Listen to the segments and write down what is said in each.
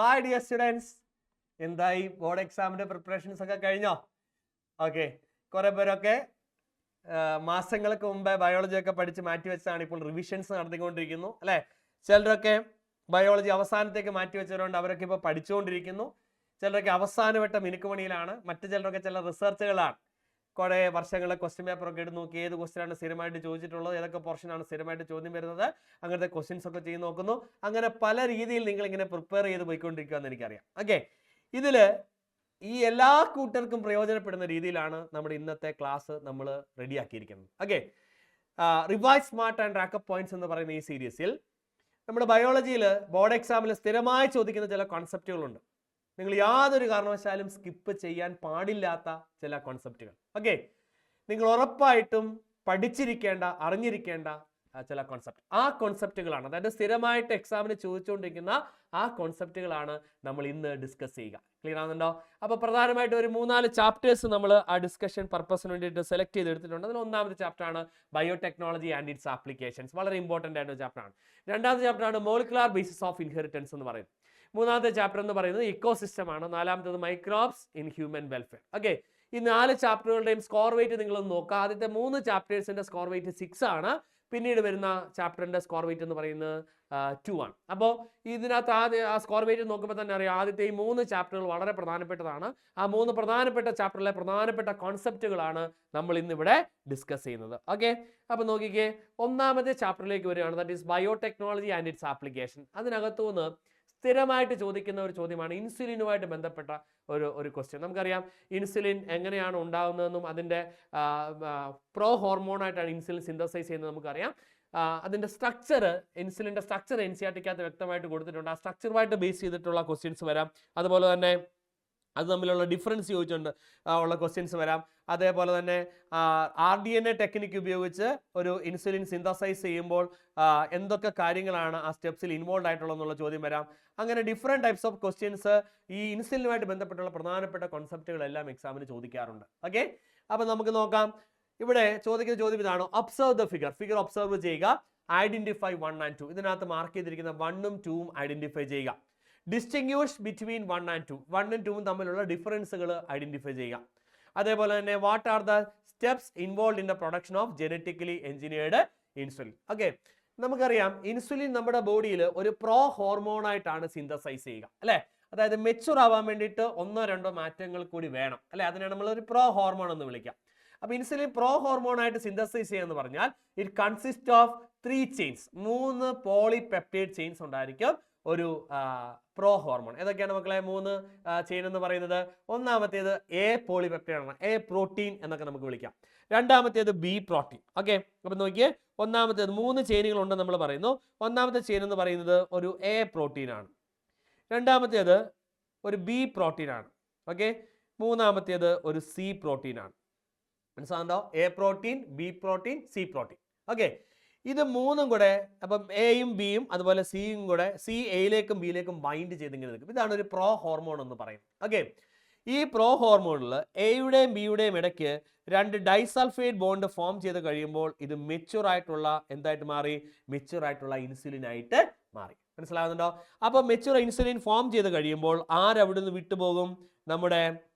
Hi dear students, എന്തായി board എക്സാമിന്റെ preparations ഒക്കെ കഴിഞ്ഞോ? ഓക്കെ, കുറെ പേരൊക്കെ മാസങ്ങൾക്ക് മുമ്പേ ബയോളജി ഒക്കെ പഠിച്ച് മാറ്റിവെച്ചാണ് ഇപ്പോൾ റിവിഷൻസ് നടത്തിക്കൊണ്ടിരിക്കുന്നു അല്ലെ. ചിലരൊക്കെ ബയോളജി അവസാനത്തേക്ക് മാറ്റിവെച്ചവരുണ്ട്, അവരൊക്കെ ഇപ്പോൾ പഠിച്ചുകൊണ്ടിരിക്കുന്നു. ചിലരൊക്കെ അവസാനവട്ട മിനുക്കുമണിയിലാണ്, മറ്റു ചിലരൊക്കെ ചില റിസർച്ചുകളാണ്. കുറെ വർഷങ്ങളെ ക്വസ്റ്റ്യൻ പേപ്പർ ഒക്കെ എടുത്ത് നോക്കി ഏത് ക്വസ്റ്റ്യൻ ആണ് സ്ഥിരമായിട്ട് ചോദിച്ചിട്ടുള്ളത്, ഏതൊക്കെ പോർഷനാണ് സ്ഥിരമായിട്ട് ചോദ്യം വരുന്നത്, അങ്ങനത്തെ ക്വസ്റ്റ്യൻസ് ഒക്കെ ചെയ്ത് നോക്കുന്നു. അങ്ങനെ പല രീതിയിൽ നിങ്ങൾ ഇങ്ങനെ പ്രിപ്പയർ ചെയ്ത് പോയിക്കൊണ്ടിരിക്കുകയെന്ന് എനിക്കറിയാം. ഓക്കെ, ഇതില് ഈ എല്ലാ കൂട്ടർക്കും പ്രയോജനപ്പെടുന്ന രീതിയിലാണ് നമ്മുടെ ഇന്നത്തെ ക്ലാസ് നമ്മൾ റെഡിയാക്കിയിരിക്കുന്നത്. Okay, revise smart and wrap up points എന്ന് പറയുന്ന ഈ സീരീസിൽ നമ്മുടെ ബയോളജിയിൽ ബോർഡ് എക്സാമിൽ സ്ഥിരമായി ചോദിക്കുന്ന ചില കോൺസെപ്റ്റുകളുണ്ട്. നിങ്ങൾ യാതൊരു കാരണവശാലും സ്കിപ്പ് ചെയ്യാൻ പാടില്ലാത്ത ചില കോൺസെപ്റ്റുകൾ. ഓക്കെ, നിങ്ങൾ ഉറപ്പായിട്ടും പഠിച്ചിരിക്കേണ്ട, അറിഞ്ഞിരിക്കേണ്ട ചില കോൺസെപ്റ്റ്. ആ കോൺസെപ്റ്റുകളാണ്, അതായത് സ്ഥിരമായിട്ട് എക്സാമിന് ചോദിച്ചുകൊണ്ടിരിക്കുന്ന ആ കോൺസെപ്റ്റുകളാണ് നമ്മൾ ഇന്ന് ഡിസ്കസ് ചെയ്യുക. ക്ലിയർ ആവുന്നുണ്ടോ? അപ്പോൾ പ്രധാനമായിട്ട് ഒരു 3-4 ചാപ്റ്റേഴ്സ് നമ്മൾ ആ ഡിസ്കഷൻ പർപ്പസിന് വേണ്ടിയിട്ട് സെലക്ട് ചെയ്തെടുത്തിട്ടുണ്ട്. അതിൽ ഒന്നാമത്തെ ചാപ്റ്റർ ആണ് ബയോടെക്നോളജി ആൻഡ് ഇറ്റ്സ് ആപ്ലിക്കേഷൻസ്. വളരെ ഇമ്പോർട്ടൻ്റ് ആയിട്ട് ഒരു ചാപ്റ്റർ ആണ്. രണ്ടാമത്തെ ചാപ്റ്റർ ആണ് മോളിക്കുലാർ ബേസിസ് ഓഫ് ഇൻഹെറിറ്റൻസ് എന്ന് പറയുന്നത്. മൂന്നാമത്തെ ചാപ്റ്റർ എന്ന് പറയുന്നത് ഇക്കോസിസ്റ്റം ആണ്. നാലാമത്തേത് microbes in human welfare. Okay, ഈ 4 ചാപ്റ്ററുകളുടെയും സ്കോർ വെയിറ്റ് നിങ്ങളൊന്ന് നോക്കുക. ആദ്യത്തെ 3 ചാപ്റ്റേഴ്സിന്റെ സ്കോർ വെയിറ്റ് 6 ആണ്. പിന്നീട് വരുന്ന ചാപ്റ്ററിന്റെ സ്കോർ വെയിറ്റ് എന്ന് പറയുന്നത് 2 ആണ്. അപ്പോൾ ഇതിനകത്ത് ആ സ്കോർ വെയിറ്റ് നോക്കുമ്പോൾ തന്നെ അറിയാം, ആദ്യത്തെ ഈ 3 ചാപ്റ്ററുകൾ വളരെ പ്രധാനപ്പെട്ടതാണ്. ആ 3 പ്രധാനപ്പെട്ട ചാപ്റ്ററിലെ പ്രധാനപ്പെട്ട കോൺസെപ്റ്റുകളാണ് നമ്മൾ ഇന്നിവിടെ ഡിസ്കസ് ചെയ്യുന്നത്. ഓക്കെ, അപ്പോൾ നോക്കിക്കേ, ഒന്നാമത്തെ ചാപ്റ്ററിലേക്ക് വരികയാണ്, that is biotechnology and its application. അതിനകത്തുനിന്ന് സ്ഥിരമായിട്ട് ചോദിക്കുന്ന ഒരു ചോദ്യമാണ് ഇൻസുലിനുമായിട്ട് ബന്ധപ്പെട്ട ഒരു ക്വസ്റ്റ്യൻ. നമുക്കറിയാം ഇൻസുലിൻ എങ്ങനെയാണ് ഉണ്ടാകുന്നതെന്നും അതിൻ്റെ പ്രോ ഹോർമോണായിട്ടാണ് ഇൻസുലിൻ സിന്തസൈസ് ചെയ്യുന്നത് നമുക്കറിയാം. അതിൻ്റെ സ്ട്രക്ചർ, ഇൻസുലിൻ്റെ സ്ട്രക്ചർ NCERT-ക്കകത്ത് വ്യക്തമായിട്ട് കൊടുത്തിട്ടുണ്ട്. ആ സ്ട്രക്ചറുമായിട്ട് ബേസ് ചെയ്തിട്ടുള്ള ക്വസ്റ്റ്യൻസ് വരാം. അതുപോലെ തന്നെ അത് തമ്മിലുള്ള ഡിഫറൻസ് ചോദിച്ചുകൊണ്ട് ഉള്ള ക്വസ്റ്റ്യൻസ് വരാം. അതേപോലെ തന്നെ RDNA ടെക്നിക്ക് ഉപയോഗിച്ച് ഒരു ഇൻസുലിൻ സിന്തസൈസ് ചെയ്യുമ്പോൾ എന്തൊക്കെ കാര്യങ്ങളാണ് ആ സ്റ്റെപ്സിൽ ഇൻവോൾവ് ആയിട്ടുള്ളതെന്നുള്ള ചോദ്യം വരാം. അങ്ങനെ ഡിഫറെൻറ്റ് ടൈപ്സ് ഓഫ് ക്വസ്റ്റ്യൻസ് ഈ ഇൻസുലിനുമായിട്ട് ബന്ധപ്പെട്ടുള്ള പ്രധാനപ്പെട്ട കോൺസെപ്റ്റുകളെല്ലാം എക്സാമിന് ചോദിക്കാറുണ്ട്. ഓക്കെ, അപ്പോൾ നമുക്ക് നോക്കാം. ഇവിടെ ചോദിക്കുന്ന ചോദ്യം ഇതാണ്, ഒബ്സർവ് ദ ഫിഗർ ഒബ്സർവ് ചെയ്യുക, ഐഡന്റിഫൈ 1 and 2. ഇതിനകത്ത് മാർക്ക് ചെയ്തിരിക്കുന്ന 1ഉം 2ഉം ഐഡന്റിഫൈ ചെയ്യുക. ഡിസ്റ്റിങ്വിഷ് ബിറ്റ്വീൻ 1 and 2, 1ഉം 2ഉം തമ്മിലുള്ള ഡിഫറൻസുകൾ ഐഡന്റിഫൈ ചെയ്യുക. അതേപോലെ തന്നെ what are the steps involve in the production of genetically engineered insulin. Okay, നമുക്കറിയാം ഇൻസുലിൻ നമ്മുടെ ബോഡിയിൽ ഒരു പ്രോ ഹോർമോണായിട്ടാണ് സിന്തസൈസ് ചെയ്യുക അല്ലെ. അതായത് മെച്ചുർ ആവാൻ വേണ്ടിയിട്ട് 1-2 മാറ്റങ്ങൾ കൂടി വേണം അല്ലെ. അതിനെ നമ്മൾ ഒരു പ്രോ ഹോർമോൺ എന്ന് വിളിക്കാം. അപ്പൊ ഇൻസുലിൻ പ്രോ ഹോർമോണായിട്ട് സിന്തസൈസ് ചെയ്യാന്ന് പറഞ്ഞാൽ it consist of 3 chains, 3 polypeptide chains ഉണ്ടായിരിക്കും ഒരു പ്രോ ഹോർമോൺ. ഏതൊക്കെയാണ് മക്കളെ 3 ചെയിൻ എന്ന് പറയുന്നത്? ഒന്നാമത്തേത് എ പോളിപെപ്റ്റൈഡ് ആണ്, എ പ്രോട്ടീൻ എന്നൊക്കെ നമുക്ക് വിളിക്കാം. രണ്ടാമത്തേത് ബി പ്രോട്ടീൻ. ഓക്കെ, അപ്പൊ നോക്കിയേ, ഒന്നാമത്തേത് 3 ചെയിനുകൾ ഉണ്ടെന്ന് നമ്മൾ പറയുന്നു. ഒന്നാമത്തെ ചെയിൻ എന്ന് പറയുന്നത് ഒരു എ പ്രോട്ടീൻ ആണ്. രണ്ടാമത്തേത് ഒരു ബി പ്രോട്ടീൻ ആണ്. ഓക്കെ, മൂന്നാമത്തേത് ഒരു സി പ്രോട്ടീൻ ആണ്. മനസ്സിലാകുന്നുണ്ടോ? A protein, B protein, C protein. Okay, ഇത് 3ഉം കൂടെ, അപ്പം എയും ബിയും അതുപോലെ സിയും കൂടെ, സി എയിലേക്കും ബിയിലേക്കും ബൈൻഡ് ചെയ്തിങ്ങനെ നിൽക്കും. ഇതാണ് ഒരു പ്രോ ഹോർമോൺ എന്ന് പറയുന്നത്. ഓക്കെ, ഈ പ്രോ ഹോർമോണിൽ എയുടെയും ബിയുടെയും ഇടയ്ക്ക് 2 ഡൈസൾഫൈഡ് ബോണ്ട് ഫോം ചെയ്ത് കഴിയുമ്പോൾ ഇത് മെച്യൂർ ആയിട്ടുള്ള എന്തായിട്ട് മാറി? മെച്യൂർ ആയിട്ടുള്ള ഇൻസുലിൻ ആയിട്ട് മാറി. മനസ്സിലാകുന്നുണ്ടോ? അപ്പോൾ മെച്യൂർ ഇൻസുലിൻ ഫോം ചെയ്ത് കഴിയുമ്പോൾ ആരവിടുന്ന് വിട്ടുപോകും? നമ്മുടെ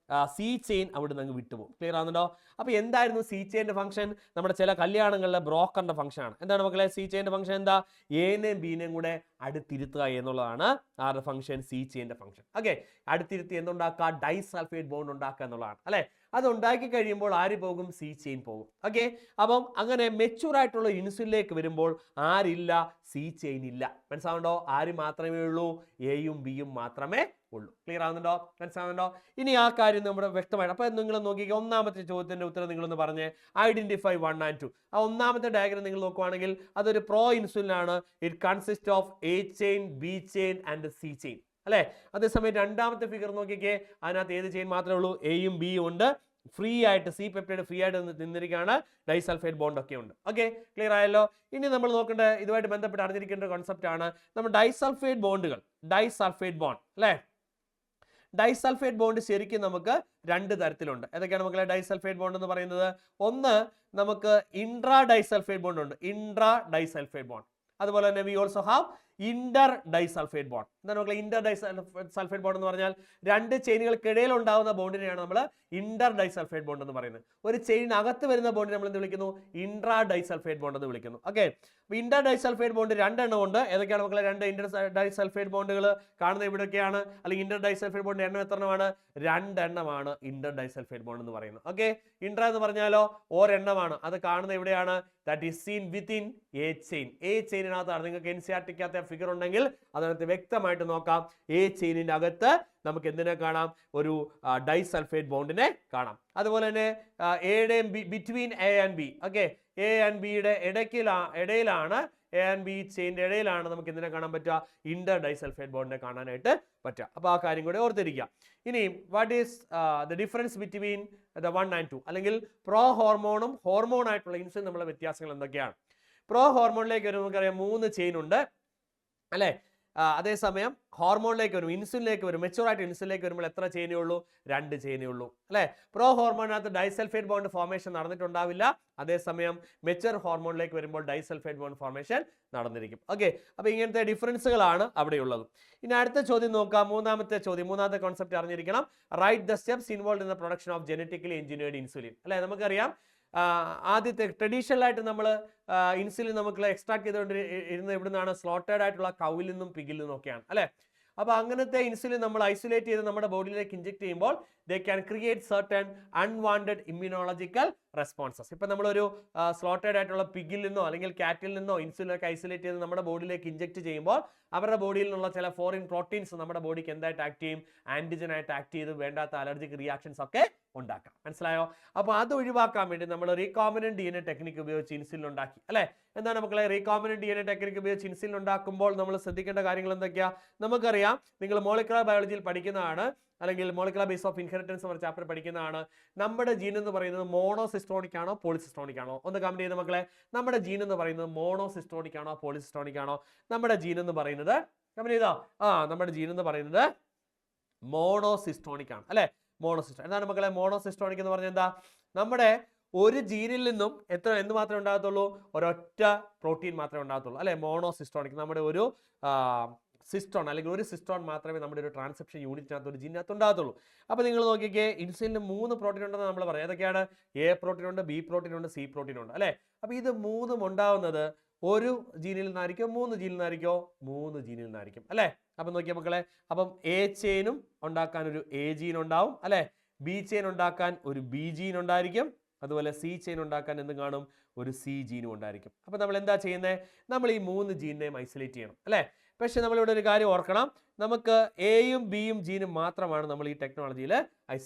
സി ചെയിൻ അവിടുന്ന് അങ്ങ് വിട്ടുപോകും. ക്ലിയർ ആകുന്നുണ്ടോ? അപ്പോൾ എന്തായിരുന്നു സി ചെയിൻ്റെ ഫംഗ്ഷൻ? നമ്മുടെ ചില കല്യാണങ്ങളിലെ ബ്രോക്കറിന്റെ ഫംഗ്ഷൻ ആണ്. എന്താണ് മക്കളെ സി ചെയിൻ്റെ ഫംഗ്ഷൻ? എന്താ? എനെയും ബിനെയും കൂടെ അടുത്തിരുത്തുക എന്നുള്ളതാണ് ആരുടെ ഫംഗ്ഷൻ? സി ചെയിൻ്റെ ഫംഗ്ഷൻ. ഓക്കെ, അടുത്തിരുത്തി എന്തുണ്ടാക്കുക? ഡൈസൾഫൈഡ് ബോണ്ട് ഉണ്ടാക്കുക എന്നുള്ളതാണ് അല്ലെ. അത് ഉണ്ടാക്കി കഴിയുമ്പോൾ ആര് പോകും? സി ചെയിൻ പോകും. ഓക്കെ, അപ്പം അങ്ങനെ മെച്യൂർ ആയിട്ടുള്ള ഇൻസുലിനിലേക്ക് വരുമ്പോൾ ആരില്ല? സി ചെയിൻ ഇല്ല. മനസ്സിലാവുന്നുണ്ടോ? ആര് മാത്രമേ ഉള്ളൂ? എയും ബിയും മാത്രമേ ഉള്ളൂ. ക്ലിയർ ആവുന്നുണ്ടോ? മനസ്സിലാവുന്നുണ്ടോ? ഇനി ആ കാര്യം നമ്മുടെ വ്യക്തമായിട്ട്. അപ്പൊ നിങ്ങൾ നോക്കിക്കുക, ഒന്നാമത്തെ ചോദ്യത്തിന്റെ ഉത്തരം നിങ്ങളൊന്ന് പറഞ്ഞേ, ഐഡന്റിഫൈ 1 and 2. ആ ഒന്നാമത്തെ ഡയഗ്രം നിങ്ങൾ നോക്കുവാണെങ്കിൽ അതൊരു പ്രോ ഇൻസുലിൻ ആണ്. It consist of A chain, B chain and C chain അല്ലെ. അതേസമയം രണ്ടാമത്തെ ഫിഗർ നോക്കിക്കേ, അതിനകത്ത് ഏത് ചെയിൻ മാത്രമേ ഉള്ളൂ? എയും ബിയും ഉണ്ട്. ഫ്രീ ആയിട്ട് സി പെപ്റ്റൈഡ് ഫ്രീ ആയിട്ട് നിന്നിരിക്കുകയാണ്. ഡൈസൾഫൈഡ് ബോണ്ട് ഒക്കെ ഉണ്ട്. ഓക്കെ, ക്ലിയർ ആയല്ലോ? ഇനി നമ്മൾ നോക്കേണ്ട ഇതുമായിട്ട് ബന്ധപ്പെട്ട് അറിഞ്ഞിരിക്കേണ്ട കോൺസെപ്റ്റ് ആണ് നമ്മൾ ഡൈസൾഫൈഡ് ബോണ്ടുകൾ. ഡൈസൾഫൈഡ് ബോണ്ട് അല്ലെ. ഡൈസൾഫൈഡ് ബോണ്ട് ശരിക്കും നമുക്ക് 2 തരത്തിലുണ്ട്. ഏതൊക്കെയാണ് മക്കളെ ഡൈസൾഫൈഡ് ബോണ്ട് എന്ന് പറയുന്നത്? ഒന്ന്, നമുക്ക് ഇൻട്രാ ഡൈസൾഫൈഡ് ബോണ്ട് ഉണ്ട്, ഇൻട്രാ ഡൈസൾഫൈഡ് ബോണ്ട്. അതുപോലെ തന്നെ we also have Inter disulphide bond. എന്താണ് മക്കളെ ഇന്റർ ഡൈസൾഫൈഡ് ബോണ്ട് എന്ന് പറഞ്ഞാൽ രണ്ട് ചെയിനുകൾക്കിടയിൽ ഉണ്ടാകുന്ന ബോണ്ടിനെയാണ് നമ്മൾ ഇന്റർ ഡൈസൾഫൈഡ് ബോണ്ട് എന്ന് പറയുന്നത്. ഒരു ചെയിനകത്ത് വരുന്ന ബോണ്ടിനെ നമ്മൾ എന്ത് വിളിക്കുന്നു? ഇൻട്രാ ഡൈസൾഫൈഡ് ബോണ്ട് എന്ന് വിളിക്കുന്നു. ഓക്കെ, അപ്പോൾ ഇന്റർ ഡൈസൾഫൈഡ് ബോണ്ട് രണ്ടെണ്ണം ഉണ്ട്. ഏതൊക്കെയാണ് മക്കളെ രണ്ട് ഇന്റർ ഡൈസൾഫൈഡ് ബോണ്ടുകൾ കാണുന്നത്? ഇവിടെയൊക്കെയാണ്. അല്ലെങ്കിൽ ഇന്റർ ഡൈസൾഫൈഡ് ബോണ്ട് എണ്ണം എത്ര എണ്ണമാണ്? രണ്ടെണ്ണമാണ് ഇന്റർ ഡൈസൾഫൈഡ് ബോണ്ട് എന്ന് പറയുന്നത്. ഓക്കെ, ഇന്റർ എന്ന് പറഞ്ഞാലോ ഒരെണ്ണമാണ്. അത് കാണുന്നത് എവിടെയാണ്? That is seen within a chain. A ചെയിനിനകത്താണ്. നിങ്ങൾക്ക് NCERT-ക്കകത്തെ ഫിഗർ ഉണ്ടെങ്കിൽ അതിനകത്ത് വ്യക്തമായിട്ട് നോക്കാം. എ ചെയിനിന്റെ അകത്ത് നമുക്ക് എന്തിനെ കാണാം? ഒരു ഡൈസൾഫൈഡ് ബോണ്ടിനെ കാണാം. അതുപോലെ തന്നെ എയുടെയും between A and B. Okay, A and ബിയുടെ ഇടയിലാണ് എ ആൻഡ് ബി ചെയിൻ്റെ ഇടയിലാണ് നമുക്ക് എന്തിനെ കാണാൻ പറ്റുക? ഇന്റർ ഡൈസൾഫൈഡ് ബോണ്ടിനെ കാണാനായിട്ട് പറ്റുക. അപ്പോൾ ആ കാര്യം കൂടെ ഓർത്തിരിക്കുക. ഇനി what is the difference between the 1 and 2? അല്ലെങ്കിൽ പ്രോ ഹോർമോണും ഹോർമോൺ ആയിട്ടുള്ള ഇൻസുലിൻ തമ്മിലുള്ള വ്യത്യാസങ്ങൾ എന്തൊക്കെയാണ്? പ്രോ ഹോർമോണിലേക്ക് വരുമ്പോൾ നമുക്കറിയാം 3 ചെയിൻ ഉണ്ട് അല്ലേ? അതേസമയം ഹോർമോണിലേക്ക് വരും, ഇൻസുലിനിലേക്ക് വരും, മെച്ചൂർ ആയിട്ട് ഇൻസുലിനിലേക്ക് വരുമ്പോൾ എത്ര ചെയിനേ ഉള്ളൂ? 2 ചെയിനേ ഉള്ളൂ അല്ലേ? പ്രോ ഹോർമോണിനകത്ത് ഡൈസൾഫൈഡ് ബോണ്ട് ഫോർമേഷൻ നടന്നിട്ടുണ്ടാവില്ല. അതേസമയം മെച്ചൂർ ഹോർമോണിലേക്ക് വരുമ്പോൾ ഡൈസൾഫൈഡ് ബോണ്ട് ഫോർമേഷൻ നടന്നിരിക്കും. ഓക്കെ, അപ്പോൾ ഇങ്ങനത്തെ ഡിഫറൻസുകളാണ് അവിടെയുള്ളത്. ഇനി അടുത്ത ചോദ്യം നോക്കാം. മൂന്നാമത്തെ കോൺസെപ്റ്റ് അറിഞ്ഞിരിക്കണം. Write the steps involve in the production of genetically engineered insulin. അല്ലേ, നമുക്കറിയാം ആദ്യത്തെ ട്രഡീഷണൽ ആയിട്ട് നമ്മൾ ഇൻസുലിൻ നമുക്ക് എക്സ്ട്രാക്ട് ചെയ്തുകൊണ്ട് ഇരുന്ന് എവിടുന്നാണ്? സ്ലോട്ടേഡ് ആയിട്ടുള്ള കൗവിൽ നിന്നും പിഗിൽ നിന്നും ഒക്കെയാണ് അല്ലേ? അപ്പോൾ അങ്ങനത്തെ ഇൻസുലിൻ നമ്മൾ ഐസൊലേറ്റ് ചെയ്ത് നമ്മുടെ ബോഡിയിലേക്ക് ഇഞ്ചെക്ട് ചെയ്യുമ്പോൾ they can create certain unwanted immunological responses. ഇപ്പം നമ്മളൊരു സ്ലോട്ടേഡ് ആയിട്ടുള്ള പിഗിൽ നിന്നോ അല്ലെങ്കിൽ കാറ്റിൽ നിന്നോ ഇൻസുലിനൊക്കെ ഐസൊലേറ്റ് ചെയ്ത് നമ്മുടെ ബോഡിയിലേക്ക് ഇഞ്ചെക്ട് ചെയ്യുമ്പോൾ അവരുടെ ബോഡിയിൽ നിന്നുള്ള ചില ഫോറിൻ പ്രോട്ടീൻസ് നമ്മുടെ ബോഡിക്ക് എന്തായിട്ട് ആക്ട് ചെയ്യും? ആന്റിജൻ ആയിട്ട് ആക്ട് ചെയ്ത് വേണ്ടാത്ത അലർജിക് റിയാക്ഷൻസ് ഒക്കെ ഉണ്ടാക്കാം. മനസ്സിലായോ? അപ്പോൾ അത് ഒഴിവാക്കാൻ വേണ്ടി നമ്മൾ റീകോംബിനന്റ് DNA ടെക്നിക്ക് ഉപയോഗിച്ച് ഇൻസുലിൻ ഉണ്ടാക്കി അല്ലേ? എന്താണ് മക്കളെ റീകോംബിനന്റ് DNA ടെക്നിക്ക് ഉപയോഗിച്ച് ഇൻസുലിൻ ഉണ്ടാക്കുമ്പോൾ നമ്മൾ ശ്രദ്ധിക്കേണ്ട കാര്യങ്ങൾ എന്തൊക്കെയാ? നമുക്കറിയാം, നിങ്ങൾ മോളിക്കുലർ ബയോളജിയിൽ പഠിക്കുന്നതാണ്, അല്ലെങ്കിൽ മോളിക്കുലർ ബേസ് ഓഫ് ഇൻഹെറിറ്റൻസ് എന്ന ചാപ്റ്റർ പഠിക്കുന്നതാണ്. നമ്മുടെ ജീൻ എന്ന് പറയുന്നത് മോണോസിസ്റ്റോണിക് ആണോ പോളിസിസ്റ്റോണിക് ആണോ? ഒന്ന് കമന്റ് ചെയ്ത് മക്കളെ. നമ്മുടെ ജീൻ എന്ന് പറയുന്നത് മോണോസിസ്റ്റോണിക് ആണോ പോളിസിസ്റ്റോണിക് ആണോ? നമ്മുടെ ജീൻ എന്ന് പറയുന്നത് കമന്റ് ചെയ്തോ? നമ്മുടെ ജീൻ എന്ന് പറയുന്നത് മോണോസിസ്റ്റോണിക് ആണ് അല്ലെ? മോണോസിസ്റ്റോണിക്. എന്താണ് മക്കളെ മോണോസിസ്റ്റോണിക് എന്ന് പറഞ്ഞാൽ എന്താ? നമ്മുടെ ഒരു ജീനിൽ നിന്നും എന്ത് മാത്രമേ ഉണ്ടാകത്തുള്ളൂ? ഒരൊറ്റ പ്രോട്ടീൻ മാത്രമേ ഉണ്ടാകത്തുള്ളൂ അല്ലെ? മോണോസിസ്റ്റോണിക്. നമ്മുടെ ഒരു സിസ്റ്റോൺ അല്ലെങ്കിൽ ഒരു സിസ്റ്റോൺ മാത്രമേ നമ്മുടെ ഒരു ട്രാൻസ്ക്രിപ്ഷൻ യൂണിറ്റിനകത്ത് ഒരു ജീനകത്ത് ഉണ്ടാകത്തുള്ളൂ. അപ്പോൾ നിങ്ങൾ നോക്കിക്കേ, ഇൻസുലിന് 3 പ്രോട്ടീൻ ഉണ്ടെന്ന് നമ്മൾ പറയാം. ഏതൊക്കെയാണ്? എ പ്രോട്ടീൻ ഉണ്ട്, ബി പ്രോട്ടീൻ ഉണ്ട്, സി പ്രോട്ടീൻ ഉണ്ട് അല്ലേ? അപ്പോൾ ഇത് 3ഉം ഉണ്ടാവുന്നത് ഒരു ജീനിൽ നിന്നായിരിക്കോ 3 ജീനിൽ നിന്നായിരിക്കോ? 3 ജീനിൽ നിന്നായിരിക്കും അല്ലേ? അപ്പം നോക്കിയാൽ മക്കളെ, അപ്പം എ ചെയിനും ഉണ്ടാക്കാൻ ഒരു എ ജീൻ ഉണ്ടാവും അല്ലേ? ബി ചെയിൻ ഉണ്ടാക്കാൻ ഒരു ബി ജീൻ ഉണ്ടായിരിക്കും. അതുപോലെ സി ചെയിൻ ഉണ്ടാക്കാൻ എന്ത് കാണും? ഒരു സി ജീനും ഉണ്ടായിരിക്കും. അപ്പം നമ്മൾ എന്താ ചെയ്യുന്നത്? നമ്മൾ ഈ 3 ജീനിനെയും ഐസൊലേറ്റ് ചെയ്യണം അല്ലേ? പക്ഷെ നമ്മളിവിടെ ഒരു കാര്യം ഓർക്കണം, നമുക്ക് എയും ബിയും ജീനും മാത്രമാണ് നമ്മൾ ഈ ടെക്നോളജിയിൽ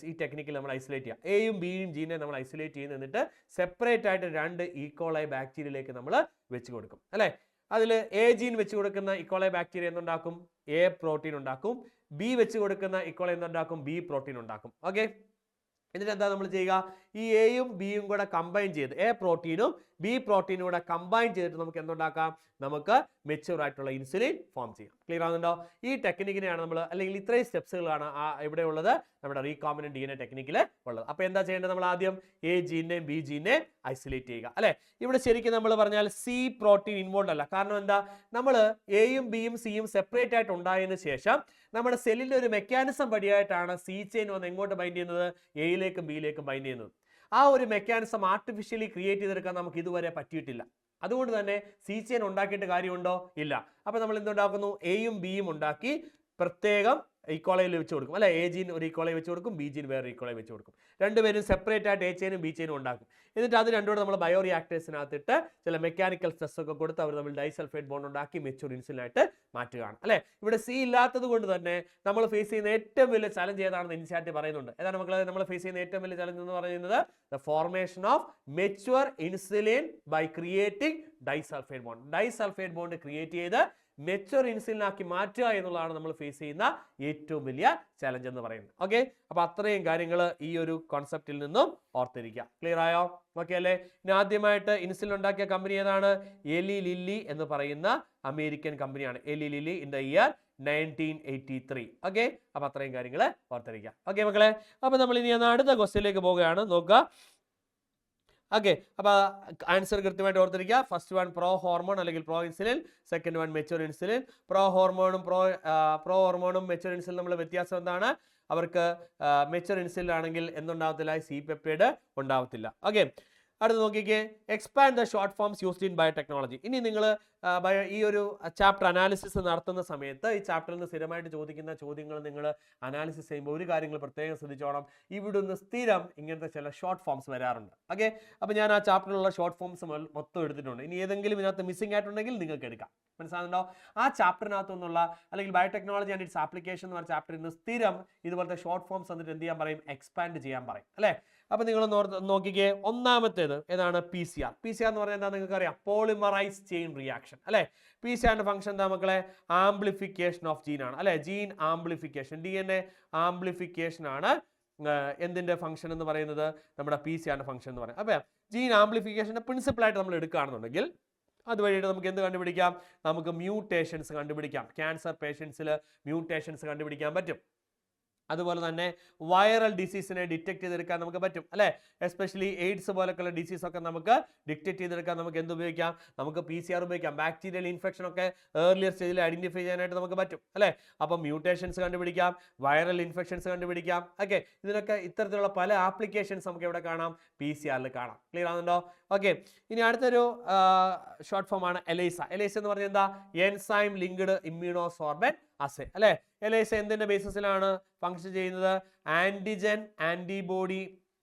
ഈ ടെക്നിക്കിൽ നമ്മൾ ഐസൊലേറ്റ് ചെയ്യുക. എയും ബിയും ജീനെ നമ്മൾ ഐസൊലേറ്റ് ചെയ്യുന്ന എന്നിട്ട് സെപ്പറേറ്റ് ആയിട്ട് 2 ഈക്കോളൈ ബാക്ടീരിയയിലേക്ക് നമ്മൾ വെച്ച് കൊടുക്കും അല്ലേ? അതിൽ എ ജീൻ വെച്ച് കൊടുക്കുന്ന ഇക്കോളൈ ബാക്ടീരിയ എന്തുണ്ടാക്കും? എ പ്രോട്ടീൻ ഉണ്ടാക്കും. ബി വെച്ച് കൊടുക്കുന്ന ഇക്കോളൈ എന്തുണ്ടാക്കും? ബി പ്രോട്ടീൻ ഉണ്ടാക്കും. ഓക്കെ, എന്നിട്ട് എന്താ നമ്മൾ ചെയ്യുക? ഈ എയും ബിയും കൂടെ കമ്പൈൻ ചെയ്ത് എ പ്രോട്ടീനും ബി പ്രോട്ടീനും കൂടെ കമ്പൈൻ ചെയ്തിട്ട് നമുക്ക് എന്തുണ്ടാക്കാം? നമുക്ക് മെച്യൂർ ആയിട്ടുള്ള ഇൻസുലിൻ ഫോം ചെയ്യാം. ക്ലിയർ ആകുന്നുണ്ടോ? ഈ ടെക്നിക്കിനെയാണ് നമ്മൾ, അല്ലെങ്കിൽ ഇത്രയും സ്റ്റെപ്സുകളാണ് ഇവിടെ ഉള്ളത് നമ്മുടെ റീകോംബിനന്റ് DNA ടെക്നിക്കിൽ ഉള്ളത്. അപ്പോൾ എന്താ ചെയ്യേണ്ടത്? നമ്മൾ ആദ്യം എ ജീനെയും ബി ജീനെയും ഐസൊലേറ്റ് ചെയ്യുക അല്ലേ? ഇവിടെ ശരിക്കും നമ്മൾ പറഞ്ഞാൽ സി പ്രോട്ടീൻ ഇൻവോൾവ് അല്ല. കാരണം എന്താ? നമ്മൾ എയും ബിയും സിയും സെപ്പറേറ്റ് ആയിട്ട് ഉണ്ടായതിനു ശേഷം നമ്മുടെ സെല്ലിന്റെ ഒരു മെക്കാനിസം വഴിയായിട്ടാണ് സി ചെയിൻ വന്ന് എങ്ങോട്ട് ബൈൻഡ് ചെയ്യുന്നത്? എയിലേക്കും ബിയിലേക്കും ബൈൻഡ് ചെയ്യുന്നത്. ആ ഒരു മെക്കാനിസം ആർട്ടിഫിഷ്യലി ക്രിയേറ്റ് ചെയ്തെടുക്കാൻ നമുക്ക് ഇതുവരെ പറ്റിയിട്ടില്ല. അതുകൊണ്ട് തന്നെ സി ചെയിൻ ഉണ്ടാക്കിയിട്ട് കാര്യമുണ്ടോ? ഇല്ല. അപ്പോൾ നമ്മൾ എന്തുണ്ടാക്കുന്നു? എയും ബിയും ഉണ്ടാക്കി പ്രത്യേകം ഈക്കോളയിൽ വെച്ച് കൊടുക്കും അല്ലെ? എ ജീൻ ഒരു ഈക്കോളയിൽ വെച്ച് കൊടുക്കും, ബി ജീൻ വേറെ ഈക്കോളയിൽ വെച്ച് കൊടുക്കും. രണ്ടുപേരും സെപ്പറേറ്റ് ആയിട്ട് എ ചെയിനും ബി ചെയിനും ഉണ്ടാക്കും. എന്നിട്ട് അത് രണ്ടുകൂടെ നമ്മൾ ബയോ റിയാക്ടേഴ്സിനകത്തിട്ട് ചില മെക്കാനിക്കൽ സ്ട്രെസ് ഒക്കെ കൊടുത്ത് അവർ നമ്മൾ ഡൈസൾഫൈഡ് ബോണ്ട് ഉണ്ടാക്കി മെച്യൂർ ഇൻസുലിനായിട്ട് മാറ്റുകയാണ് അല്ലെ? ഇവിടെ സി ഇല്ലാത്തത് കൊണ്ട് തന്നെ നമ്മൾ ഫേസ് ചെയ്യുന്ന ഏറ്റവും വലിയ ചലഞ്ച് ഏതാണെന്ന് NCERT പറയുന്നുണ്ട്. ഏതാണ് മക്കളെ നമ്മൾ ഫേസ് ചെയ്യുന്ന ഏറ്റവും വലിയ ചലഞ്ച് എന്ന് പറയുന്നത്? The formation of mature insulin by creating disulfide bond. Disulfide bond create ചെയ്ത് മെച്യൂർ ഇൻസുലിനാക്കി മാറ്റുക എന്നുള്ളതാണ് നമ്മൾ ഫേസ് ചെയ്യുന്ന ഏറ്റവും വലിയ ചലഞ്ച് എന്ന് പറയുന്നത്. ഓക്കെ, അപ്പോൾ അത്രയും കാര്യങ്ങൾ ഈ ഒരു കോൺസെപ്റ്റിൽ നിന്നും ഓർത്തിരിക്കുക. ക്ലിയർ ആയോ? ഓക്കെ അല്ലേ? ഇനി ആദ്യമായിട്ട് ഇൻസുലിൻ ഉണ്ടാക്കിയ കമ്പനി ഏതാണ്? എലി ലില്ലി എന്ന് പറയുന്ന അമേരിക്കൻ കമ്പനിയാണ്. എലി lily in the year 1983. Okay, അപ്പോൾ അത്രയും കാര്യങ്ങൾ ഓർത്തിരിക്കുക. ഓക്കെ മക്കളെ, അപ്പോൾ നമ്മൾ ഇനി അടുത്ത ക്വസ്റ്റ്യനിലേക്ക് പോവുകയാണ്. നോക്കുക, ഓക്കെ, അപ്പോൾ ആൻസർ കൃത്യമായിട്ട് ഓർത്തിരിക്കുക. ഫസ്റ്റ് വൺ പ്രോ ഹോർമോൺ അല്ലെങ്കിൽ pro insulin, second one mature insulin. Pro ഹോർമോണും മെച്യൂർ ഇൻസുലിൻ നമ്മൾ വ്യത്യാസം എന്താണ്? അവർക്ക് മെച്യൂർ ഇൻസുലിൻ ആണെങ്കിൽ എന്തുണ്ടാവത്തില്ല? സി പെപ്റ്റൈഡ് ഉണ്ടാവത്തില്ല. ഓക്കെ, അടുത്ത് നോക്കിക്കേ, expand the short forms used in biotechnology. ഇനി നിങ്ങൾ ഈ ഒരു ചാപ്റ്റർ അനാലിസിസ് നടത്തുന്ന സമയത്ത് ഈ ചാപ്റ്ററിൽ നിന്ന് സ്ഥിരമായിട്ട് ചോദിക്കുന്ന ചോദ്യങ്ങൾ നിങ്ങൾ അനാലിസിസ് ചെയ്യുമ്പോൾ ഒരു കാര്യങ്ങൾ പ്രത്യേകം ശ്രദ്ധിച്ചോണം. ഇവിടുന്ന് സ്ഥിരം ഇങ്ങനത്തെ ചില ഷോർട്ട് ഫോംസ് വരാറുണ്ട്. ഓക്കെ, അപ്പോൾ ഞാൻ ആ ചാപ്റ്ററിലുള്ള ഷോർട്ട് ഫോംസ് മൊത്തം എടുത്തിട്ടുണ്ട്. ഇനി ഏതെങ്കിലും ഇതിനകത്ത് മിസ്സിംഗ് ആയിട്ടുണ്ടെങ്കിൽ നിങ്ങൾക്ക് എടുക്കാം. മനസ്സിലാകുന്നുണ്ടോ? ആ ചാപ്റ്ററിനകത്തു നിന്നുള്ള അല്ലെങ്കിൽ ബയോടെക്നോളജി ആൻഡ് ഇറ്റ്സ് ആപ്ലിക്കേഷൻ എന്ന് പറഞ്ഞ ചാപ്റ്ററിൽ നിന്ന് സ്ഥിരം ഇതുപോലത്തെ ഷോർട്ട് ഫോംസ് എന്നിട്ട് എന്ത് ചെയ്യാൻ പറയും? എക്സ്പാൻഡ് ചെയ്യാൻ പറയും, അല്ലേ? അപ്പോൾ നിങ്ങൾ നോക്കിക്കേ, ഒന്നാമത്തേത് ഏതാണ്? PCR. PCR എന്ന് പറഞ്ഞാൽ എന്താ നിങ്ങൾക്ക് അറിയാം? പോളിമറൈസ് ചെയിൻ റിയാക്ഷൻ, അല്ലേ? PCR ഫംഗ്ഷൻ എന്താ മക്കളെ? ആംപ്ലിഫിക്കേഷൻ ഓഫ് ജീൻ ആണ്, അല്ലേ? ജീൻ ആംപ്ലിഫിക്കേഷൻ, DNA ആംപ്ലിഫിക്കേഷൻ ആണ് എന്തിന്റെ ഫംഗ്ഷൻ എന്ന് പറയുന്നത്? നമ്മുടെ PCR ഫംഗ്ഷൻ എന്ന് പറയുന്നത്. അപ്പോൾ ജീൻ ആംപ്ലിഫിക്കേഷന്റെ പ്രിൻസിപ്പിളായിട്ട് നമ്മൾ എടുക്കുകയാണെന്നുണ്ടെങ്കിൽ അതുവഴിയിട്ട് നമുക്ക് എന്ത് കണ്ടുപിടിക്കാം? നമുക്ക് മ്യൂട്ടേഷൻസ് കണ്ടുപിടിക്കാം. ക്യാൻസർ പേഷ്യൻസിൽ മ്യൂട്ടേഷൻസ് കണ്ടുപിടിക്കാൻ പറ്റും. അതുപോലെ തന്നെ വൈറൽ ഡിസീസിനെ ഡിറ്റക്ട് ചെയ്തെടുക്കാൻ നമുക്ക് പറ്റും, അല്ലേ? എസ്പെഷ്യലി എയ്ഡ്സ് പോലൊക്കെയുള്ള ഡിസീസ് ഒക്കെ നമുക്ക് ഡിറ്റക്ട് ചെയ്തെടുക്കാൻ നമുക്ക് എന്ത് ഉപയോഗിക്കാം? നമുക്ക് PCR ഉപയോഗിക്കാം. ബാക്ടീരിയൽ ഇൻഫെക്ഷൻ ഒക്കെ ഏർലിയർ സ്റ്റേജിൽ ഐഡന്റിഫൈ ചെയ്യാനായിട്ട് നമുക്ക് പറ്റും, അല്ലേ? അപ്പം മ്യൂട്ടേഷൻസ് കണ്ടുപിടിക്കാം, വൈറൽ ഇൻഫെക്ഷൻസ് കണ്ടുപിടിക്കാം. ഓക്കെ, ഇതിനൊക്കെ ഇത്തരത്തിലുള്ള പല ആപ്ലിക്കേഷൻസ് നമുക്ക് ഇവിടെ കാണാം, PCR കാണാം. ക്ലിയർ ആകുന്നുണ്ടോ? ഓക്കെ, ഇനി അടുത്തൊരു ഷോർട്ട് ഫോം ആണ് ELISA. ELISA എന്ന് പറഞ്ഞാൽ എന്താ? എൻസൈം ലിങ്ക്ഡ് ഇമ്മ്യൂണോസോർബൻ അസേ, അല്ലേ? ELISA എന്തിന്റെ ബേസിസിലാണ് ഫംഗ്ഷൻ ചെയ്യുന്നത്? ആന്റിജൻ ആന്റിബോഡി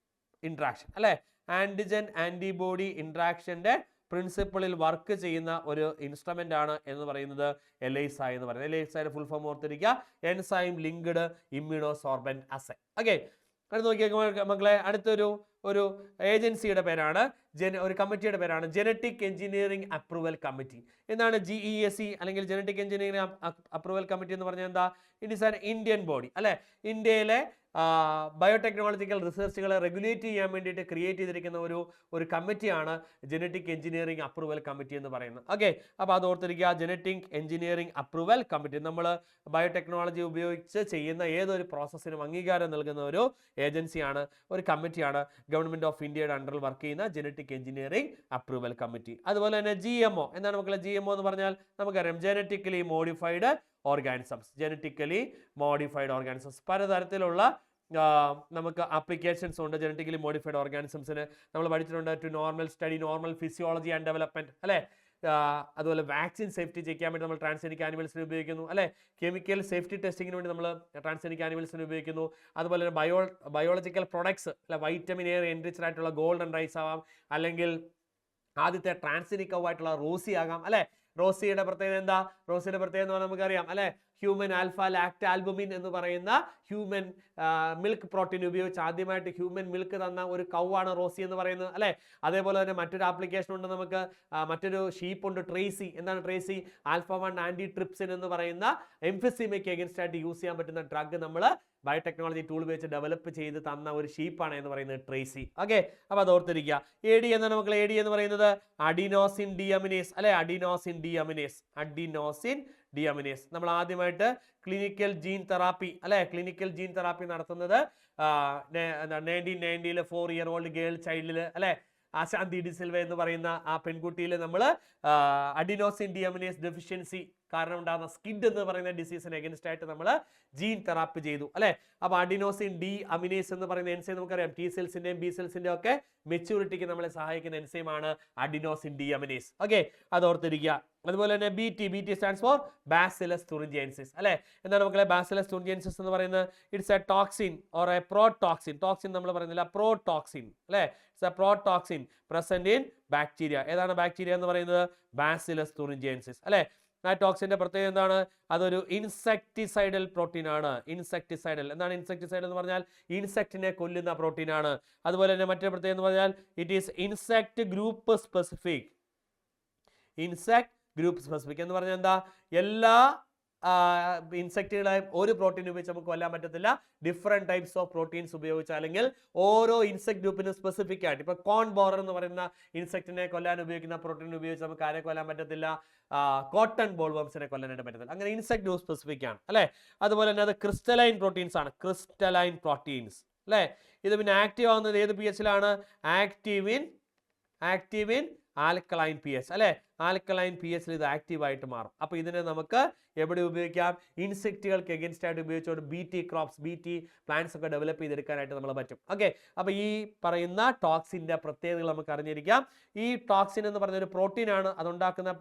ഇന്ററാക്ഷൻ, അല്ലേ? ആന്റിജൻ ആന്റിബോഡി ഇന്ററാക്ഷന്റെ പ്രിൻസിപ്പിളിൽ വർക്ക് ചെയ്യുന്ന ഒരു ഇൻസ്ട്രുമെന്റ് ആണ് എന്ന് പറയുന്നത് ELISA എന്ന് പറയുന്നത്. ELISAയുടെ ഫുൾ ഫോം ഓർത്തിരിക്കുക, എൻസൈം ലിങ്ക്ഡ് ഇമ്മ്യൂണോസോർബൻ അസേ. ഓക്കെ, അടുത്ത് നോക്കിയ മക്കളെ, അടുത്തൊരു ഏജൻസിയുടെ പേരാണ്, ഒരു കമ്മിറ്റിയുടെ പേരാണ് ജനറ്റിക് എഞ്ചിനീയറിംഗ് അപ്രൂവൽ കമ്മിറ്റി. എന്താണ് GESC അല്ലെങ്കിൽ ജനറ്റിക് എഞ്ചിനീയറിംഗ് അപ്രൂവൽ കമ്മിറ്റി എന്ന് പറഞ്ഞാൽ എന്താ? It is an Indian body, അല്ലെ? ഇന്ത്യയിലെ ബയോടെക്നോളജിക്കൽ റിസർച്ചുകളെ റെഗുലേറ്റ് ചെയ്യാൻ വേണ്ടിയിട്ട് ക്രിയേറ്റ് ചെയ്തിരിക്കുന്ന ഒരു കമ്മിറ്റിയാണ് ജനറ്റിക് എഞ്ചിനീയറിംഗ് അപ്രൂവൽ കമ്മിറ്റി എന്ന് പറയുന്നത്. ഓക്കെ, അപ്പോൾ അത് ഓർത്തിരിക്കുക, ജനറ്റിക് എഞ്ചിനീയറിംഗ് അപ്രൂവൽ കമ്മിറ്റി. നമ്മൾ ബയോടെക്നോളജി ഉപയോഗിച്ച് ചെയ്യുന്ന ഏതൊരു പ്രോസസ്സിനും അംഗീകാരം നൽകുന്ന ഒരു ഏജൻസിയാണ്, ഒരു കമ്മിറ്റിയാണ് ഗവൺമെന്റ് ഓഫ് ഇന്ത്യയുടെ അണ്ടറിൽ വർക്ക് ചെയ്യുന്ന ജനറ്റിക് എഞ്ചിനീയറിംഗ് അപ്രൂവൽ കമ്മിറ്റി. അതുപോലെ തന്നെ GMO. എന്താണ് മക്കളെ GMO എന്ന് പറഞ്ഞാൽ? നമുക്കറിയാം, genetically modified organisms. Genetically modified organisms പലതരത്തിലുള്ള നമുക്ക് ആപ്ലിക്കേഷൻസ് ഉണ്ട് ജനറ്റിക്കലി മോഡിഫൈഡ് ഓർഗാനിസംസിന്. നമ്മൾ പഠിച്ചിട്ടുണ്ട് to normal study normal physiology and development, അല്ലേ? അതുപോലെ വാക്സിൻ സേഫ്റ്റി ചെയ്യാൻ വേണ്ടി നമ്മൾ ട്രാൻസ്ജനിക് ആനിമൽസിനെ ഉപയോഗിക്കുന്നു, അല്ലേ? കെമിക്കൽ സേഫ്റ്റി ടെസ്റ്റിങ്ങിന് വേണ്ടി നമ്മൾ ട്രാൻസ്ജനിക് ആനിമൽസിനെ ഉപയോഗിക്കുന്നു. അതുപോലെ തന്നെ ബയോളജിക്കൽ പ്രൊഡക്ട്സ്, അല്ലെ? വൈറ്റമിൻ എ എൻറിച്ച്ഡ് ആയിട്ടുള്ള ഗോൾഡൻ റൈസ് ആവാം, അല്ലെങ്കിൽ ആദ്യത്തെ ട്രാൻസ്ജനിക് ആയിട്ടുള്ള റോസി ആകാം, അല്ലെ? റോസിയുടെ പ്രത്യേകത എന്താ? റോസിയുടെ പ്രത്യേകത എന്ന് പറഞ്ഞാൽ നമുക്കറിയാം, അല്ലെ? ഹ്യൂമൻ ആൽഫ ലാക്ട് ആൽബുമിൻ എന്ന് പറയുന്ന ഹ്യൂമൻ മിൽക്ക് പ്രോട്ടീൻ ഉപയോഗിച്ച് ആദ്യമായിട്ട് ഹ്യൂമൻ മിൽക്ക് തന്ന ഒരു കൗവാണ് റോസി എന്ന് പറയുന്നത്, അല്ലെ? അതേപോലെ തന്നെ മറ്റൊരു ആപ്ലിക്കേഷൻ ഉണ്ട് നമുക്ക്, മറ്റൊരു ഷീപ്പ് ഉണ്ട്, ട്രേസി. എന്താണ് ട്രേസി? ആൽഫ-1 ആന്റി ട്രിപ്സിൻ എന്ന് പറയുന്ന എംഫിസീമയ്ക്ക് അഗൈൻസ്റ്റ് ആയിട്ട് യൂസ് ചെയ്യാൻ പറ്റുന്ന ഡ്രഗ് നമ്മൾ ബയോടെക്നോളജി ടൂൾ ഉപയോഗിച്ച് ഡെവലപ്പ് ചെയ്ത് തന്ന ഒരു ഷീപ്പാണ് എന്ന് പറയുന്നത് ട്രേസി. ഓക്കെ, അപ്പോൾ അത് ഓർത്തിരിക്കുക. AD എന്നാണ് മക്കൾ? AD എന്ന് പറയുന്നത് അഡിനോസിൻ ഡിഅമിനേസ്, അല്ലെ? അഡിനോസിൻ ഡിഅമിനേസ്. നമ്മൾ ആദ്യമായിട്ട് ക്ലിനിക്കൽ ജീൻ തെറാപ്പി, അല്ലെ? ക്ലിനിക്കൽ ജീൻ തെറാപ്പി നടത്തുന്നത് 1990 4-year-old ഗേൾ ചൈൽഡിൽ, അല്ലെ? ആശാന്തി ഡിസിൽവ എന്ന് പറയുന്ന ആ പെൺകുട്ടിയിൽ നമ്മൾ അഡിനോസിൻ ഡിഅമിനേസ് ഡെഫിഷ്യൻസി കാരണം ഉണ്ടാകുന്ന സ്കിഡ് എന്ന് പറയുന്ന ഡിസീസിന് എഗൻസ്റ്റ് ആയിട്ട് നമ്മൾ ജീൻ തെറാപ്പി ചെയ്തു, അല്ലെ? അപ്പൊ അഡിനോസിൻ ഡിഅമിനേസ് എന്ന് പറയുന്ന എൻസൈം നമുക്കറിയാം, T സെൽസിന്റെയും B സെൽസിന്റെയും ഒക്കെ മെച്യൂരിറ്റിക്ക് നമ്മളെ സഹായിക്കുന്ന എൻസൈമാണ് അഡിനോസിൻ ഡിഅമിനേസ്. ഓക്കെ, അത് ഓർത്തിരിക്കുക. അതുപോലെ തന്നെ BT stands for bacillus thuringiensis, അല്ലെ? എന്താണ് മക്കളെ ബാസിലസ് തുറിഞ്ചിയൻസിസ് എന്ന് പറയുന്നത്? It's a toxin or a protoxin. Toxin നമ്മൾ പറയുന്നില്ല, പ്രോടോക്സിൻ, അല്ലെ? It's a protoxin present in bacteria. ഏതാണ് ബാക്ടീരിയ എന്ന് പറയുന്നത്? ബാസിലസ് തുറിഞ്ചിയൻസിസ്, അല്ലെ? ആ ടോക്സിന്റെ പ്രത്യേകത എന്താണ്? അതൊരു ഇൻസെക്ടിസൈഡൽ പ്രോട്ടീൻ ആണ്. ഇൻസെക്ടിസൈഡൽ. എന്താണ് ഇൻസെക്ടിസൈഡ് എന്ന് പറഞ്ഞാൽ? ഇൻസെക്ടിനെ കൊല്ലുന്ന പ്രോട്ടീൻ ആണ്. അതുപോലെ തന്നെ മറ്റൊരു പ്രത്യേകത എന്ന് പറഞ്ഞാൽ it is insect group specific. Insect group specific എന്ന് പറഞ്ഞാൽ എന്താ? എല്ലാ ഇൻസെക്റ്റുകളായും ഒരു പ്രോട്ടീൻ ഉപയോഗിച്ച് നമുക്ക് കൊല്ലാൻ പറ്റത്തില്ല. ഡിഫറെന്റ് ടൈപ്സ് ഓഫ് പ്രോട്ടീൻസ് ഉപയോഗിച്ച്, അല്ലെങ്കിൽ ഓരോ ഇൻസെക്ട് ഗ്രൂപ്പിനും സ്പെസിഫിക് ആയിട്ട്. ഇപ്പൊ കോൺ ബോറർ എന്ന് പറയുന്ന ഇൻസെക്റ്റിനെ കൊല്ലാൻ ഉപയോഗിക്കുന്ന പ്രോട്ടീൻ ഉപയോഗിച്ച് നമുക്ക് ആരെ കൊല്ലാൻ പറ്റത്തില്ല? കോട്ടൺ ബോൾവർമ്സിനെ കൊല്ലാനായിട്ട് പറ്റത്തില്ല. അങ്ങനെ ഇൻസെക്ട് ഗ്രൂപ്പ് സ്പെസിഫിക് ആണ്, അല്ലെ? അതുപോലെ തന്നെ അത് ക്രിസ്റ്റലൈൻ പ്രോട്ടീൻസ് ആണ്. ക്രിസ്റ്റലൈൻ പ്രോട്ടീൻസ്, അല്ലെ? ഇത് പിന്നെ ആക്റ്റീവ് ആവുന്നത് ഏത് pH-ലാണ്? Active in active in alkaline P H അല്ലെ. ആൽക്കലൈൻ പി എച്ചിൽ ഇത് ആക്റ്റീവ് ആയിട്ട് മാറും. അപ്പൊ ഇതിനെ നമുക്ക് എവിടെ ഉപയോഗിക്കാം? ഇൻസെക്റ്റുകൾക്ക് എഗൻസ്റ്റ് ആയിട്ട് ഉപയോഗിച്ചുകൊണ്ട് BT ക്രോപ്സ്, BT പ്ലാന്റ്സ് ഒക്കെ ഡെവലപ്പ് ചെയ്തെടുക്കാനായിട്ട് നമ്മൾ പറ്റും. ഓക്കെ, അപ്പൊ ഈ പറയുന്ന ടോക്സിന്റെ പ്രത്യേകതകൾ നമുക്ക് അറിഞ്ഞിരിക്കാം. ഈ ടോക്സിൻ എന്ന് പറയുന്ന ഒരു പ്രോട്ടീൻ ആണ്. അതുണ്ടാക്കുന്ന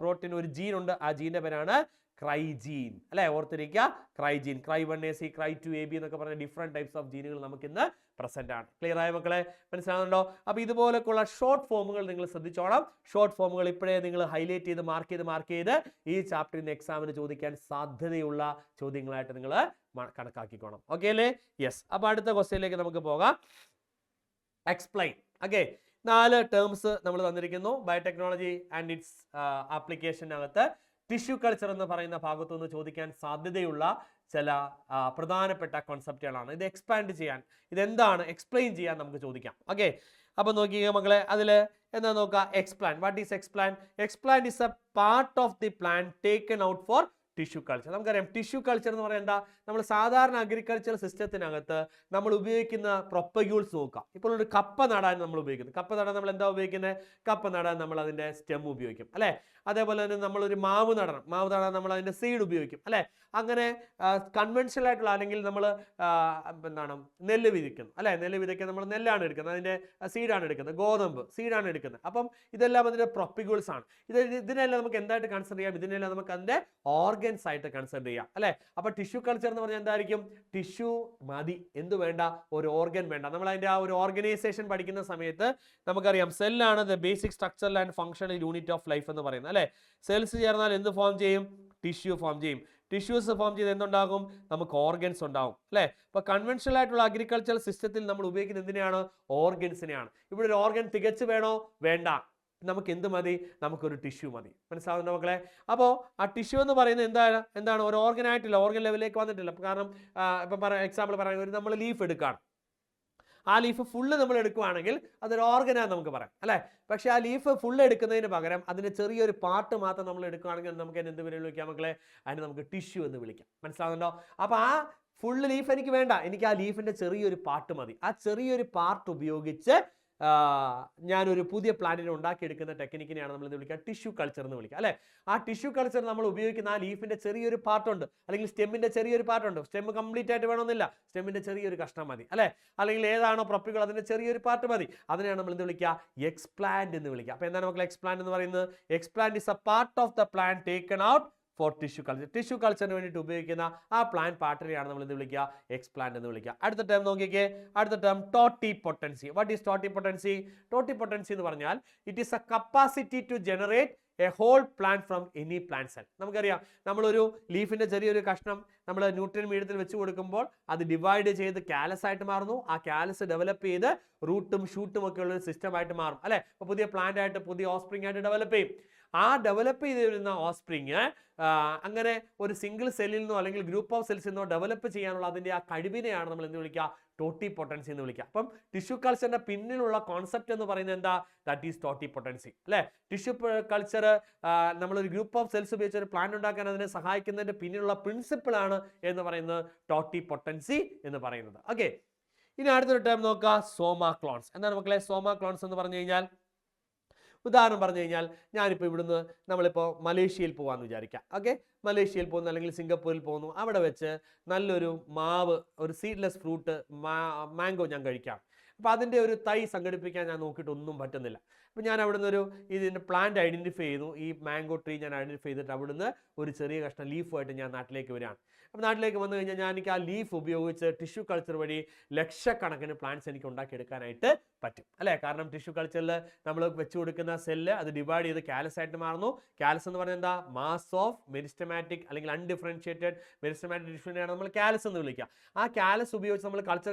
പ്രോട്ടീൻ ഒരു ജീൻ ഉണ്ട്. ആ ജീന്റെ പേരാണ് ക്രൈജീൻ അല്ലെ. ഓർത്തിരിക്കുക, ക്രൈജീൻ. Cry1AC, Cry2AB എന്നൊക്കെ പറഞ്ഞ ഡിഫറെന്റ് ടൈപ്സ് ഓഫ് ജീനുകൾ നമുക്ക് ഇന്ന് പ്രസന്റ് ആണ്. ക്ലിയർ ആയ മക്കളെ? മനസ്സിലാവുന്നുണ്ടോ? അപ്പൊ ഇതുപോലൊക്കെയുള്ള ഷോർട്ട് ഫോമുകൾ നിങ്ങൾ ശ്രദ്ധിച്ചോളാം. ഷോർട്ട് ഫോമുകൾ ഇപ്പോഴേ നിങ്ങൾ ഹൈലൈറ്റ് ചെയ്ത് മാർക്ക് ചെയ്ത് ഈ ചാപ്റ്ററിൽ നിന്ന് എക്സാമിന് ചോദിക്കാൻ സാധ്യതയുള്ള ചോദ്യങ്ങളായിട്ട് നിങ്ങൾ കണക്കാക്കിക്കോണം. ഓക്കെ അല്ലേ? യെസ്. അപ്പൊ അടുത്ത ക്വസ്റ്റ്യനിലേക്ക് നമുക്ക് പോകാം. എക്സ്പ്ലെയിൻ. ഓക്കെ, 4 ടേംസ് നമ്മൾ തന്നിരിക്കുന്നു. ബയോടെക്നോളജി ആൻഡ് ഇറ്റ്സ് ആപ്ലിക്കേഷനകത്ത് ടിഷ്യൂ കൾച്ചർ എന്ന് പറയുന്ന ഭാഗത്തുനിന്ന് ചോദിക്കാൻ സാധ്യതയുള്ള ചില പ്രധാനപ്പെട്ട കോൺസെപ്റ്റുകളാണ്. ഇത് എക്സ്പാൻഡ് ചെയ്യാൻ, ഇതെന്താണ് എക്സ്പ്ലെയിൻ ചെയ്യാൻ നമുക്ക് ചോദിക്കാം. ഓക്കെ, അപ്പൊ നോക്കിയ മക്കളെ, അതിൽ എന്താ നോക്കുക? Explant. What is explant? Explant is a part of the plant taken out for tissue culture. നമുക്കറിയാം ടിഷ്യൂ കൾച്ചർ എന്ന് പറയുന്നത് എന്താ? നമ്മൾ സാധാരണ അഗ്രികൾച്ചർ സിസ്റ്റത്തിനകത്ത് നമ്മൾ ഉപയോഗിക്കുന്ന പ്രൊപ്പഗ്യൂൾസ് നോക്കാം. ഇപ്പോൾ ഒരു കപ്പ നടാൻ നമ്മൾ ഉപയോഗിക്കുന്നത്. കപ്പ നടാൻ നമ്മൾ എന്താ ഉപയോഗിക്കുന്നത്? കപ്പ നടാൻ നമ്മൾ അതിന്റെ സ്റ്റെം ഉപയോഗിക്കും അല്ലെ. അതേപോലെ തന്നെ നമ്മളൊരു മാവ് നടാൻ നമ്മൾ അതിന്റെ സീഡ് ഉപയോഗിക്കും അല്ലെ. അങ്ങനെ കൺവെൻഷണൽ ആയിട്ടുള്ള, അല്ലെങ്കിൽ നമ്മൾ എന്താണ് നെല്ല് വിതയ്ക്കുന്നു അല്ലെ. നെല്ല് വിതയ്ക്കാൻ നമ്മൾ നെല്ലാണ് എടുക്കുന്നത്, അതിന്റെ സീഡാണ് എടുക്കുന്നത്, ഗോതമ്പ് സീഡാണ് എടുക്കുന്നത്. അപ്പം ഇതെല്ലാം അതിന്റെ പ്രൊപ്പഗ്യൂൾസ് ആണ്. ഇതിനെല്ലാം നമുക്ക് എന്തായിട്ട് കൺസിഡർ ചെയ്യാം? ഇതിനെല്ലാം നമുക്ക് അതിന്റെ ഓർഗൻസ് ആയിട്ട് കൺസിഡർ ചെയ്യാം അല്ലെ. അപ്പൊ ടിഷ്യൂ കൾച്ചർ എന്ന് പറഞ്ഞാൽ എന്തായിരിക്കും? ടിഷ്യൂ മതി, എന്ത് വേണ്ട? ഒരു ഓർഗൻ വേണ്ട. നമ്മൾ അതിന്റെ ആ ഒരു ഓർഗനൈസേഷൻ പഠിക്കുന്ന സമയത്ത് നമുക്കറിയാം, സെല്ലാണ് the basic structural and functional unit of life എന്ന് പറയുന്നത് അല്ലെ. സെൽസ് ചേർന്നാൽ എന്ത് ഫോം ചെയ്യും? ടിഷ്യൂ ഫോം ചെയ്യും. ടിഷ്യൂസ് ഫോം ചെയ്ത് എന്തുണ്ടാകും? നമുക്ക് ഓർഗൻസ് ഉണ്ടാകും അല്ലെ. അപ്പൊ കൺവെൻഷണൽ ആയിട്ടുള്ള അഗ്രികൾച്ചറൽ സിസ്റ്റത്തിൽ നമ്മൾ ഉപയോഗിക്കുന്നത് എന്തിനാണ്? ഓർഗൻസിനെയാണ്. ഇവിടെ ഒരു ഓർഗൻ തികച്ചു വേണോ? വേണ്ട. നമുക്ക് എന്ത് മതി? നമുക്കൊരു ടിഷ്യൂ മതി. മനസ്സിലാവുന്ന മക്കളെ? അപ്പോൾ ആ ടിഷ്യൂ എന്ന് പറയുന്നത് എന്താണ്? ഒരു ഓർഗൻ ആയിട്ടില്ല, ഓർഗൻ ലെവലിലേക്ക് വന്നിട്ടില്ല. കാരണം ഇപ്പം എക്സാമ്പിൾ പറയുന്നത്, നമ്മൾ ലീഫ് എടുക്കുകയാണ്. ആ ലീഫ് ഫുള്ള് നമ്മൾ എടുക്കുകയാണെങ്കിൽ അതൊരു ഓർഗനാണ് നമുക്ക് പറയാം അല്ലേ. പക്ഷെ ആ ലീഫ് ഫുള്ള് എടുക്കുന്നതിന് പകരം അതിൻ്റെ ചെറിയൊരു പാർട്ട് മാത്രം നമ്മൾ എടുക്കുകയാണെങ്കിൽ നമുക്ക് അതിന് എന്ത് പേര് വിളിക്കാം മക്കളെ? അതിന് നമുക്ക് ടിഷ്യൂ എന്ന് വിളിക്കാം. മനസ്സിലാവുന്നുണ്ടോ? അപ്പോൾ ആ ഫുള്ള് ലീഫ് എനിക്ക് വേണ്ട, എനിക്ക് ആ ലീഫിൻ്റെ ചെറിയൊരു പാർട്ട് മതി. ആ ചെറിയൊരു പാർട്ട് ഉപയോഗിച്ച് ഞാനൊരു പുതിയ പ്ലാന്റിനെ ഉണ്ടാക്കിയെടുക്കുന്ന ടെക്നിക്കിനെയാണ് നമ്മൾ എന്ത് വിളിക്കുക? ടിഷ്യൂ കൾച്ചർ എന്ന് വിളിക്കുക അല്ലേ. ആ ടിഷ്യൂ കൾച്ചർ നമ്മൾ ഉപയോഗിക്കുന്ന ആ ലീഫിന്റെ ചെറിയൊരു പാർട്ടുണ്ട്, അല്ലെങ്കിൽ സ്റ്റെമ്മിന്റെ ചെറിയൊരു പാർട്ടുണ്ട്. സ്റ്റെം കംപ്ലീറ്റ് ആയിട്ട് വേണമെന്നില്ല, സ്റ്റെമ്മിന്റെ ചെറിയൊരു കഷ്ണം മതി അല്ലേ. അല്ലെങ്കിൽ ഏതാണോ പ്രൊപ്പികൾ അതിന്റെ ചെറിയൊരു പാർട്ട് മതി. അതിനെയാണ് നമ്മൾ എന്ത് വിളിക്കുക? എക്സ്പ്ലാന്റ് എന്ന് വിളിക്കുക. അപ്പോൾ എന്താണ് മക്കളെ എക്സ്പ്ലാന്റ് എന്ന് പറയുന്നത്? Explant is a part of the plant taken out for tissue culture. Tissue കൾച്ചറിന് വേണ്ടിയിട്ട് ഉപയോഗിക്കുന്ന ആ പ്ലാന്റ് പാർട്ടിനെയാണ് നമ്മൾ എന്ത് വിളിക്കുക? എക്സ്പ്ലാന്റ് എന്ന് വിളിക്കുക. അടുത്ത ടേം നോക്കിക്കേ. അടുത്ത term totipotency. What is totipotency? Totipotency എന്ന് പറഞ്ഞാൽ it is a capacity to generate a whole plant from any plant cell. നമുക്കറിയാം, നമ്മളൊരു ലീഫിന്റെ ചെറിയൊരു കഷ്ണം നമ്മൾ ന്യൂട്രിയൻ മീഡിയത്തിൽ വെച്ച് കൊടുക്കുമ്പോൾ അത് ഡിവൈഡ് ചെയ്ത് കാലസ് ആയിട്ട് മാറുന്നു. ആ കാലസ് ഡെവലപ്പ് ചെയ്ത് റൂട്ടും ഷൂട്ടും ഒക്കെ ഉള്ള ഒരു സിസ്റ്റമായിട്ട് മാറും അല്ലെ. അപ്പോൾ പുതിയ പ്ലാന്റ് ആയിട്ട്, പുതിയ ഓസ്പ്രിംഗ് ആയിട്ട് ഡെവലപ്പ് ചെയ്യും. ആ ഡെവലപ്പ് ചെയ്ത് വരുന്ന ഓസ്പ്രിങ് അങ്ങനെ ഒരു സിംഗിൾ സെല്ലിൽ നിന്നോ അല്ലെങ്കിൽ ഗ്രൂപ്പ് ഓഫ് സെൽസിൽ നിന്നോ ഡെവലപ്പ് ചെയ്യാനുള്ള അതിൻ്റെ ആ കഴിവിനെയാണ് നമ്മൾ എന്ത് വിളിക്കുക? ടോട്ടിപൊട്ടൻസി എന്ന് വിളിക്കുക. അപ്പം ടിഷ്യൂ കൾച്ചറിന്റെ പിന്നിലുള്ള കോൺസെപ്റ്റ് എന്ന് പറയുന്നത് എന്താ? ദാറ്റ് ഈസ് ടോട്ടിപൊട്ടൻസി അല്ലേ. ടിഷ്യൂ കൾച്ചർ നമ്മളൊരു ഗ്രൂപ്പ് ഓഫ് സെൽസ് ഉപയോഗിച്ച് ഒരു പ്ലാന്റ് ഉണ്ടാക്കാൻ അതിനെ സഹായിക്കുന്നതിന്റെ പിന്നിലുള്ള പ്രിൻസിപ്പിൾ ആണ് എന്ന് പറയുന്നത് ടോട്ടിപൊട്ടൻസി എന്ന് പറയുന്നത്. ഓക്കെ, ഇനി അടുത്തൊരു ടേം നോക്കുക, സോമാക്ലോൺസ്. എന്താണ് മക്കളെ സോമാക്ലോൺസ് എന്ന് പറഞ്ഞു കഴിഞ്ഞാൽ? ഉദാഹരണം പറഞ്ഞു കഴിഞ്ഞാൽ, ഞാനിപ്പോൾ ഇവിടുന്ന് നമ്മളിപ്പോൾ മലേഷ്യയിൽ പോകാമെന്ന് വിചാരിക്കാം. ഓക്കെ, മലേഷ്യയിൽ പോകുന്നു അല്ലെങ്കിൽ സിംഗപ്പൂരിൽ പോകുന്നു. അവിടെ വെച്ച് നല്ലൊരു മാവ്, ഒരു സീഡ്ലെസ് ഫ്രൂട്ട് മാംഗോ ഞാൻ കഴിക്കാം. അപ്പോൾ അതിൻ്റെ ഒരു തൈ സംഘടിപ്പിക്കാൻ ഞാൻ നോക്കിയിട്ടൊന്നും പറ്റുന്നില്ല. അപ്പോൾ ഞാൻ അവിടുന്ന് ഇതിൻ്റെ പ്ലാന്റ് ഐഡൻറ്റിഫൈ ചെയ്തു. ഈ മാംഗോ ട്രീ ഞാൻ ഐഡൻറ്റിഫൈ ചെയ്തിട്ട് അവിടുന്ന് ഒരു ചെറിയ കഷ്ണം ലീഫുമായിട്ട് ഞാൻ നാട്ടിലേക്ക് വരികയാണ്. അപ്പോൾ നാട്ടിലേക്ക് വന്നു കഴിഞ്ഞാൽ എനിക്ക് ആ ലീഫ് ഉപയോഗിച്ച് ടിഷ്യൂ കൾച്ചർ വഴി ലക്ഷക്കണക്കിന് പ്ലാന്റ്സ് എനിക്ക് ഉണ്ടാക്കിയെടുക്കാനായിട്ട് പറ്റും അല്ലേ. കാരണം ടിഷ്യൂ കൾച്ചറിൽ നമ്മൾ വെച്ച് കൊടുക്കുന്ന സെല്ല് അത് ഡിവൈഡ് ചെയ്ത് കാലസ് ആയിട്ട് മാറുന്നു. കാലസ് എന്ന് പറയുന്നത് എന്താ? മാസ് ഓഫ് മെരിസ്റ്റമാറ്റിക് അല്ലെങ്കിൽ അൺഡിഫറൻഷിയേറ്റഡ് മെരിസ്റ്റമാറ്റിക് ടിഷ്യൂവിനെയാണ് നമ്മൾ കാലസ് എന്ന് വിളിക്കുക. ആ കാലസ് ഉപയോഗിച്ച് നമ്മൾ കൾച്ചർ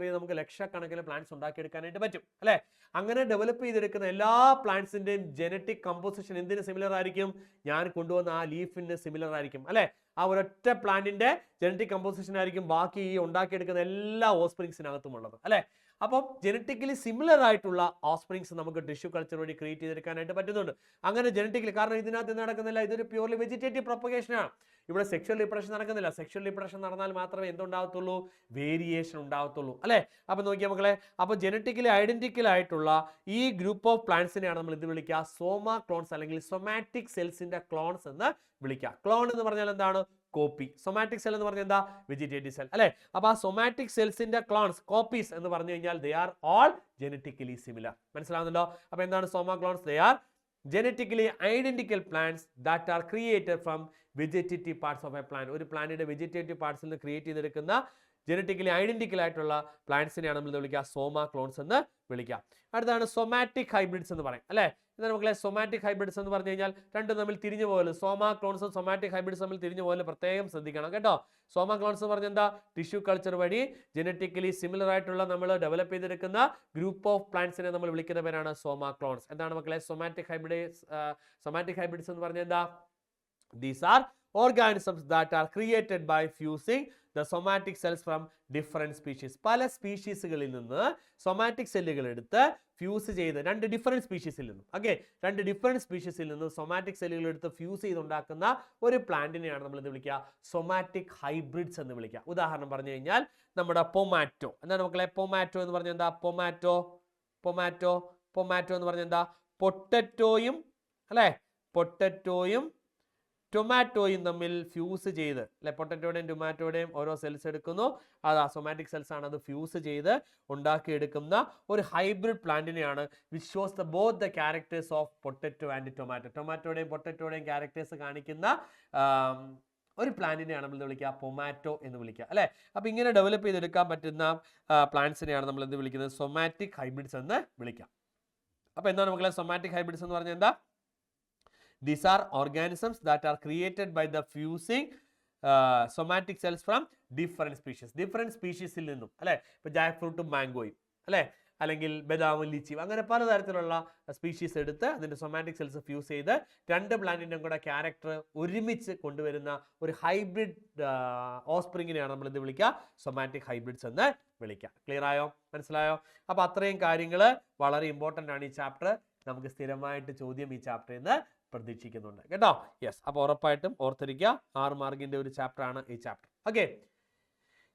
ചെയ്ത് നമുക്ക് ലക്ഷക്കണക്കിന് പ്ലാന്റ്സ് ഉണ്ടാക്കിയെടുക്കാനായിട്ട് പറ്റും അല്ലേ. അങ്ങനെ ഡെവലപ്പ് ചെയ്തെടുക്കുന്ന എല്ലാ പ്ലാന്റ്സിന്റെയും ജനറ്റിക് കമ്പോസിഷൻ എന്തിന് സിമിലർ ആയിരിക്കും? ഞാൻ കൊണ്ടുവന്ന ആ ലീഫിന് സിമിലർ ആയിരിക്കും അല്ലേ. ആ ഒരൊറ്റ പ്ലാന്റിന്റെ ജനറ്റിക് കമ്പോസിഷൻ ആയിരിക്കും ബാക്കി ഈ ഉണ്ടാക്കിയെടുക്കുന്ന എല്ലാ ഓസ്പ്രിങ്സിനകത്തും ഉള്ളത് അല്ലേ. അപ്പം ജനറ്റിക്കലി സിമിലർ ആയിട്ടുള്ള ഓഫ്സ്പ്രിങ്സ് നമുക്ക് ടിഷ്യൂ കൾച്ചർ വഴി ക്രിയേറ്റ് ചെയ്തെടുക്കാനായിട്ട് പറ്റുന്നുണ്ട്. അങ്ങനെ ജനറ്റിക്കലി, കാരണം ഇതിനകത്ത് നടക്കുന്നില്ല, ഇതൊരു പ്യൂർലി വെജിറ്റേറ്റീവ് പ്രൊപ്പഗേഷനാണ്. ഇവിടെ സെക്ഷൽ റീപ്രൊഡക്ഷൻ നടക്കുന്നില്ല. സെക്ഷൽ റീപ്രൊഡക്ഷൻ നടന്നാൽ മാത്രമേ എന്തുണ്ടാകത്തുള്ളൂ, വേരിയേഷൻ ഉണ്ടാകത്തുള്ളൂ അല്ലേ. അപ്പൊ നോക്കിയാൽ മക്കളെ, അപ്പൊ ജനറ്റിക്കലി ഐഡന്റിക്കൽ ആയിട്ടുള്ള ഈ ഗ്രൂപ്പ് ഓഫ് പ്ലാന്റ്സിനെയാണ് നമ്മൾ ഇത് വിളിക്കുക സോമ ക്ലോൺസ് അല്ലെങ്കിൽ സൊമാറ്റിക് സെൽസിന്റെ ക്ലോൺസ് എന്ന് വിളിക്കുക. ക്ലോൺ എന്ന് പറഞ്ഞാൽ എന്താണ്, കോപ്പി. സൊമാറ്റിക് സെൽ എന്ന് പറഞ്ഞാൽ എന്താ, വെജിറ്റേറ്റീവ് സെൽ അല്ലെ. അപ്പൊ ആ സൊമാറ്റിക് സെൽസിന്റെ ക്ലോൺസ്, കോപ്പീസ് എന്ന് പറഞ്ഞു കഴിഞ്ഞാൽ they are all genetically similar. മനസ്സിലാവുന്നുണ്ടോ? അപ്പൊ എന്താണ് soma clones? They are genetically identical plants that are created from vegetative parts of a plant. ഒരു പ്ലാന്റിന്റെ വെജിറ്റേറ്റീവ് പാർട്സിൽ നിന്ന് ക്രിയേറ്റ് ചെയ്തെടുക്കുന്ന ജനറ്റിക്കലി ഐഡന്റിക്കൽ ആയിട്ടുള്ള പ്ലാന്റ്സിനെയാണ് നമ്മൾ വിളിക്കുക സോമ ക്ലോൺസ് എന്ന് വിളിക്കുക. അടുത്താണ് സൊമാറ്റിക് ഹൈബ്രിഡ്സ് എന്ന് പറയും അല്ലെ. എന്നാൽ മക്കളെ സൊമാറ്റിക് ഹൈബ്രിഡ്സ് എന്ന് പറഞ്ഞു കഴിഞ്ഞാൽ രണ്ടും തമ്മിൽ തിരിഞ്ഞു പോകല്, സോമ ക്ലോൺസും സൊമാറ്റിക് ഹൈബ്രിഡ്സ് തമ്മിൽ തിരിഞ്ഞു പോകല് പ്രത്യേകം ശ്രദ്ധിക്കണം കേട്ടോ. സോമ ക്ലോൺസ് എന്ന് പറഞ്ഞാൽ എന്താ, ടിഷ്യൂ കൾച്ചർ വഴി ജനറ്റിക്കലി സിമിലർ ആയിട്ടുള്ള നമ്മൾ ഡെവലപ്പ് ചെയ്തെടുക്കുന്ന ഗ്രൂപ്പ് ഓഫ് പ്ലാന്റ്സിനെ നമ്മൾ വിളിക്കുന്ന പേരാണ് സോമ ക്ലോൺസ്. എന്താണ് മക്കളെ സൊമാറ്റിക് ഹൈബ്രിഡ്സ് എന്ന് പറഞ്ഞാൽ എന്താ, these are organisms that are created by fusing the somatic cells from different species. പല സ്പീഷീസുകളിൽ നിന്ന് സൊമാറ്റിക് സെല്ലുകൾ എടുത്ത് ഫ്യൂസ് ചെയ്ത് രണ്ട് ഡിഫറെന്റ് സ്പീഷീസിൽ നിന്നും രണ്ട് ഡിഫറെന്റ് സ്പീഷീസിൽ നിന്ന് സൊമാറ്റിക് സെല്ലുകൾ എടുത്ത് ഫ്യൂസ് ചെയ്തുണ്ടാക്കുന്ന ഒരു പ്ലാന്റിനെയാണ് നമ്മൾ എന്ത് വിളിക്കുക, സൊമാറ്റിക് ഹൈബ്രിഡ്സ് എന്ന് വിളിക്കുക. ഉദാഹരണം പറഞ്ഞു കഴിഞ്ഞാൽ നമ്മുടെ പൊമാറ്റോ. എന്താണ് മക്കളെ പൊമാറ്റോ എന്ന് പറഞ്ഞാൽ എന്താ, പൊമാറ്റോ എന്ന് പറഞ്ഞാൽ എന്താ, പൊട്ടറ്റോയും അല്ലെ, പൊട്ടറ്റോയും ടൊമാറ്റോയും തമ്മിൽ ഫ്യൂസ് ചെയ്ത് അല്ലെ, പൊട്ടറ്റോയുടെയും ടൊമാറ്റോയുടെയും ഓരോ സെൽസ് എടുക്കുന്നു, അത് സൊമാറ്റിക് സെൽസ് ആണ്, അത് ഫ്യൂസ് ചെയ്ത് ഉണ്ടാക്കിയെടുക്കുന്ന ഒരു ഹൈബ്രിഡ് പ്ലാന്റിനെയാണ് which shows both the characters of potato and tomato. ടൊമാറ്റോയുടെയും പൊട്ടറ്റോയുടെയും ക്യാരക്ടേഴ്സ് കാണിക്കുന്ന ഒരു പ്ലാന്റിനെയാണ് നമ്മൾ വിളിക്കുക പൊമാറ്റോ എന്ന് വിളിക്കുക അല്ലെ. അപ്പൊ ഇങ്ങനെ ഡെവലപ്പ് ചെയ്തെടുക്കാൻ പറ്റുന്ന പ്ലാന്റ്സിനെയാണ് നമ്മൾ എന്ത് വിളിക്കുന്നത്, സൊമാറ്റിക് ഹൈബ്രിഡ്സ് എന്ന് വിളിക്കാം. അപ്പൊ എന്താണ് മക്കളെ സൊമാറ്റിക് ഹൈബ്രിഡ്സ് എന്ന് പറഞ്ഞാൽ എന്താ, these are organisms that are created by the fusing somatic cells from different species നിന്നും അല്ലെ. ഇപ്പൊ ജാക്ക് ഫ്രൂട്ടും മാംഗോയും അല്ലെ, അല്ലെങ്കിൽ ബദാമും ലിച്ചിയും, അങ്ങനെ പലതരത്തിലുള്ള സ്പീഷീസ് എടുത്ത് അതിന്റെ സൊമാറ്റിക് സെൽസ് ഫ്യൂസ് ചെയ്ത് രണ്ട് പ്ലാന്റിന്റെയും കൂടെ ക്യാരക്ടർ ഒരുമിച്ച് കൊണ്ടുവരുന്ന ഒരു ഹൈബ്രിഡ് ഓസ്പ്രിങ്ങിനെയാണ് നമ്മൾ എന്ത് വിളിക്കുക, സൊമാറ്റിക് ഹൈബ്രിഡ്സ് എന്ന് വിളിക്കുക. ക്ലിയർ ആയോ, മനസ്സിലായോ? അപ്പൊ അത്രയും കാര്യങ്ങൾ വളരെ ഇമ്പോർട്ടന്റ് ആണ് ഈ ചാപ്റ്റർ. നമുക്ക് സ്ഥിരമായിട്ട് ചോദ്യം ഈ ചാപ്റ്ററിൽ നിന്ന് പ്രതീക്ഷിക്കുന്നുണ്ട് കേട്ടോ. യെസ്, അപ്പോൾ ഉറപ്പായിട്ടും ഓർത്തിരിക്കുക, 6 മാർക്കിന്റെ ഒരു ചാപ്റ്റർ ആണ് ഈ ചാപ്റ്റർ. ഓക്കെ,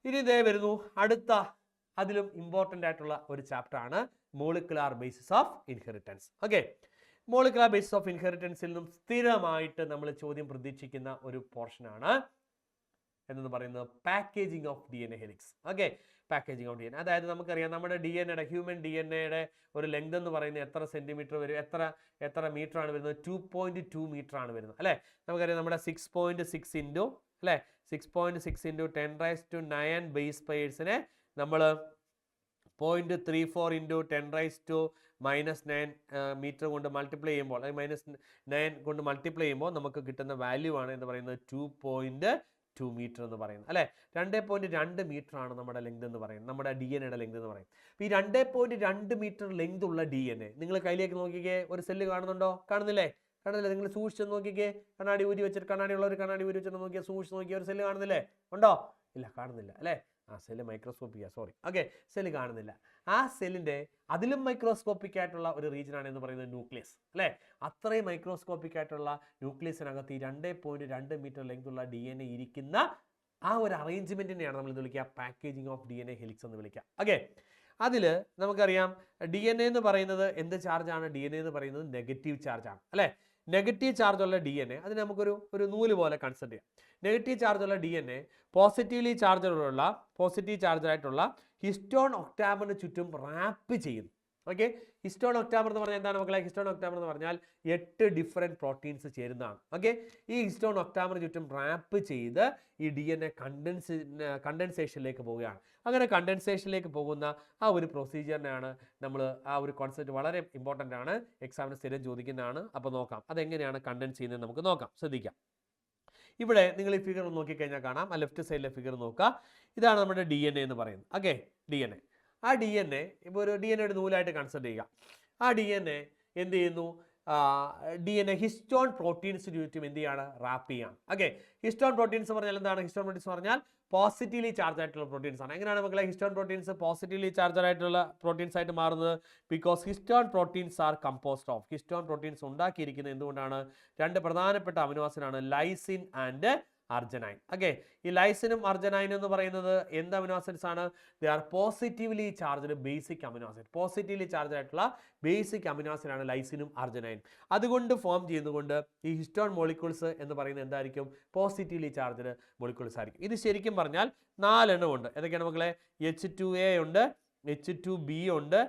ഇനി ഇതേ വരുന്നു അടുത്ത, അതിലും ഇമ്പോർട്ടൻ്റ് ആയിട്ടുള്ള ഒരു ചാപ്റ്റർ ആണ് molecular basis of inheritance. Okay, molecular basis of ഇൻഹെറിറ്റൻസിൽ നിന്നും സ്ഥിരമായിട്ട് നമ്മൾ ചോദ്യം പ്രതീക്ഷിക്കുന്ന ഒരു പോർഷനാണ് എന്ന് പറയുന്നത് packaging of DNA helix. Okay, packaging of DNA, അതായത് നമുക്കറിയാം നമ്മുടെ DNAയുടെ ഹ്യൂമൻ DNAയുടെ ഒരു ലെങ്ത് എന്ന് പറയുന്നത് എത്ര സെന്റിമീറ്റർ വരും, എത്ര മീറ്റർ ആണ് വരുന്നത്, 2.2 മീറ്റർ ആണ് വരുന്നത് അല്ലെ. നമുക്കറിയാം നമ്മുടെ 6.6 ഇൻറ്റു അല്ലെ, 6.6 ഇൻറ്റു 10⁻⁹ ബേസ് പെയേഴ്സിനെ നമ്മൾ 0.34 ഇൻറ്റു 10⁻⁻9 മീറ്റർ കൊണ്ട് മൾട്ടിപ്ലൈ ചെയ്യുമ്പോൾ, -9 കൊണ്ട് മൾട്ടിപ്ലൈ ചെയ്യുമ്പോൾ നമുക്ക് കിട്ടുന്ന വാല്യൂ ആണ് എന്ന് പറയുന്നത് 2.2 മീറ്റർ എന്ന് പറയുന്നത് അല്ലെ. 2.2 മീറ്റർ ആണ് നമ്മുടെ ലെങ്ത് എന്ന് പറയുന്നത്, നമ്മുടെ DNA ലെങ്ത് എന്ന് പറയുന്നത്. ഈ 2.2 മീറ്റർ ലെങ്ത് ഉള്ള DNA നിങ്ങൾ കയ്യിലേക്ക് നോക്കിക്കേ, ഒരു സെല്ല് കാണുന്നുണ്ടോ? കാണുന്നില്ലേ? നിങ്ങൾ സൂക്ഷിച്ച് നോക്കിക്കേ, കണ്ണാടി ഊരി വെച്ചിട്ട്, കണ്ണാടി വെച്ചിട്ട് നോക്കിയാൽ സൂക്ഷിച്ച് നോക്കിയാൽ ഒരു സെല്ല് കാണുന്നില്ലേ? ഉണ്ടോ? ഇല്ല, കാണുന്നില്ല അല്ലേ. ആ സെല്ല് മൈക്രോസ്കോപ്പിക്കാ, സോറി. ഓക്കെ, സെല്ല് കാണുന്നില്ല. ആ സെല്ലിന്റെ അതിലും മൈക്രോസ്കോപ്പിക് ആയിട്ടുള്ള ഒരു റീജിയൻ ആണ് എന്ന് പറയുന്നത് ന്യൂക്ലിയസ് അല്ലെ. അത്രയും മൈക്രോസ്കോപ്പിക് ആയിട്ടുള്ള ന്യൂക്ലിയസിനകത്ത് ഈ 2.2 മീറ്റർ ലെങ്ത് ഉള്ള DNA ഇരിക്കുന്ന ആ ഒരു അറേഞ്ച്മെന്റിനെയാണ് നമ്മൾ ഇത് വിളിക്കുക പാക്കേജിംഗ് ഓഫ് DNA ഹെലിക്സ് എന്ന് വിളിക്കുക. ഓക്കെ, അതിൽ നമുക്കറിയാം DNA എന്ന് പറയുന്നത് എന്ത് ചാർജാണ്? DNA എന്ന് പറയുന്നത് നെഗറ്റീവ് ചാർജാണ് അല്ലെ. നെഗറ്റീവ് ചാർജുള്ള DNA അതിന് നമുക്കൊരു നൂല് പോലെ കൺസിഡർ ചെയ്യാം. നെഗറ്റീവ് ചാർജുള്ള DNA പോസിറ്റീവ് ചാർജായിട്ടുള്ള ഹിസ്റ്റോൺ ഒക്ടാമറിന് ചുറ്റും റാപ്പ് ചെയ്യുന്നു. ഓക്കെ, ഹിസ്റ്റോൺ ഒക്ടാമർ എന്ന് പറഞ്ഞാൽ എന്താണ് മക്കളെ? ഹിസ്റ്റോൺ ഒക്ടാമർ എന്ന് പറഞ്ഞാൽ 8 ഡിഫറെൻറ്റ് പ്രോട്ടീൻസ് ചേരുന്നതാണ്. ഓക്കെ, ഈ ഹിസ്റ്റോൺ ഒക്ടാമറിന് ചുറ്റും റാപ്പ് ചെയ്ത് ഈ DNA കണ്ടൻസേഷനിലേക്ക് പോവുകയാണ്. അങ്ങനെ കണ്ടൻസേഷനിലേക്ക് പോകുന്ന ആ ഒരു പ്രൊസീജിയറിനാണ് നമ്മൾ, ആ ഒരു കോൺസെപ്റ്റ് വളരെ ഇമ്പോർട്ടൻ്റ് ആണ്, എക്സാമിന് സ്ഥിരം ചോദിക്കുന്നതാണ്. അപ്പോൾ നോക്കാം അതെങ്ങനെയാണ് കണ്ടൻസ് ചെയ്യുന്നത്, നമുക്ക് നോക്കാം, ശ്രദ്ധിക്കാം. ഇവിടെ നിങ്ങൾ ഈ ഫിഗർ നോക്കിക്കഴിഞ്ഞാൽ കാണാം, ആ ലെഫ്റ്റ് സൈഡിലെ ഫിഗർ നോക്കുക. ഇതാണ് നമ്മുടെ DNA എന്ന് പറയുന്നത്. ഓക്കെ, DNA, ആ DNA ഇപ്പോൾ ഒരു DNA നൂലായിട്ട് കൺസിഡർ ചെയ്യുക. ആ DNA എന്ത് ചെയ്യുന്നു? DNA ഹിസ്റ്റോൺ പ്രോട്ടീൻസ് ചുറ്റും എന്ത് ചെയ്യാണ്? റാപ്പ് ചെയ്യാണ്. ഓക്കെ, ഹിസ്റ്റോൺ പ്രോട്ടീൻസ് പറഞ്ഞാൽ എന്താണ്? ഹിസ്റ്റോൺ പ്രോട്ടീൻസ് പറഞ്ഞാൽ പോസിറ്റീവ്ലി ചാർജ് ആയിട്ടുള്ള പ്രോട്ടീൻസ് ആണ്. എങ്ങനെയാണ് മക്കളെ ഹിസ്റ്റോൺ പ്രോട്ടീൻസ് പോസിറ്റീവ്ലി ചാർജ് ആയിട്ടുള്ള പ്രോട്ടീൻസ് ആയിട്ട് മാറുന്നത്? Because histone proteins are composed of, histone proteins ഉണ്ടാക്കിയിരിക്കുന്നത് എന്തുകൊണ്ടാണ്? രണ്ട് പ്രധാനപ്പെട്ട അമിനോ ആസിഡാണ് ലൈസിൻ ആൻഡ് അർജനൈൻ. ഓക്കെ, ഈ ലൈസിനും അർജനൈനും എന്ന് പറയുന്നത് എന്ത് അമിനോ ആസിഡ്സ് ആണ്? They are positively charged basic amino acid. Positively charge ആയിട്ടുള്ള ബേസിക് അമിനോ ആസിഡ് ആണ് ലൈസിനും അർജനൈനും. അതുകൊണ്ട് ഫോം ചെയ്യുന്നതുകൊണ്ട് ഈ ഹിസ്റ്റോൺ മോളിക്യൂൾസ് എന്ന് പറയുന്നത് എന്തായിരിക്കും? പോസിറ്റീവ്ലി ചാർജ്ഡ് മോളിക്യൂൾസ് ആയിരിക്കും. ഇത് ശരിക്കും പറഞ്ഞാൽ 4 ഉണ്ട്. ഏതൊക്കെയാണ് മക്കളെ? H2A ഉണ്ട്, H2B ഉണ്ട്,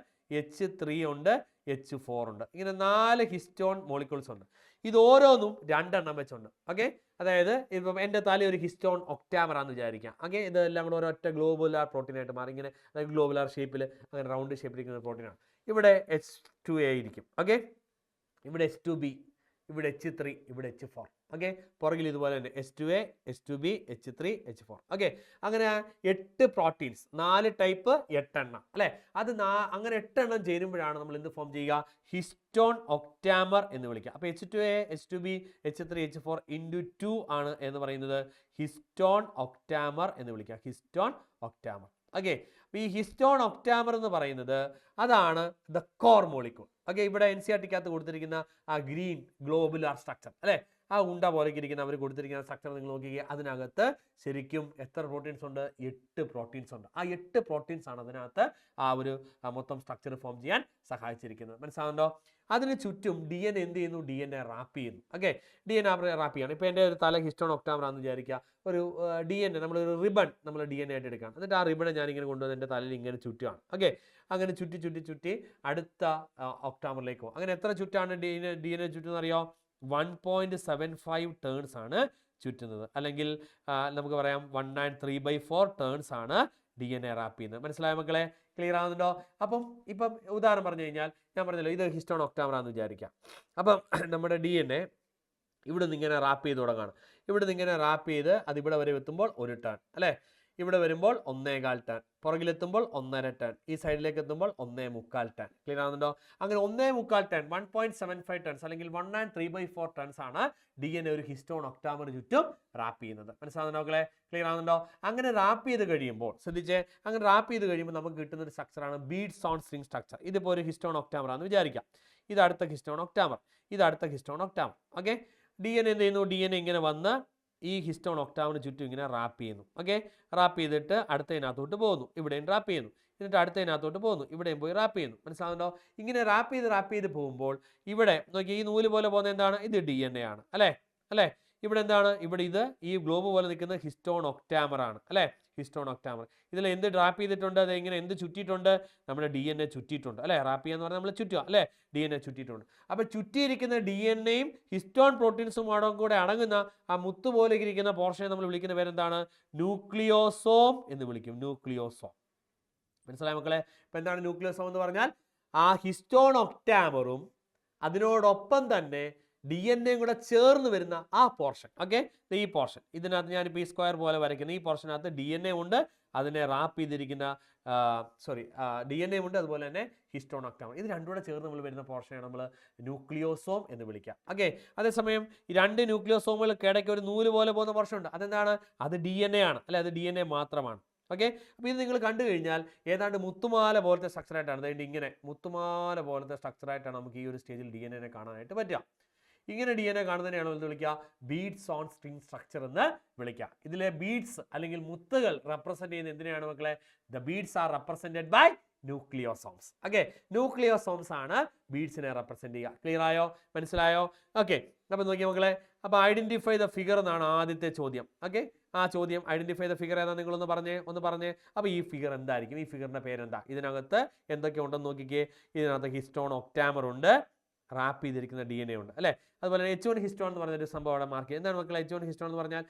H3 ഉണ്ട്, H4 ഉണ്ട്. ഇങ്ങനെ 4 ഹിസ്റ്റോൺ മോളിക്യൂൾസ് ഉണ്ട്. ഇത് ഓരോന്നും 2 വെച്ചുണ്ട്. ഓക്കെ, അതായത് ഇപ്പം എൻ്റെ തല ഒരു ഹിസ്റ്റോൺ ഒക്ടാമർ ആണെന്ന് വിചാരിക്കാം. ഓക്കെ, ഇതെല്ലാം കൂടെ ഒരൊറ്റ ഗ്ലോബുലാർ പ്രോട്ടീൻ ആയിട്ട് മാറി. ഇങ്ങനെ അതായത് ഗ്ലോബുലാർ ഷേപ്പിൽ അങ്ങനെ റൗണ്ട് ഷേപ്പിലിരിക്കുന്ന പ്രോട്ടീനാണ്. ഇവിടെ H2A ഇരിക്കും. ഓക്കെ, ഇവിടെ H2B, ഇവിടെ H3, ഇവിടെ H4. ഓക്കെ, പുറകിൽ ഇതുപോലെ തന്നെ H2A, H2B, H3, H4. Okay, അങ്ങനെ 8 പ്രോട്ടീൻസ്, 4 ടൈപ്പ് 8 എണ്ണം അല്ലേ? അത് അങ്ങനെ 8 എണ്ണം ചേരുമ്പോഴാണ് നമ്മൾ എന്ത് ഫോം ചെയ്യുക? ഹിസ്റ്റോൺ ഒക്ടാമർ എന്ന് വിളിക്കുക. അപ്പോൾ H2A, H2B, H3, H4 into 2 ആണ് എന്ന് പറയുന്നത് ഹിസ്റ്റോൺ ഒക്ടാമർ എന്ന് വിളിക്കുക. ഹിസ്റ്റോൺ ഒക്ടാമർ. ഓക്കെ, അപ്പോൾ ഈ ഹിസ്റ്റോൺ ഒക്ടാമർ എന്ന് പറയുന്നത് അതാണ് ദ കോർ മോളിക്യൂൾ. ഓക്കെ, ഇവിടെ NCERT-ക്കകത്ത് കൊടുത്തിരിക്കുന്ന ആ ഗ്രീൻ ഗ്ലോബുലാർ സ്ട്രക്ചർ അല്ലേ, ആ ഉണ്ട പോലെയൊക്കെ ഇരിക്കുന്ന അവർ കൊടുത്തിരിക്കുന്ന സ്ട്രക്ചർ നിങ്ങൾ നോക്കിക്കുക. അതിനകത്ത് ശരിക്കും എത്ര പ്രോട്ടീൻസ് ഉണ്ട്? 8 പ്രോട്ടീൻസ് ഉണ്ട്. ആ 8 പ്രോട്ടീൻസ് ആണ് അതിനകത്ത് ആ ഒരു മൊത്തം സ്ട്രക്ചർ ഫോം ചെയ്യാൻ സഹായിച്ചിരിക്കുന്നത്. മനസ്സിലാവുന്നുണ്ടോ? അതിന് ചുറ്റും DNA എന്ത് ചെയ്യുന്നു? DNA റാപ്പ് ചെയ്യുന്നു. ഓക്കെ, DNA റാപ്പ് ചെയ്യണം. ഇപ്പോൾ എൻ്റെ ഒരു തല ഹിസ്റ്റോൺ ഒക്ടാമർ ആണെന്ന് വിചാരിക്കുക. ഒരു DNA നമ്മളൊരു റിബൺ നമ്മൾ DNA ആയിട്ട് എടുക്കാം. എന്നിട്ട് ആ റിബൺ ഞാനിങ്ങനെ കൊണ്ടുവന്ന് എൻ്റെ തലയിൽ ഇങ്ങനെ ചുറ്റുകയാണ്. ഓക്കെ, അങ്ങനെ ചുറ്റി അടുത്ത ഒക്ടാമറിലേക്ക് പോകും. അങ്ങനെ എത്ര ചുറ്റാണ് DNA ചുറ്റുന്നത് അറിയോ? 1.75 ടേൺസ് ആണ് ചുറ്റുന്നത്. അല്ലെങ്കിൽ നമുക്ക് പറയാം 193/4 ടേൺസ് ആണ് DNA റാപ്പ് ചെയ്യുന്നത്. മനസ്സിലായ മക്കളെ? ക്ലിയർ ആവുന്നുണ്ടോ? അപ്പം ഇപ്പം ഉദാഹരണം പറഞ്ഞു കഴിഞ്ഞാൽ ഞാൻ പറഞ്ഞല്ലോ ഇത് ഹിസ്റ്റോൺ ഒക്ടാമർ ആണെന്ന് വിചാരിക്കാം. അപ്പം നമ്മുടെ DNA ഇവിടെ നിന്ന് ഇങ്ങനെ റാപ്പ് ചെയ്ത് തുടങ്ങാണ്. ഇവിടെ നിന്ന് ഇങ്ങനെ റാപ്പ് ചെയ്ത് അത് ഇവിടെ വരെ എത്തുമ്പോൾ 1 ടേൺ അല്ലേ? ഇവിടെ വരുമ്പോൾ 1.25 ടൺ, പുറകിലെത്തുമ്പോൾ 1.5 ടൺ, ഈ സൈഡിലേക്ക് എത്തുമ്പോൾ 1.25 ടൺ. ക്ലിയർ ആവുന്നുണ്ടോ? അങ്ങനെ 1.25 ടൺ, 1.75 ടൺസ് അല്ലെങ്കിൽ 193/4 ടൺസ് ആണ് DNA ഒരു ഹിസ്റ്റോൺ ഒക്ടാമർ ചുറ്റും റാപ്പ് ചെയ്യുന്നത്. മനസ്സിലാവുന്നുണ്ടോ മക്കളെ? ക്ലിയർ ആവുന്നുണ്ടോ? അങ്ങനെ റാപ്പ് ചെയ്ത് കഴിയുമ്പോൾ ശ്രദ്ധിച്ചേ, അങ്ങനെ റാപ്പ് ചെയ്ത് കഴിയുമ്പോൾ നമുക്ക് കിട്ടുന്ന ഒരു സ്ട്രക്ചറാണ് ബീഡ്സ് ഓൺ സ്ട്രിംഗ് സ്ട്രക്ചർ. ഇതിപ്പോൾ ഒരു ഹിസ്റ്റോൺ ഒക്ടാമർ ആണെന്ന് വിചാരിക്കാം. ഇത് അടുത്ത ഹിസ്റ്റോൺ ഒക്ടാമർ, ഇത് അടുത്ത ഹിസ്റ്റോൺ ഒക്ടാമർ. ഓക്കെ, DNA എന്ത് ചെയ്യുന്നു? DNA ഇങ്ങനെ വന്ന് ഈ ഹിസ്റ്റോൺ ഒക്ടാമിന് ചുറ്റും ഇങ്ങനെ റാപ്പ് ചെയ്യുന്നു. ഓക്കെ, റാപ്പ് ചെയ്തിട്ട് അടുത്തതിനകത്തോട്ട് പോകുന്നു, ഇവിടെയും റാപ്പ് ചെയ്യുന്നു, എന്നിട്ട് അടുത്തതിനകത്തോട്ട് പോകുന്നു, ഇവിടെയും പോയി റാപ്പ് ചെയ്യുന്നു. മനസ്സിലാവുന്നുണ്ടോ? ഇങ്ങനെ റാപ്പ് ചെയ്ത് പോകുമ്പോൾ ഇവിടെ നോക്കി ഈ നൂല് പോലെ പോകുന്നത് എന്താണ്? ഇത് DNA ആണ് അല്ലേ? ഇവിടെ എന്താണ്? ഇവിടെ ഇത് ഈ ഗ്ലോബ് പോലെ നിൽക്കുന്ന ഹിസ്റ്റോൺ ഒക്ടാമർ ആണ് അല്ലേ? ഹിസ്റ്റോൺ ഒക്ടാമർ. ഇതിൽ എന്ത് റാപ്പ് ചെയ്തിട്ടുണ്ട്? അത് എങ്ങനെ എന്ത് ചുറ്റിയിട്ടുണ്ട്? നമ്മുടെ DNA ചുറ്റിയിട്ടുണ്ട് അല്ലേ? റാപ്പ് ചെയ്യാന്ന് പറഞ്ഞാൽ നമ്മൾ ചുറ്റുക അല്ലേ? DNA ചുറ്റിയിട്ടുണ്ട്. അപ്പോൾ ചുറ്റിയിരിക്കുന്ന DNAയും ഹിസ്റ്റോൺ പ്രോട്ടീൻസും കൂടെ അടങ്ങുന്ന ആ മുത്ത് പോലെ ഇരിക്കുന്ന പോർഷനെ നമ്മൾ വിളിക്കുന്ന പേരെന്താണ്? ന്യൂക്ലിയോസോം എന്ന് വിളിക്കും. ന്യൂക്ലിയോസോം. മനസ്സിലായ മക്കളെ? ഇപ്പം എന്താണ് ന്യൂക്ലിയോസോം എന്ന് പറഞ്ഞാൽ? ആ ഹിസ്റ്റോൺ ഒക്ടാമറും അതിനോടൊപ്പം തന്നെ DNA കൂടെ ചേർന്ന് വരുന്ന ആ പോർഷൻ. ഓക്കെ, ഈ പോർഷൻ ഇതിനകത്ത് ഞാനിപ്പോൾ ഈ സ്ക്വയർ പോലെ വരയ്ക്കുന്ന ഈ പോർഷനകത്ത് DNA ഉണ്ട്, അതിനെ റാപ്പ് ചെയ്തിരിക്കുന്ന DNA ഉണ്ട്, അതുപോലെ തന്നെ ഹിസ്റ്റോൺ ഒക്ടാമർ. ഇത് രണ്ടും കൂടെ ചേർന്ന് നമ്മൾ വരുന്ന പോർഷനാണ് നമ്മൾ ന്യൂക്ലിയോസോം എന്ന് വിളിക്കുക. ഓക്കെ, അതേസമയം ഈ 2 ന്യൂക്ലിയോസോമുകൾക്കിടയ്ക്ക് ഒരു നൂല് പോലെ പോകുന്ന പോർഷൻ ഉണ്ട്. അതെന്താണ്? അത് DNA ആണ് അല്ലെ? അത് DNA മാത്രമാണ്. ഓക്കെ, അപ്പോൾ ഇത് നിങ്ങൾ കണ്ടു കഴിഞ്ഞാൽ ഏതാണ്ട് മുത്തുമാല പോലത്തെ സ്ട്രക്ചറായിട്ടാണ്, അതായത് ഇങ്ങനെ മുത്തുമാല പോലത്തെ സ്ട്രക്ചറായിട്ടാണ് നമുക്ക് ഈ ഒരു സ്റ്റേജിൽ DNA കാണാനായിട്ട് പറ്റുക. ഇങ്ങനെ DNA കാണുന്നതിനെയാണ് എന്ത് വിളിക്കുക? ബീഡ്സ് ഓൺ സ്ട്രിംഗ് സ്ട്രക്ചർ എന്ന് വിളിക്കുക. ഇതിലെ ബീഡ്സ് അല്ലെങ്കിൽ മുത്തുകൾ റെപ്രസെന്റ് ചെയ്യുന്ന എന്തിനാണ് മക്കളെ? The beads are represented by nucleosomes. Okay, nucleosomes ആണ് ബീഡ്സിനെ റെപ്രസെന്റ് ചെയ്യുക. ക്ലിയർ ആയോ? മനസ്സിലായോ? ഓക്കെ, അപ്പോൾ നോക്കിയ മക്കളെ, അപ്പോൾ ഐഡന്റിഫൈ ദ ഫിഗർ എന്നാണ് ആദ്യത്തെ ചോദ്യം. ഓക്കെ, ആ ചോദ്യം ഐഡന്റിഫൈ ദ ഫിഗർ ഏതാ? നിങ്ങളൊന്ന് പറഞ്ഞേ. അപ്പോൾ ഈ ഫിഗർ എന്തായിരിക്കും? ഈ ഫിഗറിന്റെ പേരെന്താ? ഇതിനകത്ത് എന്തൊക്കെ ഉണ്ടെന്ന് നോക്കിക്കേ. ഇതിനകത്ത് ഹിസ്റ്റോൺ ഒക്ടാമർ ഉണ്ട്, റാപ്പ് ചെയ്തിരിക്കുന്ന DNA ഉണ്ട് അല്ലേ? അതുപോലെ H1 ഹിസ്റ്റോൺ എന്ന് പറഞ്ഞൊരു സംഭവം അവിടെ മാർക്ക് ചെയ്യും. എന്താണ് മക്കളെ H1 ഹിസ്റ്റോൺ എന്ന് പറഞ്ഞാൽ?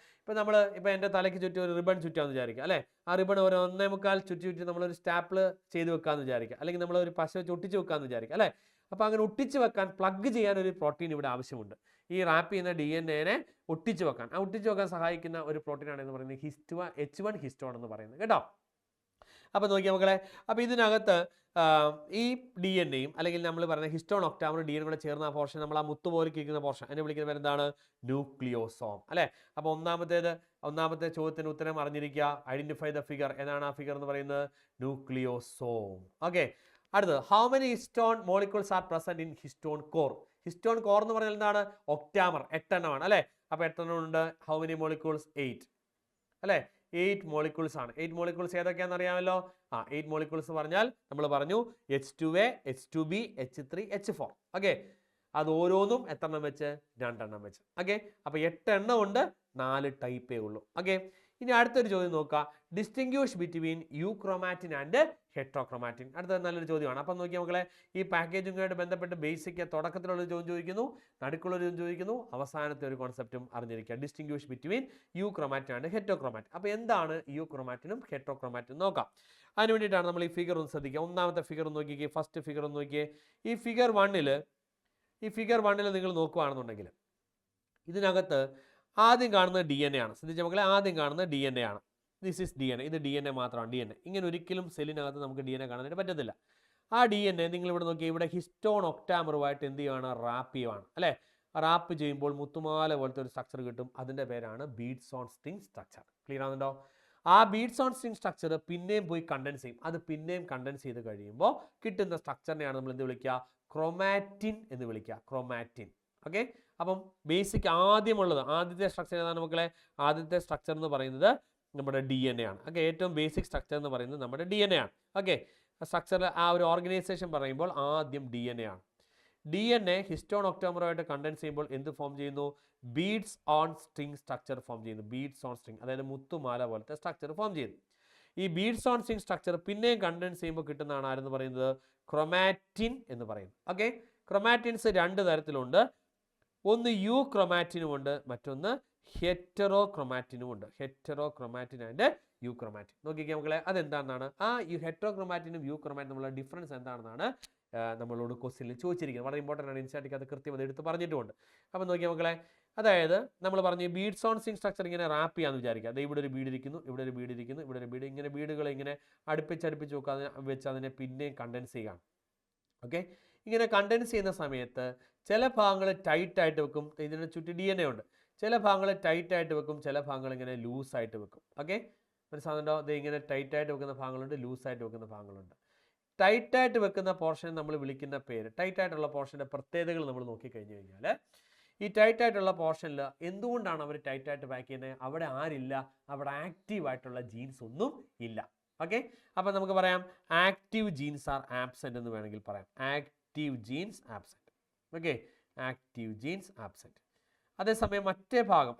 ഇപ്പോൾ എൻ്റെ തലയ്ക്ക് ചുറ്റും ഒരു റിബൺ ചുറ്റാന്ന് വിചാരിക്കുക അല്ലേ? ആ റിബൺ ഒരു 1.25 ചുറ്റി നമ്മളൊരു സ്റ്റാപ്പിൾ ചെയ്ത് വെക്കാമെന്ന് വിചാരിക്കുക, അല്ലെങ്കിൽ നമ്മളൊരു പശ വെച്ച് ഒട്ടിച്ച് വെക്കാമെന്ന് വിചാരിക്കുക അല്ലേ? അപ്പോൾ അങ്ങനെ ഒട്ടിച്ച് വെക്കാൻ, പ്ലഗ് ചെയ്യാൻ ഒരു പ്രോട്ടീൻ ഇവിടെ ആവശ്യമുണ്ട്. ഈ റാപ്പ് ചെയ്യുന്ന DNA ഒട്ടിച്ച് വെക്കാൻ, ആ ഒട്ടിച്ച് വെക്കാൻ സഹായിക്കുന്ന ഒരു പ്രോട്ടീനാണ് എന്ന് പറയുന്നത് H1 ഹിസ്റ്റോൺ എന്ന് പറയുന്നത് കേട്ടോ. അപ്പോൾ നോക്കിയാൽ മക്കളെ, അപ്പോൾ ഇതിനകത്ത് ഈ DNAയും അല്ലെങ്കിൽ നമ്മൾ പറയുന്ന ഹിസ്റ്റോൺ ഒക്ടാമർ DNA കൂടെ ചേർന്ന ആ പോർഷൻ, നമ്മൾ ആ മുത്ത് പോലെ ഇരിക്കുന്ന പോർഷൻ, അതിനെ വിളിക്കുന്ന പേര് എന്താണ്? ന്യൂക്ലിയോസോം അല്ലേ? അപ്പോൾ ഒന്നാമത്തേത് ഒന്നാമത്തെ ചോദ്യത്തിന് ഉത്തരം അറിഞ്ഞിരിക്കുക. Identify the figure. ഏതാണ് ആ ഫിഗർ എന്ന് പറയുന്നത്? ന്യൂക്ലിയോസോം. ഓക്കെ, അടുത്തത് how many histone molecules R present in histone core. Histone core എന്ന് പറഞ്ഞാൽ എന്താണ്? ഒക്ടാമർ, 8 എണ്ണമാണ് അല്ലേ. അപ്പോൾ 8 എണ്ണം ഉണ്ട്. How many molecules? 8 അല്ലേ. 8 മോളിക്യൂൾസ് ആണ്. 8 മോളിക്യൂൾസ് ഏതൊക്കെയാണെന്ന് അറിയാമല്ലോ. 8 മോളിക്യൂൾസ് പറഞ്ഞാൽ നമ്മൾ പറഞ്ഞു H2A, H2B, H3, H4. Okay, അത് ഓരോന്നും എത്ര എണ്ണം വെച്ച്? 2 എണ്ണം വെച്ച്. ഓക്കെ, അപ്പോൾ 8 എണ്ണം ഉണ്ട്, 4 ടൈപ്പേ ഉള്ളൂ. ഓക്കെ, ഇനി അടുത്തൊരു ചോദ്യം നോക്കുക. Distinguish between euchromatin and heterochromatin. അടുത്തത് നല്ലൊരു ചോദ്യമാണ്. അപ്പം നോക്കിയാൽ മക്കളെ, ഈ പാക്കേജിങ്ങുമായിട്ട് ബന്ധപ്പെട്ട് ബേസിക് തുടക്കത്തിലുള്ളൊരു ചോദ്യം ചോദിക്കുന്നു, നടുക്കുള്ളൊരു ചോദ്യം ചോദിക്കുന്നു, അവസാനത്തെ ഒരു കോൺസെപ്റ്റും അറിഞ്ഞിരിക്കുക. Distinguish between euchromatin and heterochromatin. അപ്പോൾ എന്താണ് യൂക്രോമാറ്റിനും ഹെട്രോക്രോമാറ്റിനും നോക്കാം. അതിന് വേണ്ടിയിട്ടാണ് നമ്മൾ ഈ ഫിഗർ ഒന്ന് ശ്രദ്ധിക്കുക. ഒന്നാമത്തെ ഫിഗർ ഒന്ന് നോക്കിയേ, ഫസ്റ്റ് ഫിഗർ ഒന്ന് നോക്കിയേ. ഈ ഫിഗർ 1 നിങ്ങൾ നോക്കുകയാണെന്നുണ്ടെങ്കിൽ ഇതിനകത്ത് ആദ്യം കാണുന്നത് DNA ആണ്. ശ്രദ്ധിച്ച മക്കളെ, ആദ്യം കാണുന്നത് DNA ആണ്. This is DNA. ഇത് DNA മാത്രമാണ്. DNA ഇങ്ങനെ ഒരിക്കലും സെല്ലിനകത്ത് നമുക്ക് DNA കാണാനായിട്ട് പറ്റത്തില്ല. ആ DNA നിങ്ങൾ ഇവിടെ നോക്കിയാൽ ഇവിടെ ഹിസ്റ്റോൺ ഒക്ടാമറുമായിട്ട് എന്ത് ചെയ്യുകയാണ്? റാപ്പ് ചെയ്യുവാണ് അല്ലേ. റാപ്പ് ചെയ്യുമ്പോൾ മുത്തുമാല പോലത്തെ ഒരു സ്ട്രക്ചർ കിട്ടും. അതിൻ്റെ പേരാണ് beads on string structure. Clear ആകുന്നുണ്ടോ? ആ ബീഡ്സ് ഓൺ സ്ട്രിങ് സ്ട്രക്ചർ പിന്നെയും പോയി കണ്ടൻസ് ചെയ്യും. അത് പിന്നെയും കണ്ടൻസ് ചെയ്ത് കഴിയുമ്പോൾ കിട്ടുന്ന സ്ട്രക്ചറിനെയാണ് നമ്മൾ എന്ത് വിളിക്കുക? ക്രോമാറ്റിൻ എന്ന് വിളിക്കുക. ക്രോമാറ്റിൻ. ഓക്കെ, അപ്പം ബേസിക് ആദ്യത്തെ സ്ട്രക്ചർ ഏതാണ് മക്കളെ? ആദ്യത്തെ സ്ട്രക്ചർ എന്ന് പറയുന്നത് നമ്മുടെ DNA ആണ്. ഓക്കെ, ഏറ്റവും ബേസിക് സ്ട്രക്ചർ എന്ന് പറയുന്നത് നമ്മുടെ DNA ആണ്. ഓക്കെ, സ്ട്രക്ചർ ആ ഒരു ഓർഗനൈസേഷൻ പറയുമ്പോൾ ആദ്യം DNA ആണ്. DNA ഹിസ്റ്റോൺ ഒക്ടോമറുമായിട്ട് കണ്ടൻസ് ചെയ്യുമ്പോൾ എന്ത് ഫോം ചെയ്യുന്നു? Beads on string structure form ചെയ്യുന്നു. ബീഡ്സ് ഓൺ സ്ട്രിങ്, അതായത് മുത്തുമാല പോലത്തെ സ്ട്രക്ചർ ഫോം ചെയ്യുന്നു. ഈ ബീഡ്സ് ഓൺ സ്ട്രിങ് സ്ട്രക്ചർ പിന്നെയും കണ്ടൻസ് ചെയ്യുമ്പോൾ കിട്ടുന്നതാണ് ആരെന്ന് പറയുന്നത്? ക്രൊമാറ്റിൻ എന്ന് പറയുന്നത്. ഓക്കെ, ക്രൊമാറ്റിൻസ് 2 തരത്തിലുണ്ട്. ഒന്ന് യു ക്രൊമാറ്റിനും ഉണ്ട്, മറ്റൊന്ന് ഹെറ്ററോ ക്രൊമാറ്റിനും ഉണ്ട്. Heterochromatin and euchromatin. നോക്കിക്കാം മക്കളെ, അതെന്താണെന്നാണ് ആ ഈ ഹെറ്ററോ ക്രൊമാറ്റിനും യു ക്രൊമാറ്റിനും തമ്മിലുള്ള ഡിഫറൻസ് എന്താണെന്നാണ് നമ്മളോട് ക്വസ്റ്റ്യനിൽ ചോദിച്ചിരിക്കുന്നത്. വളരെ ഇമ്പോർട്ടൻ്റ് ആണ്. ഇൻസ്റ്റാറ്റിക് അത് കൃത്യം അത് എടുത്ത് പറഞ്ഞിട്ടുമുണ്ട്. അപ്പം നോക്കിയാൽ മക്കളെ, അതായത് നമ്മൾ പറഞ്ഞു ബീഡ്സ് ഓൺ സ്ട്രിങ് സ്ട്രക്ചർ ഇങ്ങനെ റാപ്പ് ചെയ്യാന്ന് വിചാരിക്കുക. അത് ഇവിടെ ഒരു ബീഡ് ഇരിക്കുന്നു, ഇവിടെ ഒരു ബീഡ് ഇരിക്കുന്നു, ഇവിടെ ഒരു ബീഡ്, ഇങ്ങനെ ബീഡുകൾ ഇങ്ങനെ അടുപ്പിച്ച് വെച്ച് അതിനെ പിന്നെയും കണ്ടൻസ് ചെയ്യുകയാണ്. ഓക്കെ, ഇങ്ങനെ കണ്ടൻസ് ചെയ്യുന്ന സമയത്ത് ചില ഭാഗങ്ങൾ ടൈറ്റായിട്ട് വെക്കും. ഇതിനെ ചുറ്റി DNA ഉണ്ട്. ചില ഭാഗങ്ങൾ ടൈറ്റായിട്ട് വെക്കും, ചില ഭാഗങ്ങൾ ഇങ്ങനെ ലൂസായിട്ട് വെക്കും. ഓക്കെ, മനസ്സിലാകുന്നുണ്ടോ? ഇത് ഇങ്ങനെ ടൈറ്റായിട്ട് വെക്കുന്ന ഭാഗങ്ങളുണ്ട്, ലൂസായിട്ട് വെക്കുന്ന ഭാഗങ്ങളുണ്ട്. ടൈറ്റായിട്ട് വെക്കുന്ന പോർഷൻ നമ്മൾ വിളിക്കുന്ന പേര്, ടൈറ്റായിട്ടുള്ള പോർഷൻ്റെ പ്രത്യേകതകൾ നമ്മൾ നോക്കിക്കഴിഞ്ഞു കഴിഞ്ഞാൽ, ഈ ടൈറ്റായിട്ടുള്ള പോർഷനിൽ എന്തുകൊണ്ടാണ് അവർ ടൈറ്റായിട്ട് പാക്ക് ചെയ്യുന്നത്? അവിടെ ആരില്ല? അവിടെ ആക്റ്റീവായിട്ടുള്ള ജീൻസ് ഒന്നും ഇല്ല. ഓക്കെ, അപ്പം നമുക്ക് പറയാം ആക്റ്റീവ് ജീൻസ് ആർ ആബ്സെൻറ്റ് എന്ന് വേണമെങ്കിൽ പറയാം. Active genes absent. Okay, active genes absent. അതേസമയം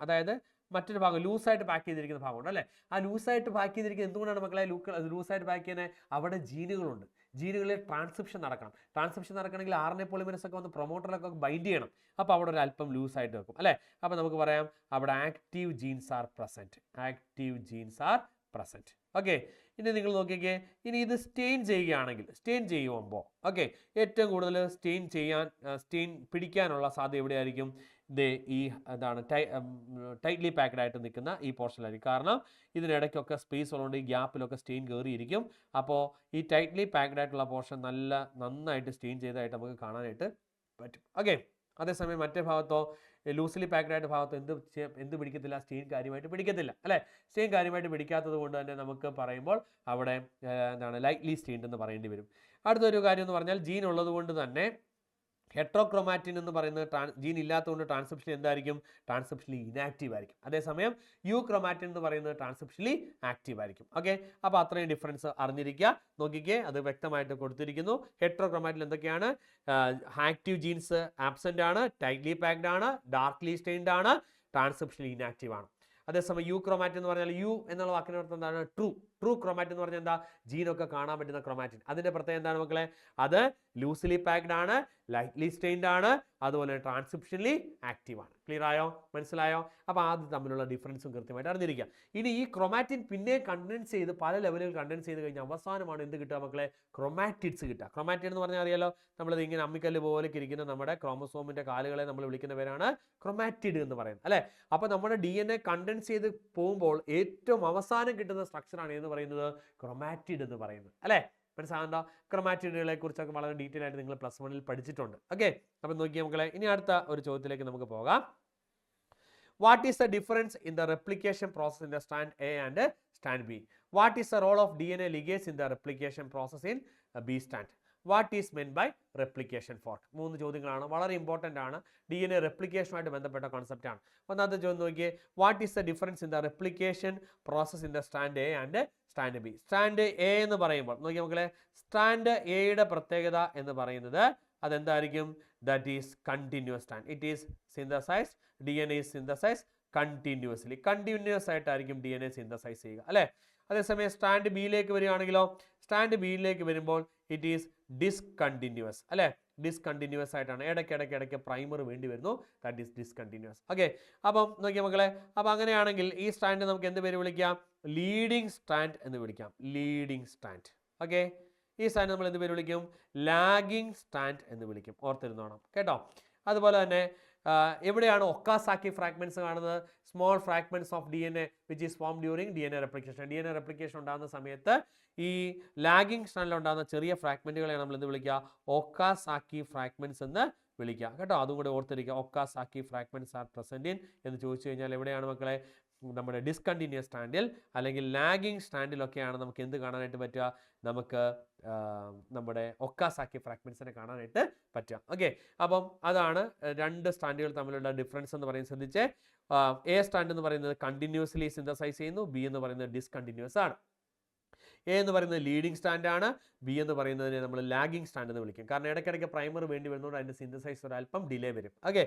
മറ്റൊരു ഭാഗം ലൂസായിട്ട് പാക്ക് ചെയ്തിരിക്കുന്ന ഭാഗമുണ്ട് അല്ലേ. ആ ലൂസായിട്ട് പാക്ക് ചെയ്തിരിക്കുന്നത് എന്തുകൊണ്ടാണ് മക്കളെ ലൂസായിട്ട് പാക്ക് ചെയ്യുന്നത്? അവിടെ ജീനുകളുണ്ട്. ജീനുകളിൽ ട്രാൻസ്ക്രിപ്ഷൻ നടക്കണം. ട്രാൻസ്ക്രിപ്ഷൻ നടക്കണമെങ്കിൽ RNA പോളിമറേസ് ഒക്കെ വന്ന് പ്രൊമോട്ടറിലൊക്കെ ബൈൻഡ് ചെയ്യണം. അപ്പോൾ അവിടെ ഒരു അല്പം ലൂസായിട്ട് വെക്കും അല്ലേ. അപ്പോൾ നമുക്ക് പറയാം അവിടെ active genes are present. Active genes are present. Okay, ഇനി നിങ്ങൾ നോക്കിക്കേ, ഇനി ഇത് സ്റ്റെയിൻ ചെയ്യുമ്പോൾ ഓക്കെ, ഏറ്റവും കൂടുതൽ സ്റ്റെയിൻ പിടിക്കാനുള്ള സാധ്യത എവിടെയായിരിക്കും? ഈ എന്താണ് ടൈറ്റ്ലി പാക്ഡ് ആയിട്ട് നിൽക്കുന്ന ഈ പോർഷനിലായിരിക്കും. കാരണം ഇതിനിടയ്ക്കൊക്കെ സ്പേസ് ഉള്ളതുകൊണ്ട് ഈ ഗ്യാപ്പിലൊക്കെ സ്റ്റെയിൻ കയറിയിരിക്കും. അപ്പോൾ ഈ ടൈറ്റ്ലി പാക്ഡ് ആയിട്ടുള്ള പോർഷൻ നന്നായിട്ട് സ്റ്റെയിൻ ചെയ്തതായിട്ട് നമുക്ക് കാണാനായിട്ട് പറ്റും. ഓക്കെ, അതേസമയം മറ്റേ ഭാഗത്തോ ലൂസ്ലി പാക്ഡ് ആയിട്ട് ഭാഗത്ത് എന്ത് പിടിക്കത്തില്ല? സ്റ്റെയിൻ കാര്യമായിട്ട് പിടിക്കത്തില്ല അല്ലേ. സ്റ്റെയിൻ കാര്യമായിട്ട് പിടിക്കാത്തത് കൊണ്ട് തന്നെ നമുക്ക് പറയുമ്പോൾ അവിടെ ലൈറ്റ്ലി സ്റ്റെയിൻഡ് എന്ന് പറയേണ്ടി വരും. അടുത്തൊരു കാര്യം എന്ന് പറഞ്ഞാൽ ജീൻ ഉള്ളത് കൊണ്ട് തന്നെ ഹെട്രോക്രോമാറ്റിൻ എന്ന് പറയുന്നത് ജീൻ ഇല്ലാത്തതുകൊണ്ട് ട്രാൻസ്ക്രിപ്ഷൻ എന്തായിരിക്കും? ട്രാൻസ്ക്രിപ്ഷനിൽ ഇനാക്റ്റീവ് ആയിരിക്കും. അതേസമയം യു ക്രോമാറ്റിൻ എന്ന് പറയുന്നത് ട്രാൻസ്ക്രിപ്ഷനിൽ ആക്റ്റീവ് ആയിരിക്കും. ഓക്കെ, അപ്പോൾ അത്രയും ഡിഫറൻസ് അറിഞ്ഞിരിക്കുക. നോക്കിക്കേ, അത് വ്യക്തമായിട്ട് കൊടുത്തിരിക്കുന്നു. ഹെട്രോക്രോമാറ്റിൻ എന്തൊക്കെയാണ്? ആക്റ്റീവ് ജീൻസ് ആബ്സെന്റ് ആണ്, ടൈറ്റ്ലി പാക്ഡ് ആണ്, ഡാർക്ക്ലി സ്റ്റെയിൻഡ് ആണ്, ട്രാൻസ്ക്രിപ്ഷനിൽ ഇനാക്റ്റീവ് ആണ്. അതേസമയം യു ക്രോമാറ്റിൻ എന്ന് പറഞ്ഞാൽ യു എന്നുള്ള വാക്കിൻ്റെ അർത്ഥം എന്താണ്? ട്രൂ ക്രോമാറ്റിൻ എന്ന് പറഞ്ഞാൽ എന്താ? ജീനൊക്കെ കാണാൻ പറ്റുന്ന ക്രോമാറ്റിൻ. അതിൻ്റെ പ്രത്യേകത എന്താണ് മക്കളെ? അത് ലൂസ്ലി പാക്ഡ് ആണ്, ലൈറ്റ്ലി സ്റ്റെയിൻഡ് ആണ്, അതുപോലെ ട്രാൻസ്ക്രിപ്ഷനിലി ആക്റ്റീവ് ആണ്. ക്ലിയർ ആയോ? മനസ്സിലായോ? അപ്പോൾ അത് തമ്മിലുള്ള ഡിഫറൻസും കൃത്യമായിട്ട് അറിഞ്ഞിരിക്കുക. ഇനി ഈ ക്രോമാറ്റിൻ പിന്നെ കണ്ടൻസ് ചെയ്ത് പല ലെവലുകൾ കണ്ടൻസ് ചെയ്ത് കഴിഞ്ഞാൽ അവസാനമാണ് എന്ത് കിട്ടുക മക്കളെ? ക്രോമാറ്റിഡ്സ് കിട്ടുക. ക്രോമാറ്റിഡ് എന്ന് പറഞ്ഞാൽ അറിയാലോ, നമ്മളിത് ഇങ്ങനെ അമ്മിക്കല്ല് പോലെ ഇരിക്കുന്ന നമ്മുടെ ക്രോമസോമിൻ്റെ കാലുകളെ നമ്മൾ വിളിക്കുന്ന പേരാണ് ക്രോമാറ്റിഡ് എന്ന് പറയുന്നത് അല്ലേ. അപ്പോൾ നമ്മുടെ DNA കണ്ടൻസ് ചെയ്ത് പോകുമ്പോൾ ഏറ്റവും അവസാനം കിട്ടുന്ന സ്ട്രക്ചറാണ് എന്ന് പറയുന്നത് ക്രോമാറ്റിഡ് എന്ന് പറയുന്നത് അല്ലേ. മനസ്സിലാകുന്നുണ്ടോ? ക്രോമാറ്റിഡുകളെ കുറിച്ചൊക്കെ വളരെ ഡീറ്റെയിൽ ആയിട്ട് നിങ്ങൾ +1 പഠിച്ചിട്ടുണ്ട്. ഓക്കെ, അപ്പം നോക്കിയാൽ മക്കളെ, ഇനി അടുത്ത ഒരു ചോദ്യത്തിലേക്ക് നമുക്ക് പോകാം. What is the difference in the replication process in the strand A and strand B? What is the role of DNA ligase in the replication process in B strand? What is meant by replication fork? 3 ചോദ്യങ്ങളാണ്, വളരെ important ആണ്. DNA റെപ്ലിക്കേഷനുമായിട്ട് ബന്ധപ്പെട്ട concept ആണ്. ഒന്നാമത്തെ ചോദ്യം നോക്കിയേ, what is the difference in the replication process in the strand A and strand B? Strand A എന്ന് പറയുമ്പോൾ നോക്കിയാൽ മക്കളെ, സ്റ്റാൻഡ് എയുടെ പ്രത്യേകത എന്ന് പറയുന്നത് അതെന്തായിരിക്കും? That is continuous strand. It is synthesized, DNA is synthesized continuously. Continuous ആയിട്ടായിരിക്കും DNA സിന്തസൈസ് ചെയ്യുക, അല്ലേ? അതേസമയം സ്റ്റാൻഡ് ബിയിലേക്ക് വരികയാണെങ്കിലോ, സ്റ്റാൻഡ് ബിയിലേക്ക് വരുമ്പോൾ ഇറ്റ് ഈസ് ഡിസ്കണ്ടിന്യൂസ്, അല്ലേ? ഡിസ്കണ്ടിന്യൂസ് ആയിട്ടാണ്. ഇടയ്ക്കിടയ്ക്ക് പ്രൈമർ വേണ്ടി വരുന്നു. That is discontinuous. ഓക്കെ, അപ്പം നോക്കിയാൽ മക്കളെ, അപ്പം അങ്ങനെയാണെങ്കിൽ ഈ സ്റ്റാൻഡ് നമുക്ക് എന്ത് പേര് വിളിക്കാം? ലീഡിങ് സ്റ്റാൻഡ് എന്ന് വിളിക്കാം. Leading stand. ഓക്കെ, ഈ സ്റ്റാൻഡ് നമ്മൾ എന്ത് പേര് വിളിക്കും? ലാഗിങ് സ്റ്റാൻഡ് എന്ന് വിളിക്കും. ഓർത്തിരുന്നോണം കേട്ടോ. അതുപോലെ തന്നെ എവിടെയാണ് ഒക്കാസാക്കി ഫ്രാഗ്മെന്റ്സ് കാണുന്നത്? Small fragments of DNA which is form during DNA replication. DNA replication ഉണ്ടാകുന്ന സമയത്ത് ഈ ലാഗിങ് സ്റ്റാൻഡിൽ ഉണ്ടാകുന്ന ചെറിയ ഫ്രാഗ്മെന്റുകളെ നമ്മൾ എന്ത് വിളിക്കുക? ഒക്കാസാക്കി ഫ്രാഗ്മെന്റ്സ് എന്ന് വിളിക്കുക കേട്ടോ. അതും കൂടെ ഓർത്തിരിക്കുക. ഒക്കാസാക്കി ഫ്രാഗ്മെന്റ്സ് ആർ പ്രസന്റ് ഇൻ എന്ന് ചോദിച്ചു കഴിഞ്ഞാൽ എവിടെയാണ് മക്കളെ? നമ്മുടെ ഡിസ്കണ്ടിന്യൂസ് സ്റ്റാൻഡിൽ അല്ലെങ്കിൽ ലാഗിങ് സ്റ്റാൻഡിലൊക്കെയാണ് നമുക്ക് എന്ത് കാണാനായിട്ട് പറ്റുക? നമുക്ക് നമ്മുടെ ഒക്കാസാക്കി ഫ്രാഗ്മെന്റ്സിനെ കാണാനായിട്ട് പറ്റുക. ഓക്കെ, അപ്പം അതാണ് രണ്ട് സ്റ്റാൻഡുകൾ തമ്മിലുള്ള ഡിഫറൻസ് എന്ന് പറയുന്നത്. ശ്രദ്ധിച്ചേ, എ സ്റ്റാൻഡ് എന്ന് പറയുന്നത് കണ്ടിന്യൂസ്ലി സിന്തസൈസ് ചെയ്യുന്നു, ബി എന്ന് പറയുന്നത് ഡിസ്കണ്ടിന്യൂസ് ആണ്. എ എന്ന് പറയുന്നത് ലീഡിങ് സ്റ്റാൻഡ് ആണ്, ബി എന്ന് പറയുന്നതിനെ നമ്മൾ ലാഗിങ് സ്റ്റാൻഡ് എന്ന് വിളിക്കും. കാരണം ഇടയ്ക്കിടയ്ക്ക് പ്രൈമർ വേണ്ടി വരുന്നതുകൊണ്ട് അതിൻ്റെ സിന്തസൈസ് ഒരു അല്പം ഡിലേ വരും. ഓക്കെ,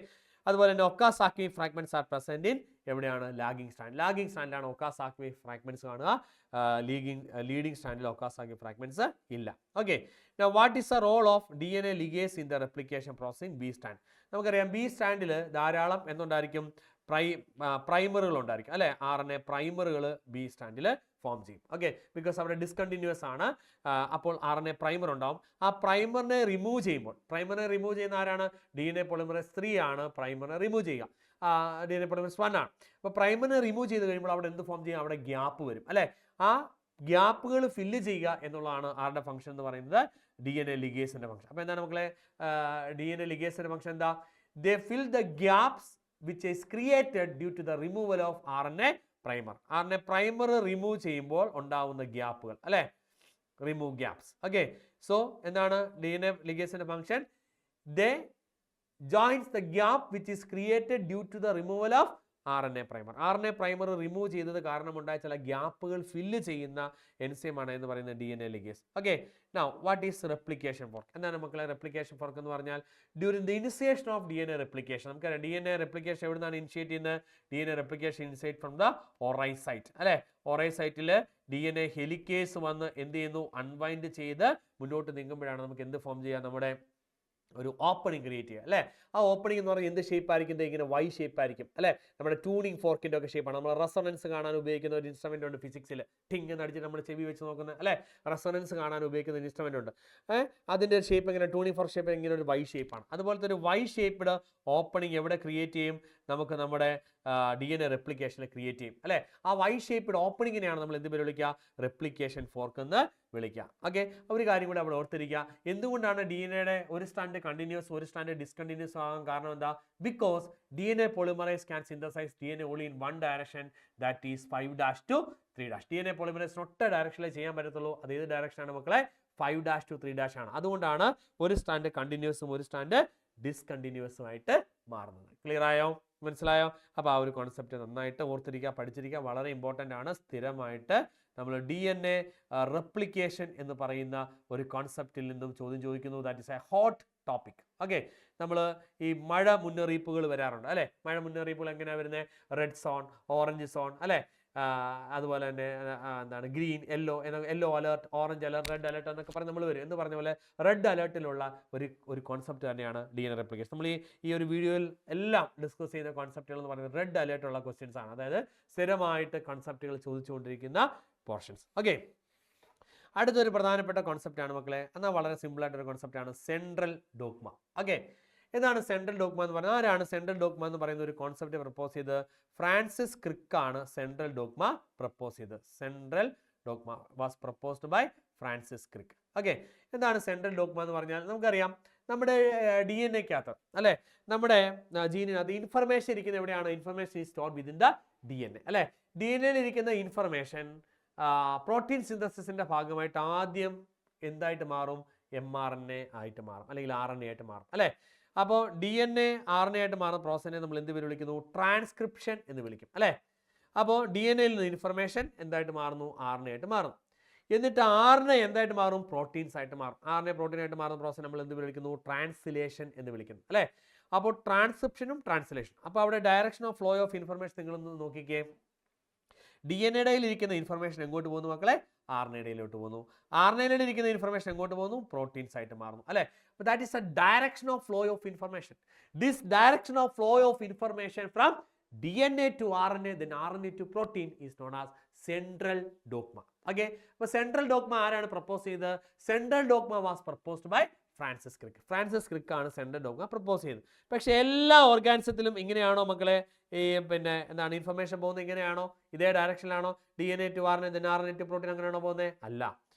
അതുപോലെ തന്നെ Okazaki fragments are present in എവിടെയാണ്? Lagging stand. ലാഗിങ് സ്റ്റാൻഡിലാണ് ഒക്കാസാക്കി ഫ്രാഗ്മെന്റ്സ് കാണുക. ലീഡിങ് സ്റ്റാൻഡിൽ ഒക്കാസാക്കി ഫ്രാഗ്മെന്റ്സ് ഇല്ല. Okay, what is the role of DNA ligase in the replication process in B stand? നമുക്കറിയാം ബി സ്റ്റാൻഡിൽ ധാരാളം എന്തുണ്ടായിരിക്കും? പ്രൈമറുകൾ ഉണ്ടായിരിക്കും, അല്ലെ? RNA പ്രൈമറുകൾ ബി സ്റ്റാൻഡിൽ ഫോം ചെയ്യും. ഓക്കെ, ബിക്കോസ് അവിടെ ഡിസ്കണ്ടിന്യൂസ് ആണ്. അപ്പോൾ RNA പ്രൈമർ ഉണ്ടാവും. ആ പ്രൈമറിനെ റിമൂവ് ചെയ്യുന്ന ആരാണ്? DNA പോളിമറേസ് 3 ആണ് പ്രൈമറിനെ റിമൂവ് ചെയ്യുക. DNA പോളിമറേസ് 1 ആണ്. അപ്പോൾ പ്രൈമറിനെ റിമൂവ് ചെയ്ത് കഴിയുമ്പോൾ അവിടെ എന്ത് ഫോം ചെയ്യും? അവിടെ ഗ്യാപ്പ് വരും, അല്ലേ? ആ ഗ്യാപ്പുകൾ ഫില്ല് ചെയ്യുക എന്നുള്ളതാണ് ആരുടെ ഫംഗ്ഷൻ എന്ന് പറയുന്നത്? DNA ലിഗേസിന്റെ ഫംഗ്ഷൻ. അപ്പോൾ എന്താണ് മക്കളെ DNA ലിഗേസിന്റെ ഫംഗ്ഷൻ? എന്താ? They fill the gaps which is created due to the removal of RNA primer. RNA primer remove ചെയ്യുമ്പോൾ ഉണ്ടാവുന്ന ഗ്യാപ്പുകൾ, അല്ലേ? Remove gaps. ഓക്കെ, സോ എന്താണ് DNA ലിഗേസിന്റെ function? They joins the gap which is created due to the removal of RNA primer. RNA primer remove ചെയ്തത് കാരണം ഉണ്ടായ ചില ഗ്യാപ്പുകൾ ഫില്ല് ചെയ്യുന്ന എൻസൈമാണ് എന്ന് പറയുന്നത് DNA ligase. Okay, now what is replication fork? എന്താണ് മക്കളെ റെപ്ലിക്കേഷൻ ഫോർക്ക് എന്ന് പറഞ്ഞാൽ? During the initiation of DNA replication. നമുക്കറിയാം DNA റെപ്ലിക്കേഷൻ എവിടെ നിന്നാണ് ഇനിഷ്യേറ്റ് ചെയ്യുന്നത്? DNA replication initiate from the ori site, അല്ലെ? ഓറൈസൈറ്റിൽ DNA ഹെലിക്കേസ് വന്ന് എന്ത് ചെയ്യുന്നു? അൺവൈൻഡ് ചെയ്ത് മുന്നോട്ട് നീങ്ങുമ്പോഴാണ് നമുക്ക് എന്ത് ഫോം ചെയ്യുക? നമ്മുടെ ഒരു ഓപ്പണിംഗ് ക്രിയേറ്റ് ചെയ്യുക, അല്ലേ? ആ ഓപ്പണിംഗ് എന്ന് പറഞ്ഞാൽ എന്ത് ഷേപ്പ് ആയിരിക്കും? ഇങ്ങനെ വൈ ഷേപ്പ് ആയിരിക്കും, അല്ലേ? നമ്മുടെ ട്യൂണിംഗ് ഫോർക്കിൻ്റെ ഒക്കെ ഷേപ്പാണ്. നമ്മൾ റെസൊണൻസ് കാണാൻ ഉപയോഗിക്കുന്ന ഒരു ഇൻസ്ട്രുമെൻ്റ് ഉണ്ട് ഫിസിക്സിൽ. ടിങ് എന്ന് അടിച്ച് നമ്മൾ ചെവി വെച്ച് നോക്കുന്ന, അല്ലേ? റെസൊണൻസ് കാണാൻ ഉപയോഗിക്കുന്ന ഇൻസ്ട്രുമെൻ്റ് ഉണ്ട്. അതിൻ്റെ ഷേപ്പ് എങ്ങനെ? ട്യൂണിംഗ് ഫോർക്ക് ഷേപ്പ് ഇങ്ങനെ ഒരു വൈ ഷേപ്പാണ്. അതുപോലത്തെ ഒരു വൈ ഷേപ്പ്ഡ് ഓപ്പണിംഗ് എവിടെ ക്രിയേറ്റ് ചെയ്യും? നമുക്ക് നമ്മുടെ DNA റെപ്ലിക്കേഷനിൽ ക്രിയേറ്റ് ചെയ്യും, അല്ലേ? ആ വൈ ഷേപ്പ്ഡ് ഓപ്പണിങ്ങിനെയാണ് നമ്മൾ എന്ത് പേര് വിളിക്കുക? റെപ്ലിക്കേഷൻ ഫോർക്ക് എന്ന് വിളിക്കുക. ഓക്കെ, ഒരു കാര്യം കൂടെ അവിടെ ഓർത്തിരിക്കുക. എന്തുകൊണ്ടാണ് DNAയുടെ ഒരു സ്റ്റാൻഡ് കണ്ടിന്യൂസ് ഒരു സ്റ്റാൻഡ് ഡിസ്കണ്ടിന്യൂസ് ആകാൻ കാരണം എന്താ? Because DNA polymerase can synthesize DNA only in one direction, that is 5' to 3'. DNA polymerase ഒറ്റ ഡയറക്ഷനിലേ ചെയ്യാൻ പറ്റത്തുള്ളൂ. അത് ഏത് ഡയറക്ഷനാണ് മക്കളെ? 5' to 3' ആണ്. അതുകൊണ്ടാണ് ഒരു സ്റ്റാൻഡ് കണ്ടിന്യൂസും ഒരു സ്റ്റാൻഡ് ഡിസ്കണ്ടിന്യൂസും ആയിട്ട് മാറുന്നത്. ക്ലിയർ ആയോ? മനസ്സിലായോ? അപ്പോൾ ആ ഒരു കോൺസെപ്റ്റ് നന്നായിട്ട് ഓർത്തിരിക്കുക, പഠിച്ചിരിക്കുക. വളരെ ഇമ്പോർട്ടൻ്റ് ആണ്. സ്ഥിരമായിട്ട് നമ്മൾ DNA റെപ്ലിക്കേഷൻ എന്ന് പറയുന്ന ഒരു കോൺസെപ്റ്റിൽ നിന്നും ചോദ്യം ചോദിക്കുന്നു. That is A hot topic. Okay, നമ്മൾ ഈ മഴ മുന്നറിയിപ്പുകൾ വരാറുണ്ട്, അല്ലേ? മഴ മുന്നറിയിപ്പുകൾ എങ്ങനെയാണ് വരുന്നത്? റെഡ് സോൺ, ഓറഞ്ച് സോൺ, അല്ലേ? അതുപോലെ തന്നെ എന്താണ് green, yellow alert, orange alert, red alert എന്നൊക്കെ പറഞ്ഞ് നമ്മൾ വരും. എന്ന് പറഞ്ഞ പോലെ റെഡ് അലേർട്ടിലുള്ള ഒരു കോൺസെപ്റ്റ് തന്നെയാണ് DNA റെപ്ലിക്കേഷൻ. നമ്മൾ ഈ ഒരു വീഡിയോയിൽ എല്ലാം ഡിസ്കസ് ചെയ്യുന്ന കോൺസെപ്റ്റുകൾ എന്ന് പറയുന്നത് റെഡ് അലേർട്ടുള്ള ക്വസ്റ്റ്യൻസ് ആണ്. അതായത് സ്ഥിരമായിട്ട് കോൺസെപ്റ്റുകൾ ചോദിച്ചുകൊണ്ടിരിക്കുന്ന പോർഷൻസ്. ഓക്കെ, അടുത്തൊരു പ്രധാനപ്പെട്ട കോൺസെപ്റ്റ് ആണ് മക്കളെ. എന്നാൽ വളരെ സിമ്പിൾ ആയിട്ടൊരു കോൺസെപ്റ്റ് ആണ് സെൻട്രൽ ഡോഗ്മ. ഓക്കെ, എന്താണ് സെൻട്രൽ ഡോഗ്മ എന്ന് പറഞ്ഞാൽ? ആരാണ് സെൻട്രൽ ഡോഗ്മ എന്ന് പറയുന്ന ഒരു കോൺസെപ്റ്റ് പ്രപ്പോസ് ചെയ്ത്? ഫ്രാൻസിസ് ക്രിക്ക് ആണ് സെൻട്രൽ ഡോഗ്മ പ്രപ്പോസ് ചെയ്തത്. Central dogma was proposed by Francis Crick. Okay, എന്താണ് സെൻട്രൽ ഡോഗ്മ എന്ന് പറഞ്ഞാൽ? നമുക്കറിയാം നമ്മുടെ DNA-ക്കകത്ത് അല്ലേ, നമ്മുടെ ജീനിനകത്ത് ഇൻഫർമേഷൻ ഇരിക്കുന്ന എവിടെയാണ്? Information is stored within the DNA അല്ലേ. DNA-യിൽ ഇരിക്കുന്ന ഇൻഫർമേഷൻ പ്രോട്ടീൻ സിന്തസിസിന്റെ ഭാഗമായിട്ട് ആദ്യം എന്തായിട്ട് മാറും? mRNA ആയിട്ട് മാറും, അല്ലെങ്കിൽ RNA ആയിട്ട് മാറും അല്ലേ. അപ്പോൾ DNA RNA ആയിട്ട് മാറുന്ന പ്രോസസ്സിനെ നമ്മൾ എന്ത് പേര് വിളിക്കുന്നു? ട്രാൻസ്ക്രിപ്ഷൻ എന്ന് വിളിക്കും അല്ലേ. അപ്പോൾ DNA-യിൽ നിന്ന് ഇൻഫർമേഷൻ എന്തായിട്ട് മാറുന്നു? RNA ആയിട്ട് മാറും. എന്നിട്ട് RNA എന്തായിട്ട് മാറും? പ്രോട്ടീൻസ് ആയിട്ട് മാറും. RNA പ്രോട്ടീൻ ആയിട്ട് മാറുന്ന പ്രോസസ് നമ്മൾ എന്ത് വിളിക്കുന്നു? ട്രാൻസ്ലേഷൻ എന്ന് വിളിക്കുന്നു അല്ലേ. അപ്പോൾ ട്രാൻസ്ക്രിപ്ഷനും ട്രാൻസ്ലേഷൻ. അപ്പോൾ അവിടെ direction of flow of information നിങ്ങളൊന്ന് നോക്കിക്കേ. DNA-യിൽ ഇരിക്കുന്ന ഇൻഫർമേഷൻ എങ്ങോട്ട് പോകുന്നു മക്കളെ? RNA-യിലോട്ട് പോകുന്നു. RNA-യിൽ ഇരിക്കുന്ന ഇൻഫർമേഷൻ എങ്ങോട്ട് പോകുന്നു? പ്രോട്ടീൻസ് ആയിട്ട് മാറുന്നു അല്ലേ. അപ്പോൾ that is A direction of flow of information. This direction of flow of information from DNA to RNA, then RNA to protein is known as central dogma. Okay, അപ്പോൾ സെൻട്രൽ ഡോഗ്മ ആരാണ് propose ചെയ്തത്? Central dogma was proposed by Francis Crick. Francis Crick ആണ് central dogma propose ചെയ്തത്. പക്ഷേ എല്ലാ ഓർഗാനിസത്തിലും ഇങ്ങനെയാണോ മക്കളെ? ഈ പിന്നെ എന്താണ് ഇൻഫർമേഷൻ പോകുന്നത് ഇങ്ങനെയാണോ? ഇതേ ഡയറക്ഷനിലാണോ? DNA to RNA, then RNA to protein അങ്ങനെയാണോ പോകുന്നത്? അല്ല.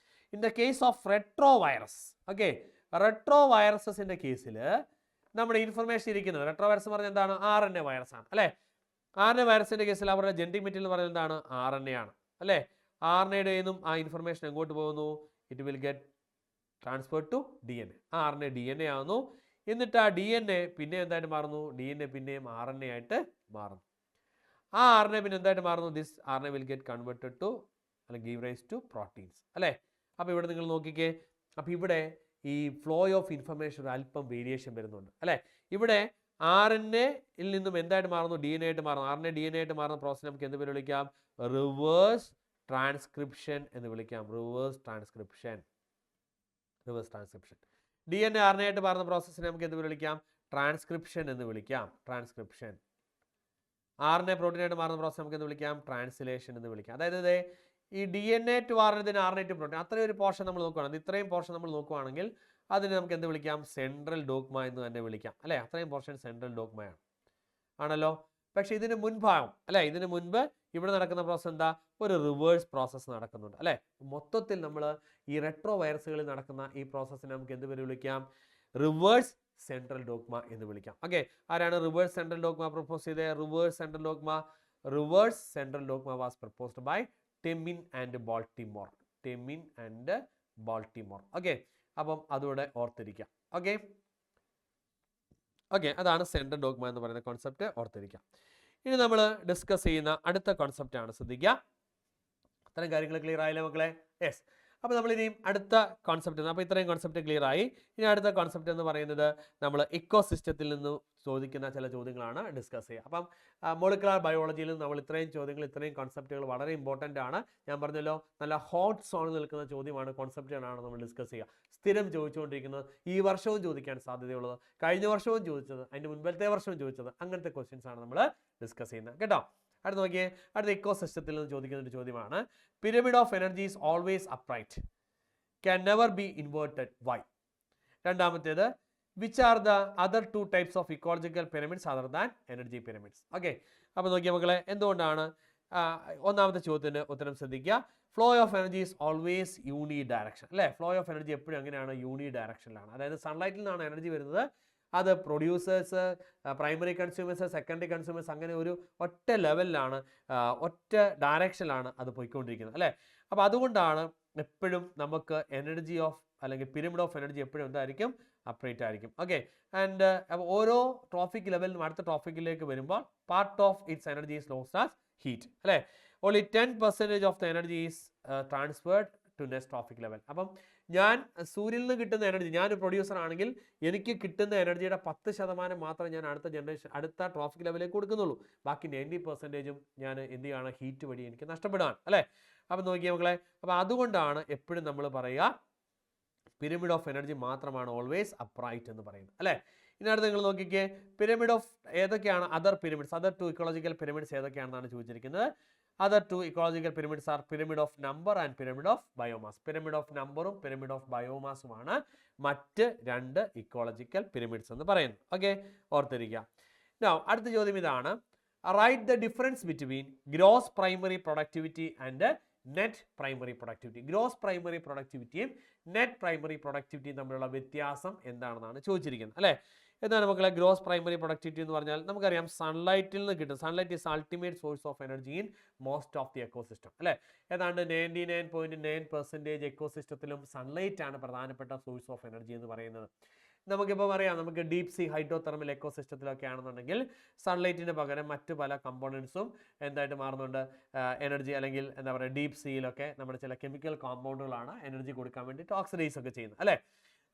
In the case of retrovirus, okay, റെട്രോ വൈറസസിന്റെ കേസിൽ നമ്മുടെ ഇൻഫർമേഷൻ ഇരിക്കുന്നത്, റെട്രോ വൈറസ് എന്ന് പറഞ്ഞാൽ എന്താണ്? RNA വൈറസ് ആണ് അല്ലേ. RNA വൈറസിന്റെ കേസിൽ അവരുടെ ജെനറ്റിക് മെറ്റീരിയൽ എന്ന് പറയുന്നത് എന്താണ്? RNA ആണ് അല്ലേ. RNA-യുടെ നിന്നും ആ ഇൻഫർമേഷൻ എങ്ങോട്ട് പോകുന്നു? It will get transferred to DNA. ആ RNA DNA ആവുന്നു. എന്നിട്ട് ആ DNA പിന്നെ എന്തായിട്ട് മാറുന്നു? DNA പിന്നെയും RNA ആയിട്ട് മാറുന്നു. ആ RNA പിന്നെ എന്തായിട്ട് മാറുന്നു? This RNA will get converted to അല്ലെങ്കിൽ ഗീവ് റൈസ് ടു പ്രോട്ടീൻസ് അല്ലേ. അപ്പോൾ ഇവിടെ നിങ്ങൾ നോക്കിക്കേ. അപ്പോൾ ഇവിടെ ഈ ഫ്ലോ ഓഫ് ഇൻഫർമേഷൻ ഒരു അല്പം വേരിയേഷൻ വരുന്നുണ്ട് അല്ലേ. ഇവിടെ RNA-യിൽ നിന്നും എന്തായിട്ട് മാറുന്നു? DNA ആയിട്ട് മാറുന്നു. RNA DNA ആയിട്ട് മാറുന്ന പ്രോസസ് നമുക്ക് എന്ത് പേര് വിളിക്കാം? റിവേഴ്സ് ട്രാൻസ്ക്രിപ്ഷൻ എന്ന് വിളിക്കാം. Reverse transcription. Reverse transcription. DNA RNA ആയിട്ട് മാറുന്ന പ്രോസസ്സിനെ നമുക്ക് എന്ത് പേര് വിളിക്കാം? ട്രാൻസ്ക്രിപ്ഷൻ എന്ന് വിളിക്കാം. ട്രാൻസ്ക്രിപ്ഷൻ. RNA പ്രോട്ടീൻ ആയിട്ട് മാറുന്ന പ്രോസസ് നമുക്ക് എന്ത് വിളിക്കാം? ട്രാൻസ്ലേഷൻ എന്ന് വിളിക്കാം. അതായത് ഈ DNA to RNA, RNA to protein, അത്രയും ഒരു പോർഷൻ നമ്മൾ നോക്കുകയാണെങ്കിൽ, ഇത്രയും പോർഷൻ നമ്മൾ നോക്കുകയാണെങ്കിൽ അതിനെ നമുക്ക് എന്ത് വിളിക്കാം? സെൻട്രൽ ഡോഗ്മ എന്ന് തന്നെ വിളിക്കാം അല്ലേ. അത്രയും പോർഷൻ സെൻട്രൽ ഡോഗ്മയാണ് ആണല്ലോ. പക്ഷേ ഇതിന് മുൻഭാഗം അല്ലേ, ഇതിന് മുൻപ് ഇവിടെ നടക്കുന്ന പ്രോസസ് എന്താ? ഒരു റിവേഴ്സ് പ്രോസസ്സ് നടക്കുന്നുണ്ട് അല്ലേ. മൊത്തത്തിൽ നമ്മൾ ഈ റെട്രോ വൈറസുകളിൽ നടക്കുന്ന ഈ പ്രോസസ്സിനെ നമുക്ക് എന്ത് പേര് വിളിക്കാം? റിവേഴ്സ് സെൻട്രൽ ഡോഗ്മ എന്ന് വിളിക്കാം. ഓക്കെ, ആരാണ് റിവേഴ്സ് സെൻട്രൽ ഡോഗ്മ പ്രപ്പോസ് ചെയ്തത്? Reverse central dogma. Reverse central dogma was proposed by Temin and Baltimore. Temin and Baltimore. Okay, അപ്പം അതുകൂടെ ഓർത്തിരിക്കാം. ഓക്കെ ഓക്കെ, അതാണ് സെൻട്രൽ ഡോഗ്മ എന്ന് പറയുന്ന കോൺസെപ്റ്റ്, ഓർത്തിരിക്കാം. ഇനി നമ്മൾ ഡിസ്കസ് ചെയ്യുന്ന അടുത്ത കോൺസെപ്റ്റ് ആണ്, ശ്രദ്ധിക്കുക. അത്തരം കാര്യങ്ങൾ ക്ലിയർ ആയില്ലേ മക്കളെ? യെസ്. അപ്പോൾ നമ്മൾ ഇനിയും അടുത്ത കോൺസെപ്റ്റ്, അപ്പോൾ ഇത്രയും കോൺസെപ്റ്റ് ക്ലിയർ ആയി. ഇനി അടുത്ത കോൺസെപ്റ്റ് എന്ന് പറയുന്നത് നമ്മൾ ഇക്കോസിസ്റ്റത്തിൽ നിന്ന് ചോദിക്കുന്ന ചില ചോദ്യങ്ങളാണ് ഡിസ്കസ് ചെയ്യുക. അപ്പം മോളിക്കുലാർ ബയോളജിയിൽ നമ്മൾ ഇത്രയും ചോദ്യങ്ങൾ, ഇത്രയും കോൺസെപ്റ്റുകൾ വളരെ ഇമ്പോർട്ടൻ്റ് ആണ്. ഞാൻ പറഞ്ഞല്ലോ, നല്ല ഹോട്ട് സോണിൽ നിൽക്കുന്ന ചോദ്യമാണ്, കോൺസെപ്റ്റുകളാണ് നമ്മൾ ഡിസ്കസ് ചെയ്യുക. സ്ഥിരം ചോദിച്ചുകൊണ്ടിരിക്കുന്നത്, ഈ വർഷവും ചോദിക്കാൻ സാധ്യതയുള്ളത്, കഴിഞ്ഞ വർഷവും ചോദിച്ചത്, അതിൻ്റെ മുൻപത്തെ വർഷവും ചോദിച്ചത്, അങ്ങനത്തെ ക്വസ്റ്റ്യൻസ് ആണ് നമ്മൾ ഡിസ്കസ് ചെയ്യുന്നത് കേട്ടോ. അടുത്ത് നോക്കിയേ, അടുത്ത ഇക്കോസിസ്റ്റത്തിൽ നിന്ന് ചോദിക്കുന്ന ഒരു ചോദ്യമാണ്, pyramid of energy is always upright, can never be inverted, why? രണ്ടാമത്തേത്, which are the other two types of ecological pyramids other than energy pyramids? Okay, അപ്പോൾ നോക്കിയ മക്കളെ, എന്തുകൊണ്ടാണ്? ഒന്നാമത്തെ ചോദ്യത്തിന് ഉത്തരം ശ്രദ്ധിക്കുക. Flow of energy is always uni direction അല്ലേ. ഫ്ലോ ഓഫ് എനർജി എപ്പോഴും എങ്ങനെയാണ്? യൂണി ഡയറക്ഷനിലാണ്. അതായത് സൺലൈറ്റിൽ നിന്നാണ് എനർജി വരുന്നത്, അത് producers, primary consumers, secondary consumers, അങ്ങനെ ഒരു ഒറ്റ ലെവലിലാണ്, ഒറ്റ ഡയറക്ഷനിലാണ് അത് പോയിക്കൊണ്ടിരിക്കുന്നത് അല്ലേ. അപ്പോൾ അതുകൊണ്ടാണ് എപ്പോഴും നമുക്ക് എനർജി ഓഫ് അല്ലെങ്കിൽ പിരമിഡ് ഓഫ് എനർജി എപ്പോഴും എന്തായിരിക്കും? അപ്രൈറ്റ് ആയിരിക്കും. ഓക്കെ, ആൻഡ് ഓരോ ട്രോഫിക് ലെവലിനും അടുത്ത ട്രോഫിക്കിലേക്ക് വരുമ്പോൾ part of its energy is lost as heat അല്ലേ. Only 10% of the energy is transferred to next trophic level. അപ്പം ഞാൻ സൂര്യനിൽ നിന്ന് കിട്ടുന്ന എനർജി, ഞാനൊരു പ്രൊഡ്യൂസർ ആണെങ്കിൽ എനിക്ക് കിട്ടുന്ന എനർജിയുടെ 10% മാത്രമേ ഞാൻ അടുത്ത ട്രോഫിക് ലെവലിലേക്ക് കൊടുക്കുന്നുള്ളൂ. ബാക്കി 90%ഉം ഞാൻ എന്ത് ചെയ്യാണ്? ഹീറ്റ് വഴി എനിക്ക് നഷ്ടപ്പെടുകയാണ് അല്ലേ. അപ്പം നോക്കിയേ മക്കളെ, അപ്പോൾ അതുകൊണ്ടാണ് എപ്പോഴും നമ്മൾ പറയുക പിരമിഡ് ഓഫ് എനർജി മാത്രമാണ് ഓൾവേസ് അപ്രൈറ്റ് എന്ന് പറയുന്നത് അല്ലേ. ഇനി അടുത്ത് നിങ്ങൾ നോക്കിക്കേ, പിരമിഡ് ഓഫ് ഏതൊക്കെയാണ് other pyramids, other two ecological pyramids ഏതൊക്കെയാണെന്നാണ് ചോദിച്ചിരിക്കുന്നത്. Other two ecological pyramids are pyramid of number and pyramid of biomass. Pyramid of numberും pyramid of biomassുമാണ് മറ്റ് രണ്ട് ഇക്കോളജിക്കൽ പിരമിഡ്സ് എന്ന് പറയുന്നത്. ഓക്കെ, ഓർത്തിരിക്കുക. Now അടുത്ത ചോദ്യം ഇതാണ്, write the difference between gross primary productivity and net primary productivity. Gross primary പ്രൊഡക്ടിവിറ്റിയും net primary പ്രൊഡക്ടിവിറ്റിയും തമ്മിലുള്ള വ്യത്യാസം എന്താണെന്നാണ് ചോദിച്ചിരിക്കുന്നത് അല്ലേ. എന്താണ് മക്കളെ ഗ്രോസ് പ്രൈമറി പ്രൊഡക്ടിവിറ്റി എന്ന് പറഞ്ഞാൽ? നമുക്കറിയാം സൺലൈറ്റിൽ നിന്ന് കിട്ടും. Sunlight is ultimate source of energy in most of the ecosystem അല്ലേ. ഏതാണ്ട് 99.9% എക്കോസിസ്റ്റത്തിലും സൺലൈറ്റ് ആണ് പ്രധാനപ്പെട്ട സോഴ്സ് ഓഫ് എനർജി എന്ന് പറയുന്നത്. നമുക്കിപ്പോൾ പറയാം, നമുക്ക് ഡീപ് സീ ഹൈഡ്രോതെർമൽ എക്കോസിസ്റ്റത്തിലൊക്കെ ആണെന്നുണ്ടെങ്കിൽ സൺലൈറ്റിന് പകരം മറ്റു പല കമ്പോണൻസും എന്തായിട്ട് മാറുന്നുണ്ട്? എനർജി, അല്ലെങ്കിൽ എന്താ പറയുക, ഡീപ് സീയിലൊക്കെ നമ്മുടെ ചില കെമിക്കൽ കോമ്പൗണ്ടുകളാണ് എനർജി കൊടുക്കാൻ വേണ്ടിയിട്ട് ഓക്സിഡൈസ് ഒക്കെ ചെയ്യുന്നത് അല്ലേ.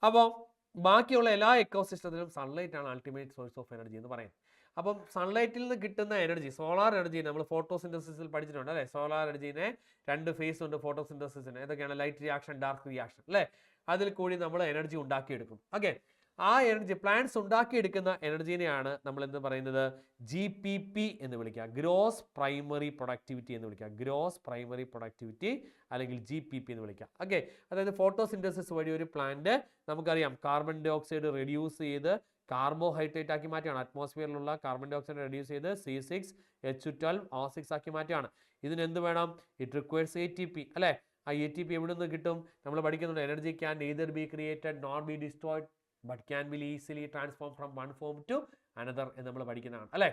അപ്പോൾ ബാക്കിയുള്ള എല്ലാ എക്കോസിസ്റ്റത്തിലും സൺലൈറ്റ് ആണ് അൾട്ടിമേറ്റ് സോഴ്സ് ഓഫ് എനർജി എന്ന് പറയുന്നത്. അപ്പം സൺലൈറ്റിൽ നിന്ന് കിട്ടുന്ന എനർജി, സോളാർ എനർജി നമ്മൾ ഫോട്ടോസിന്തസിസിൽ പഠിച്ചിട്ടുണ്ട് അല്ലേ. സോളാർ എനർജീനെ 2 ഫേസ് ഉണ്ട് ഫോട്ടോസിന്തസിസിന്. ഏതൊക്കെയാണ്? ലൈറ്റ് റിയാക്ഷൻ, ഡാർക്ക് റിയാക്ഷൻ അല്ലേ. അതിൽ കൂടി നമ്മൾ എനർജി ഉണ്ടാക്കിയെടുക്കും. ഓക്കെ, ആ എനർജി പ്ലാന്റ്സ് ഉണ്ടാക്കിയെടുക്കുന്ന എനർജീനെയാണ് നമ്മൾ എന്ത് പറയുന്നത്? GPP എന്ന് വിളിക്കുക, ഗ്രോസ് പ്രൈമറി പ്രൊഡക്ടിവിറ്റി എന്ന് വിളിക്കുക. ഗ്രോസ് പ്രൈമറി പ്രൊഡക്ടിവിറ്റി അല്ലെങ്കിൽ GPP എന്ന് വിളിക്കുക. ഓക്കെ, അതായത് ഫോട്ടോസിന്തസിസ് വഴി ഒരു പ്ലാന്റ് നമുക്കറിയാം കാർബൺ ഡൈ ഓക്സൈഡ് റെഡ്യൂസ് ചെയ്ത് കാർബോഹൈഡ്രേറ്റ് ആക്കി മാറ്റുകയാണ്. അറ്റ്മോസ്ഫിയറിലുള്ള കാർബൺ ഡൈ ഓക്സൈഡ് റെഡ്യൂസ് ചെയ്ത് C6H12O6 ആക്കി മാറ്റുകയാണ്. ഇതിന് എന്ത് വേണം? ഇറ്റ് റിക്വയർസ് ATP അല്ലേ. ആ ATP എവിടെ നിന്ന് കിട്ടും? നമ്മൾ പഠിക്കുന്നുണ്ട് energy can neither be created nor be destroyed but can be easily transform from one form to another എന്ന് നമ്മൾ പഠിക്കുന്നതാണ് അല്ലേ.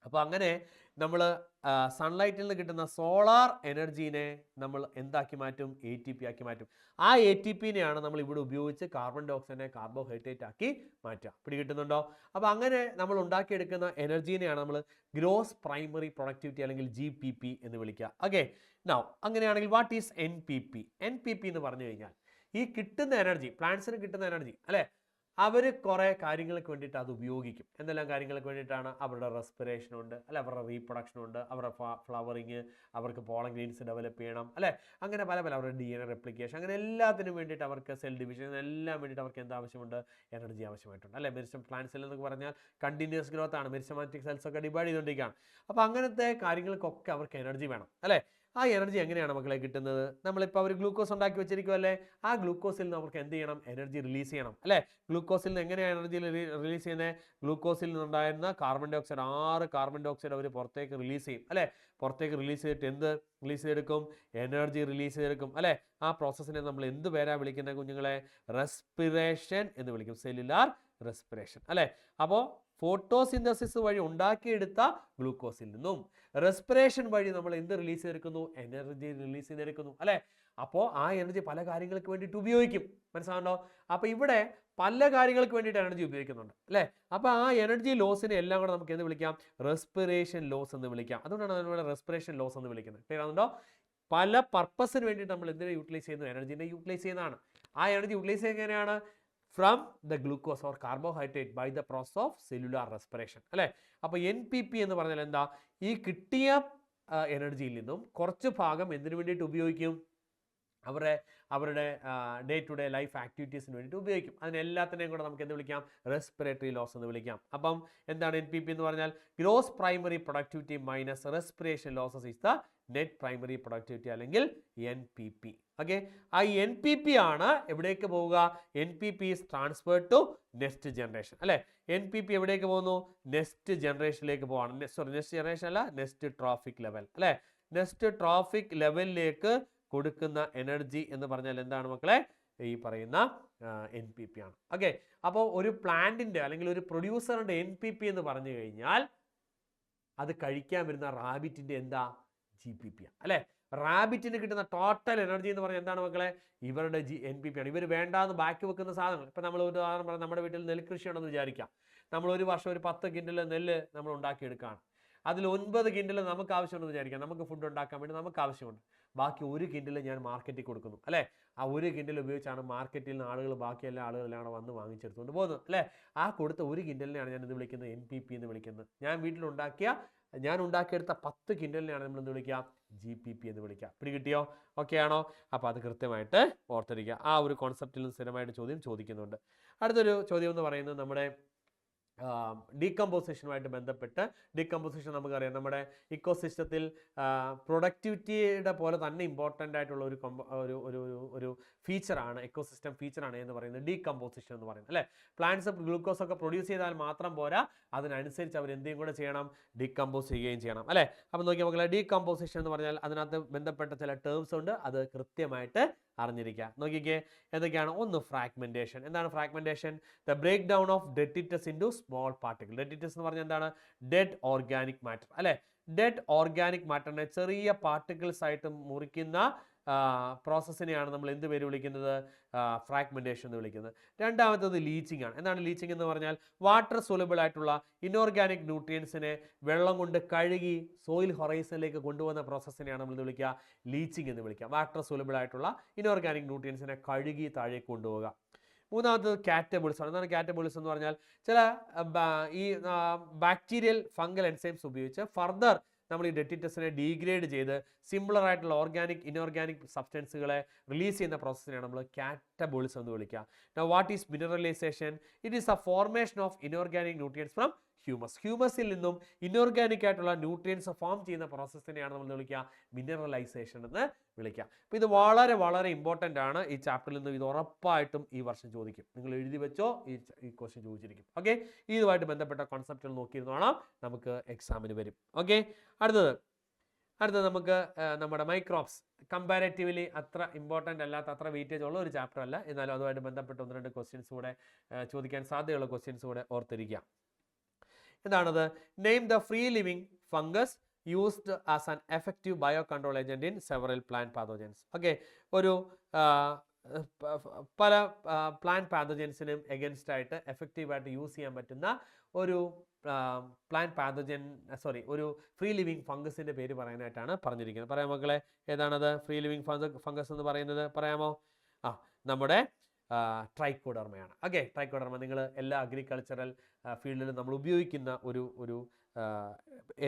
അപ്പോൾ അങ്ങനെ നമ്മൾ സൺലൈറ്റിൽ നിന്ന് കിട്ടുന്ന സോളാർ എനർജീനെ നമ്മൾ എന്താക്കി മാറ്റും? ATP ആക്കി മാറ്റും. ആ ATPനെയാണ് നമ്മൾ ഇവിടെ ഉപയോഗിച്ച് കാർബൺ ഡൈ ഓക്സൈഡിനെ കാർബോഹൈഡ്രേറ്റ് ആക്കി മാറ്റുക. പിടികിട്ടുന്നുണ്ടോ? അപ്പോൾ അങ്ങനെ നമ്മൾ ഉണ്ടാക്കിയെടുക്കുന്ന എനർജീനെയാണ് നമ്മൾ ഗ്രോസ് പ്രൈമറി പ്രൊഡക്ടിവിറ്റി അല്ലെങ്കിൽ GPP എന്ന് വിളിക്കുക. ഓക്കെ, നൗ അങ്ങനെയാണെങ്കിൽ വാട്ട് ഈസ് NPP? NPP എന്ന് പറഞ്ഞു കഴിഞ്ഞാൽ ഈ കിട്ടുന്ന എനർജി, പ്ലാന്റ്സിന് കിട്ടുന്ന എനർജി അല്ലേ, അവർ കുറേ കാര്യങ്ങൾക്ക് വേണ്ടിയിട്ട് അത് ഉപയോഗിക്കും. എന്തെല്ലാം കാര്യങ്ങൾക്ക് വേണ്ടിയിട്ടാണ്? അവരുടെ റെസ്പിറേഷൻ ഉണ്ട് അല്ലെ, അവരുടെ റീപ്രൊഡക്ഷൻ ഉണ്ട്, അവരുടെ ഫ്ലവറിങ്, അവർക്ക് പോളൻ ഗ്രെയിൻസ് ഡെവലപ്പ് ചെയ്യണം അല്ലേ, അങ്ങനെ പല അവരുടെ DNA റെപ്ലിക്കേഷൻ, അങ്ങനെ എല്ലാത്തിനും വേണ്ടിയിട്ട് അവർക്ക് സെൽ ഡിവിഷൻ എല്ലാം വേണ്ടിയിട്ട് അവർക്ക് എന്ത് ആവശ്യമുണ്ട്? എനർജി ആവശ്യമായിട്ടുണ്ട് അല്ലേ. മെരിസ്റ്റം പ്ലാന്റ് സെൽ എന്നൊക്കെ പറഞ്ഞാൽ കണ്ടിന്യൂസ് ഗ്രോത്ത് ആണ്, മെരിസ്റ്റമാറ്റിക് സെൽസ് ഒക്കെ ഡിവൈഡ് ചെയ്തുകൊണ്ടിരിക്കുകയാണ്. അപ്പോൾ അങ്ങനത്തെ കാര്യങ്ങൾക്കൊക്കെ അവർക്ക് എനർജി വേണം അല്ലേ. ആ എനർജി എങ്ങനെയാണ് മക്കളെ കിട്ടുന്നത്? നമ്മളിപ്പോൾ അവർ ഗ്ലൂക്കോസ് ഉണ്ടാക്കി വെച്ചിരിക്കുമല്ലേ, ആ ഗ്ലൂക്കോസിൽ നിന്ന് അവർക്ക് എന്ത് ചെയ്യണം? എനർജി റിലീസ് ചെയ്യണം അല്ലേ. ഗ്ലൂക്കോസിൽ നിന്ന് എങ്ങനെയാണ് എനർജി റിലീസ് ചെയ്യുന്നത്? ഗ്ലൂക്കോസിൽ നിന്നുണ്ടായിരുന്ന carbon dioxide 6 carbon dioxide അവർ പുറത്തേക്ക് റിലീസ് ചെയ്യും അല്ലേ. പുറത്തേക്ക് റിലീസ് ചെയ്തിട്ട് എന്ത് റിലീസ് ചെയ്തെടുക്കും? എനർജി റിലീസ് ചെയ്തെടുക്കും അല്ലേ. ആ പ്രോസസ്സിനെ നമ്മൾ എന്ത് പേരാ വിളിക്കുന്നത് കുഞ്ഞുങ്ങളെ? റെസ്പിറേഷൻ എന്ന് വിളിക്കും, സെല്ലുലാർ റെസ്പിറേഷൻ അല്ലേ. അപ്പോൾ ഫോട്ടോസിന്തസിസ് വഴി ഉണ്ടാക്കിയെടുത്ത ഗ്ലൂക്കോസിൽ നിന്നും റെസ്പിറേഷൻ വഴി നമ്മൾ എന്ത് റിലീസ് ചെയ്തെടുക്കുന്നു? എനർജി റിലീസ് ചെയ്തെടുക്കുന്നു അല്ലേ. അപ്പോൾ ആ എനർജി പല കാര്യങ്ങൾക്ക് വേണ്ടിയിട്ട് ഉപയോഗിക്കും. മനസ്സിലാണോ? അപ്പോൾ ഇവിടെ പല കാര്യങ്ങൾക്ക് വേണ്ടിയിട്ട് എനർജി ഉപയോഗിക്കുന്നുണ്ട് അല്ലേ. അപ്പോൾ ആ എനർജി ലോസിനെ എല്ലാം കൂടെ നമുക്ക് എന്ത് വിളിക്കാം? റെസ്പിറേഷൻ ലോസ് എന്ന് വിളിക്കാം. അതുകൊണ്ടാണ് അതിനുള്ള റെസ്പിറേഷൻ ലോസ് എന്ന് വിളിക്കുന്നത്. ക്ലിയർ ആണോ? പല പർപ്പസിന് വേണ്ടിയിട്ട് നമ്മൾ എന്തിനെ യൂട്ടിലൈസ് ചെയ്യുന്നു? എനർജീനെ യൂട്ടിലൈസ് ചെയ്യുന്നതാണ്. ആ എനർജി യൂട്ടിലൈസ് ചെയ്യുന്നത് എങ്ങനെയാണ്? From the glucose or carbohydrate by the process of cellular respiration അല്ലേ. അപ്പോൾ NPP എന്ന് പറഞ്ഞാൽ എന്താ? ഈ കിട്ടിയ എനർജിയിൽ നിന്നും കുറച്ച് ഭാഗം എന്തിനു വേണ്ടിയിട്ട് ഉപയോഗിക്കും? അവരുടെ ഡേ ടു ഡേ ലൈഫ് ആക്ടിവിറ്റീസിന് വേണ്ടിയിട്ട് ഉപയോഗിക്കും. അതിനെല്ലാത്തിനെയും കൂടെ നമുക്ക് എന്ത് വിളിക്കാം? റെസ്പിറേറ്ററി ലോസ് എന്ന് വിളിക്കാം. അപ്പം എന്താണ് NPP എന്ന് പറഞ്ഞാൽ? Gross primary productivity minus respiration losses is the net primary productivity അല്ലെങ്കിൽ NPP. ഓക്കെ, ആ NPP ആണ് എവിടേക്ക് പോവുക? NPP is transferred to next generation അല്ലേ. NPP എവിടേക്ക് പോകുന്നു? നെക്സ്റ്റ് ജനറേഷനിലേക്ക് പോവാണ്. നെക്സ്റ്റ് ജനറേഷൻ അല്ല, നെക്സ്റ്റ് ട്രോഫിക് ലെവൽ അല്ലേ. നെക്സ്റ്റ് ട്രോഫിക് ലെവലിലേക്ക് കൊടുക്കുന്ന എനർജി എന്ന് പറഞ്ഞാൽ എന്താണ് മക്കളെ? ഈ പറയുന്ന NPP ആണ്. ഓക്കെ, അപ്പോൾ ഒരു പ്ലാന്റിന്റെ അല്ലെങ്കിൽ ഒരു പ്രൊഡ്യൂസറിന്റെ NPP എന്ന് പറഞ്ഞു കഴിഞ്ഞാൽ അത് കഴിക്കാൻ വരുന്ന റാബിറ്റിന്റെ എന്താ? GPP ആണ് അല്ലേ. റാബിറ്റിന് കിട്ടുന്ന ടോട്ടൽ എനർജി എന്ന് പറഞ്ഞാൽ എന്താണ് മക്കളെ? ഇവരുടെ NPP ആണ്. ഇവർ വേണ്ടാന്ന് ബാക്കി വെക്കുന്ന സാധനങ്ങൾ. ഇപ്പം നമ്മൾ ഒരു ഉദാഹരണം പറഞ്ഞാൽ നമ്മുടെ വീട്ടിൽ നെൽകൃഷി ഉണ്ടെന്ന് വിചാരിക്കാം. നമ്മൾ ഒരു വർഷം ഒരു 10 കിൻഡൽ നെല്ല് നമ്മൾ ഉണ്ടാക്കിയെടുക്കുകയാണ്. അതിൽ 9 കിൻഡൽ നമുക്ക് ആവശ്യമുണ്ടെന്ന് വിചാരിക്കാം. നമുക്ക് ഫുഡ് ഉണ്ടാക്കാൻ വേണ്ടി നമുക്ക് ആവശ്യമുണ്ട്. ബാക്കി 1 കിൻഡൽ ഞാൻ മാർക്കറ്റിൽ കൊടുക്കുന്നു അല്ലേ. ആ 1 കിൻഡൽ ഉപയോഗിച്ചാണ് മാർക്കറ്റിൽ നിന്ന് ആളുകൾ, ബാക്കി എല്ലാ ആളുകളാണ് വന്ന് വാങ്ങിച്ചെടുത്തുകൊണ്ട് പോകുന്നത് അല്ലേ. ആ കൊടുത്ത 1 കിൻഡലിനെയാണ് ഞാൻ ഇത് വിളിക്കുന്നത് NPP എന്ന് വിളിക്കുന്നത്. ഞാൻ ഉണ്ടാക്കിയെടുത്ത 10 കിൻഡലിനെയാണ് നമ്മൾ എന്ത് വിളിക്കുക? GPP എന്ന് വിളിക്കുക. പിടികിട്ടിയോ? ഓക്കെ ആണോ? അപ്പോൾ അത് കൃത്യമായിട്ട് ഓർത്തിരിക്കുക. ആ ഒരു കോൺസെപ്റ്റിൽ നിന്ന് സ്ഥിരമായിട്ട് ചോദ്യം ചോദിക്കുന്നുണ്ട്. അടുത്തൊരു ചോദ്യം എന്ന് പറയുന്നത് നമ്മുടെ ഡീകമ്പോസിഷനുമായിട്ട് ബന്ധപ്പെട്ട് ഡീകമ്പോസിഷൻ നമുക്കറിയാം നമ്മുടെ ഇക്കോസിസ്റ്റത്തിൽ പ്രൊഡക്ടിവിറ്റിയുടെ പോലെ തന്നെ ഇമ്പോർട്ടൻ്റ് ആയിട്ടുള്ള ഒരു ഫീച്ചറാണ് എക്കോസിസ്റ്റം ഫീച്ചറാണ് എന്ന് പറയുന്നത് ഡീകമ്പോസിഷൻ എന്ന് പറയുന്നത് അല്ലേ. പ്ലാന്റ്സ് ഗ്ലൂക്കോസ് ഒക്കെ പ്രൊഡ്യൂസ് ചെയ്താൽ മാത്രം പോരാ, അതിനനുസരിച്ച് അവർ എന്തെങ്കിലും കൂടെ ചെയ്യണം, ഡീകമ്പോസ് ചെയ്യുകയും ചെയ്യണം അല്ലേ. അപ്പം നോക്കിയാൽ മക്കളെ ഡീകമ്പോസിഷൻ എന്ന് പറഞ്ഞാൽ അതിനകത്ത് ബന്ധപ്പെട്ട ചില ടേംസ് ഉണ്ട്, അത് കൃത്യമായിട്ട് അറിഞ്ഞിരിക്കുക. നോക്കിക്കേ എന്തൊക്കെയാണ്. ഒന്ന് ഫ്രാഗ്മെന്റേഷൻ. എന്താണ് fragmentation? The break down of detritus into small particle. Detritus എന്ന് പറഞ്ഞാൽ എന്താണ്? ഡെഡ് ഓർഗാനിക് മാറ്റർ അല്ലെ. ഡെഡ് ഓർഗാനിക് മാറ്ററിനെ ചെറിയ പാർട്ടിക്കിൾസ് ആയിട്ട് മുറിക്കുന്ന പ്രോസസ്സിനെയാണ് നമ്മൾ എന്ത് പേര് വിളിക്കുന്നത്? ഫ്രാഗ്മെന്റേഷൻ എന്ന് വിളിക്കുന്നത്. രണ്ടാമത്തത് ലീച്ചിങ് ആണ്. എന്താണ് ലീച്ചിങ് എന്ന് പറഞ്ഞാൽ? വാട്ടർ സോലുബിൾ ആയിട്ടുള്ള ഇനോർഗാനിക് ന്യൂട്രിയൻസിനെ വെള്ളം കൊണ്ട് കഴുകി സോയിൽ ഹൊറൈസണിലേക്ക് കൊണ്ടുവന്ന പ്രോസസ്സിനെയാണ് നമ്മൾ വിളിക്കുക ലീച്ചിങ് എന്ന് വിളിക്കുക. വാട്ടർ സോലുബിൾ ആയിട്ടുള്ള ഇനോർഗാനിക് ന്യൂട്രിയൻസിനെ കഴുകി താഴേക്ക് കൊണ്ടുപോവുക. മൂന്നാമത്തത് കാറ്റബോളിസം ആണ്. എന്താണ് കാറ്റബോളിസം എന്ന് പറഞ്ഞാൽ? ചില ഈ ബാക്ടീരിയൽ ഫംഗൽ എൻസൈംസ് ഉപയോഗിച്ച് ഫർദർ നമ്മൾ ഈ ഡെറ്റിറ്റസിനെ ഡീഗ്രേഡ് ചെയ്ത് സിംപിളർ ആയിട്ടുള്ള ഓർഗാനിക് ഇനോർഗാനിക് സബ്സ്റ്റൻസുകളെ റിലീസ് ചെയ്യുന്ന പ്രോസസ്സിനെയാണ് നമ്മൾ കാറ്റബോളിസം എന്ന് വിളിക്കുക. Now what is mineralization? It is a formation of inorganic nutrients from humus. ഹ്യൂമസിൽ നിന്നും ഇനോർഗാനിക് ആയിട്ടുള്ള ന്യൂട്രിയൻസ് ഫോം ചെയ്യുന്ന പ്രോസസ്സിനെയാണ് നമ്മൾ വിളിക്കുക മിനറലൈസേഷൻ എന്ന് വിളിക്കുക. അപ്പോൾ ഇത് വളരെ വളരെ ഇമ്പോർട്ടൻ്റ് ആണ്. ഈ ചാപ്റ്ററിൽ നിന്നും ഇത് ഉറപ്പായിട്ടും ഈ വർഷം ചോദിക്കും. നിങ്ങൾ എഴുതി വെച്ചോ, ഈ ക്വസ്റ്റ്യൻ ചോദിച്ചിരിക്കും. ഓക്കെ, ഇതുമായിട്ട് ബന്ധപ്പെട്ട കോൺസെപ്റ്റുകൾ നോക്കിയിരുന്നോണം, നമുക്ക് എക്സാമിന് വരും. ഓക്കെ, അടുത്തത് നമുക്ക് നമ്മുടെ മൈക്രോബ്സ്. കമ്പാരറ്റീവ്ലി അത്ര ഇമ്പോർട്ടൻ്റ് അല്ലാത്ത, അത്ര വെയിറ്റേജ് ഉള്ള ഒരു ചാപ്റ്റർ അല്ല, എന്നാലും അതുമായിട്ട് ബന്ധപ്പെട്ട 1-2 ക്വസ്റ്റ്യൻസ് കൂടെ ചോദിക്കാൻ സാധ്യതയുള്ള ക്വസ്റ്റ്യൻസ് കൂടെ ഓർത്തിരിക്കുക. എന്താണത്? Name the free living fungus used as an effective bio control agent in several plant pathogens. Okay, ഒരു പല പ്ലാന്റ് പാതോജൻസിനും എഗൻസ്റ്റ് ആയിട്ട് എഫക്റ്റീവായിട്ട് യൂസ് ചെയ്യാൻ പറ്റുന്ന ഒരു പ്ലാന്റ് പാതോജൻ ഒരു ഫ്രീ ലിവിങ് ഫംഗസിന്റെ പേര് പറയാനായിട്ടാണ് പറഞ്ഞിരിക്കുന്നത്. പറയാം മക്കളെ, ഏതാണത് ഫ്രീ ലിവിങ് ഫംഗസ് എന്ന് പറയുന്നത്? പറയാമോ? നമ്മുടെ ട്രൈക്കോഡർമയാണ്. ഓക്കെ, ട്രൈക്കോഡർമ നിങ്ങൾ എല്ലാ അഗ്രികൾച്ചറൽ ഫീൽഡിലും നമ്മൾ ഉപയോഗിക്കുന്ന ഒരു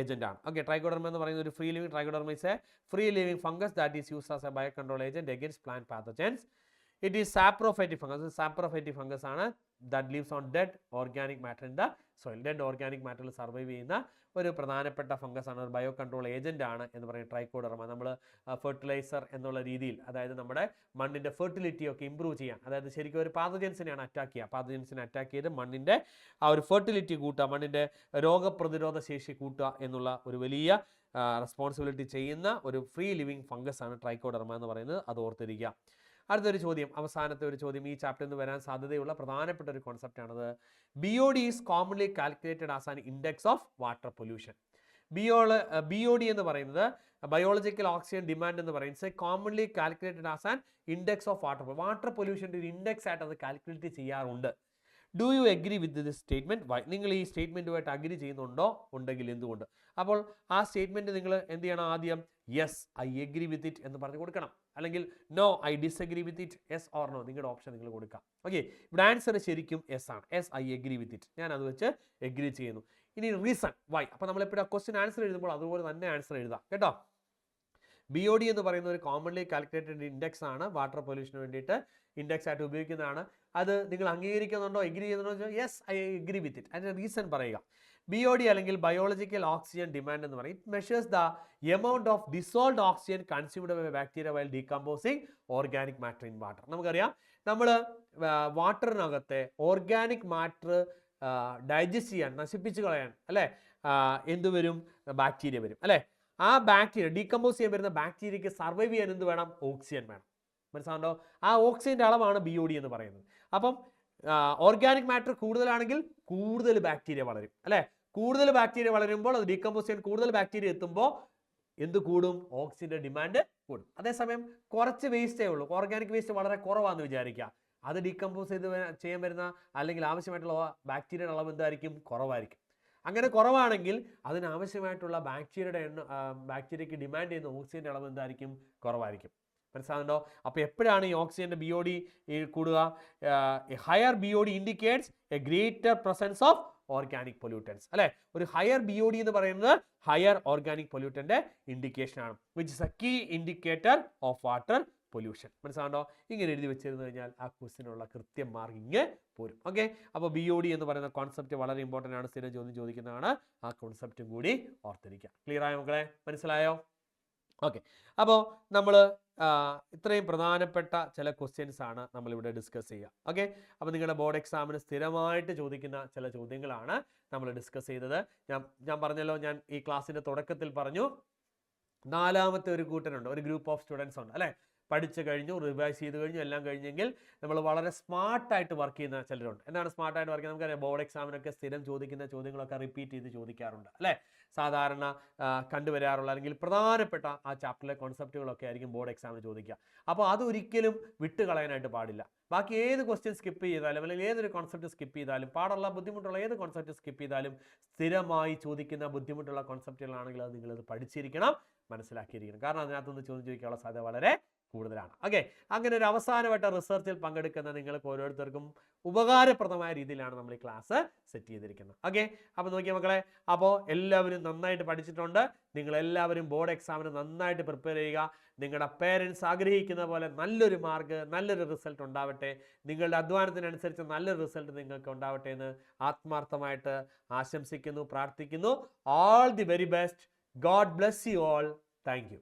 ഏജന്റാണ്. ഓക്കെ, ട്രൈക്കോഡർമ എന്ന് പറയുന്ന ഒരു free living Trichoderma is a free living fungus that is used as a bio control agent against plant pathogens. It is saprophytic fungus. Saprophytic fungus ആണ് that lives on dead organic matter in the soil. Dead organic മാറ്ററിൽ survive ചെയ്യുന്ന ഒരു പ്രധാനപ്പെട്ട fungus ആണ്, ഒരു bio control agent ആണ് എന്ന് പറയുന്നത് ട്രൈക്കോഡർമ. നമ്മൾ ഫെർട്ടിലൈസർ എന്നുള്ള രീതിയിൽ, അതായത് നമ്മുടെ മണ്ണിന്റെ ഫെർട്ടിലിറ്റി ഒക്കെ ഇമ്പ്രൂവ് ചെയ്യാൻ, അതായത് ശരിക്കും ഒരു പാതോജൻസിനെയാണ് അറ്റാക്ക് ചെയ്യുക. പാതോജൻസിനെ അറ്റാക്ക് ചെയ്ത് മണ്ണിന്റെ ആ ഒരു ഫെർട്ടിലിറ്റി കൂട്ടുക, മണ്ണിന്റെ രോഗപ്രതിരോധ ശേഷി കൂട്ടുക എന്നുള്ള ഒരു വലിയ റെസ്പോൺസിബിലിറ്റി ചെയ്യുന്ന ഒരു ഫ്രീ ലിവിങ് ഫംഗസ് ആണ് ട്രൈക്കോഡർമ എന്ന് പറയുന്നത്. അത് ഓർത്തിരിക്കുക. അടുത്തൊരു ചോദ്യം, അവസാനത്തെ ഒരു ചോദ്യം, ഈ ചാപ്റ്ററിൽ നിന്ന് വരാൻ സാധ്യതയുള്ള പ്രധാനപ്പെട്ട ഒരു കോൺസെപ്റ്റ് ആണത്. BOD is commonly calculated as an index of water pollution. BOD എന്ന് പറയുന്നത് ബയോളജിക്കൽ ഓക്സിജൻ ഡിമാൻഡ് എന്ന് പറയുന്നത് commonly calculated as an index of water പൊല്യൂഷൻ്റെ ഒരു ഇൻഡെക്സ് ആയിട്ട് അത് കാൽക്കുലേറ്റ് ചെയ്യാറുണ്ട്. Do you agree with this statement? Why? നിങ്ങൾ ഈ സ്റ്റേറ്റ്മെൻറ്റുമായിട്ട് അഗ്രി ചെയ്യുന്നുണ്ടോ? ഉണ്ടെങ്കിൽ എന്തുകൊണ്ട്? അപ്പോൾ ആ സ്റ്റേറ്റ്മെൻറ്റ് നിങ്ങൾ എന്ത് ചെയ്യണം? ആദ്യം yes I agree with it എന്ന് പറഞ്ഞു കൊടുക്കണം, അല്ലെങ്കിൽ no I disagree with it, yes or no നിങ്ങളുടെ ഓപ്ഷൻ നിങ്ങൾ കൊടുക്കാം. ഓക്കെ, ഇവിടെ ആൻസർ ശരിക്കും യെസ് ആണ്. Yes I agree with it, ഞാൻ അത് വെച്ച് എഗ്രി ചെയ്യുന്നു. ഇനി റീസൺ വൈ. അപ്പോൾ നമ്മളെപ്പോഴും ക്വസ്റ്റ്യൻ ആൻസർ എഴുതുമ്പോൾ അതുപോലെ തന്നെ ആൻസർ എഴുതാം കേട്ടോ. BOD എന്ന് പറയുന്ന ഒരു കോമൺലി കാൽക്കുലേറ്റഡ് ഇൻഡെക്സ് ആണ്, വാട്ടർ പൊല്യൂഷന് വേണ്ടിയിട്ട് ഇൻഡെക്സ് ആയിട്ട് ഉപയോഗിക്കുന്നതാണ്. അത് നിങ്ങൾ അംഗീകരിക്കുന്നുണ്ടോ, എഗ്രി ചെയ്യുന്നുണ്ടോ? Yes I agree with it. അതിൻ്റെ റീസൺ പറയുക. BOD അല്ലെങ്കിൽ ബയോളജിക്കൽ ഓക്സിജൻ ഡിമാൻഡ് എന്ന് പറയും. It measures the amount of dissolved oxygen consumed by bacteria while decomposing organic matter in water. നമുക്കറിയാം, നമ്മൾ വാട്ടറിനകത്തെ ഓർഗാനിക് മാറ്റർ ഡൈജസ്റ്റ് ചെയ്യാൻ, നശിപ്പിച്ച് കളയാൻ അല്ലേ, എന്തുവരും? ബാക്ടീരിയ വരും അല്ലേ. ആ ബാക്ടീരിയ ഡീകമ്പോസ് ചെയ്യാൻ വരുന്ന ബാക്ടീരിയക്ക് സർവൈവ് ചെയ്യാൻ എന്ത് വേണം? ഓക്സിജൻ വേണം. മനസ്സിലാണോ? ആ ഓക്സിജന്റെ അളവാണ് BOD എന്ന് പറയുന്നത്. അപ്പം ഓർഗാനിക് മാറ്റർ കൂടുതലാണെങ്കിൽ കൂടുതൽ ബാക്ടീരിയ വളരും അല്ലേ. കൂടുതൽ ബാക്ടീരിയ വളരുമ്പോൾ അത് ഡീകമ്പോസ് ചെയ്യാൻ കൂടുതൽ ബാക്ടീരിയ എത്തുമ്പോൾ എന്ത് കൂടും? ഓക്സിജന്റെ ഡിമാൻഡ് കൂടും. അതേസമയം കുറച്ച് വേസ്റ്റേ ഉള്ളൂ, ഓർഗാനിക് വേസ്റ്റ് വളരെ കുറവാണെന്ന് വിചാരിക്കുക, അത് ഡീകമ്പോസ് ചെയ്യാൻ വരുന്ന അല്ലെങ്കിൽ ആവശ്യമായിട്ടുള്ള ബാക്ടീരിയയുടെ അളവ് എന്തായിരിക്കും? കുറവായിരിക്കും. അങ്ങനെ കുറവാണെങ്കിൽ അതിനാവശ്യമായിട്ടുള്ള ബാക്ടീരിയക്ക് ഡിമാൻഡ് ചെയ്യുന്ന ഓക്സിജന്റെ അളവ് എന്തായിരിക്കും? കുറവായിരിക്കും. മനസ്സിലാകുന്നുണ്ടോ? അപ്പോൾ എപ്പോഴാണ് ഈ ഓക്സിജന്റെ BOD കൂടുക? Higher BOD indicates a greater presence of organic pollutants അല്ലെ. ഒരു ഹയർ BOD എന്ന് പറയുന്നത് ഹയർ ഓർഗാനിക് പൊല്യൂട്ടന്റെ ഇൻഡിക്കേഷൻ ആണ്, which is a key indicator of water pollution. മനസ്സിലാകുന്നുണ്ടോ? ഇങ്ങനെ എഴുതി വെച്ചിരുന്നു കഴിഞ്ഞാൽ ആ ക്വസ്റ്റിനുള്ള കൃത്യം മാർക്കിങ് പോരും. ഓക്കെ, അപ്പോൾ BOD എന്ന് പറയുന്ന കോൺസെപ്റ്റ് വളരെ ഇമ്പോർട്ടൻ്റ് ആണ്, സ്ഥിരം ചോദ്യം ചോദിക്കുന്നതാണ്. ആ കോൺസെപ്റ്റും കൂടി ഓർത്തിരിക്കുക. ക്ലിയർ ആയോ മക്കളെ? മനസ്സിലായോ? ഓക്കെ, അപ്പോൾ നമ്മൾ ഇത്രയും പ്രധാനപ്പെട്ട ചില ക്വസ്റ്റ്യൻസ് ആണ് നമ്മളിവിടെ ഡിസ്കസ് ചെയ്യുക. ഓക്കെ, അപ്പോൾ നിങ്ങളുടെ ബോർഡ് എക്സാമിന് സ്ഥിരമായിട്ട് ചോദിക്കുന്ന ചില ചോദ്യങ്ങളാണ് നമ്മൾ ഡിസ്കസ് ചെയ്തത്. ഞാൻ പറഞ്ഞല്ലോ, ഞാൻ ഈ ക്ലാസ്സിൻ്റെ തുടക്കത്തിൽ പറഞ്ഞു, നാലാമത്തെ ഒരു കൂട്ടരുണ്ട്, ഒരു ഗ്രൂപ്പ് ഓഫ് സ്റ്റുഡൻസ് ഉണ്ട് അല്ലേ. പഠിച്ചു കഴിഞ്ഞു, റിവൈസ് ചെയ്ത് കഴിഞ്ഞു, എല്ലാം കഴിഞ്ഞെങ്കിൽ നമ്മൾ വളരെ സ്മാർട്ടായിട്ട് വർക്ക് ചെയ്യുന്ന ചിലരുണ്ട്. എന്താണ് സ്മാർട്ടായിട്ട് വർക്ക് ചെയ്യുന്നത്? നമുക്കറിയാം, ബോർഡ് എക്സാമിനൊക്കെ സ്ഥിരം ചോദിക്കുന്ന ചോദ്യങ്ങളൊക്കെ റിപ്പീറ്റ് ചെയ്ത് ചോദിക്കാറുണ്ട് അല്ലേ. സാധാരണ കണ്ടുവരാറുള്ള അല്ലെങ്കിൽ പ്രധാനപ്പെട്ട ആ ചാപ്റ്ററിലെ കോൺസെപ്റ്റുകളൊക്കെ ആയിരിക്കും ബോർഡ് എക്സാമിന് ചോദിക്കുക. അപ്പോൾ അതൊരിക്കലും വിട്ടുകളയാനായിട്ട് പാടില്ല. ബാക്കി ഏത് ക്വസ്റ്റ്യൻ സ്കിപ്പ് ചെയ്താലും അല്ലെങ്കിൽ ഏതൊരു കോൺസെപ്റ്റ് സ്കിപ്പ് ചെയ്താലും, പാടുള്ള ബുദ്ധിമുട്ടുള്ള ഏത് കോൺസെപ്റ്റ് സ്കിപ്പ് ചെയ്താലും സ്ഥിരമായി ചോദിക്കുന്ന ബുദ്ധിമുട്ടുള്ള കോൺസെപ്റ്റുകളാണെങ്കിൽ അത് നിങ്ങളത് പഠിച്ചിരിക്കണം, മനസ്സിലാക്കിയിരിക്കണം. കാരണം അതിനകത്തുനിന്ന് ചോദ്യം ചോദിക്കാനുള്ള സാധ്യത വളരെ കൂടുതലാണ്. ഓക്കെ, അങ്ങനെ ഒരു അവസാനവട്ട റിസർച്ചിൽ പങ്കെടുക്കുന്ന നിങ്ങൾക്ക് ഓരോരുത്തർക്കും ഉപകാരപ്രദമായ രീതിയിലാണ് നമ്മൾ ഈ ക്ലാസ് സെറ്റ് ചെയ്തിരിക്കുന്നത്. ഓക്കെ, അപ്പോൾ നോക്കിയ മക്കളെ, അപ്പോൾ എല്ലാവരും നന്നായിട്ട് പഠിച്ചിട്ടുണ്ട്. നിങ്ങളെല്ലാവരും ബോർഡ് എക്സാമിന് നന്നായിട്ട് പ്രിപ്പയർ ചെയ്യുക. നിങ്ങളുടെ പേരൻസ് ആഗ്രഹിക്കുന്ന പോലെ നല്ലൊരു മാർക്ക്, നല്ലൊരു റിസൾട്ട് ഉണ്ടാവട്ടെ. നിങ്ങളുടെ അധ്വാനത്തിനനുസരിച്ച് നല്ലൊരു റിസൾട്ട് നിങ്ങൾക്ക് ഉണ്ടാവട്ടെ എന്ന് ആത്മാർത്ഥമായിട്ട് ആശംസിക്കുന്നു, പ്രാർത്ഥിക്കുന്നു. All the very best. God bless you all. Thank you.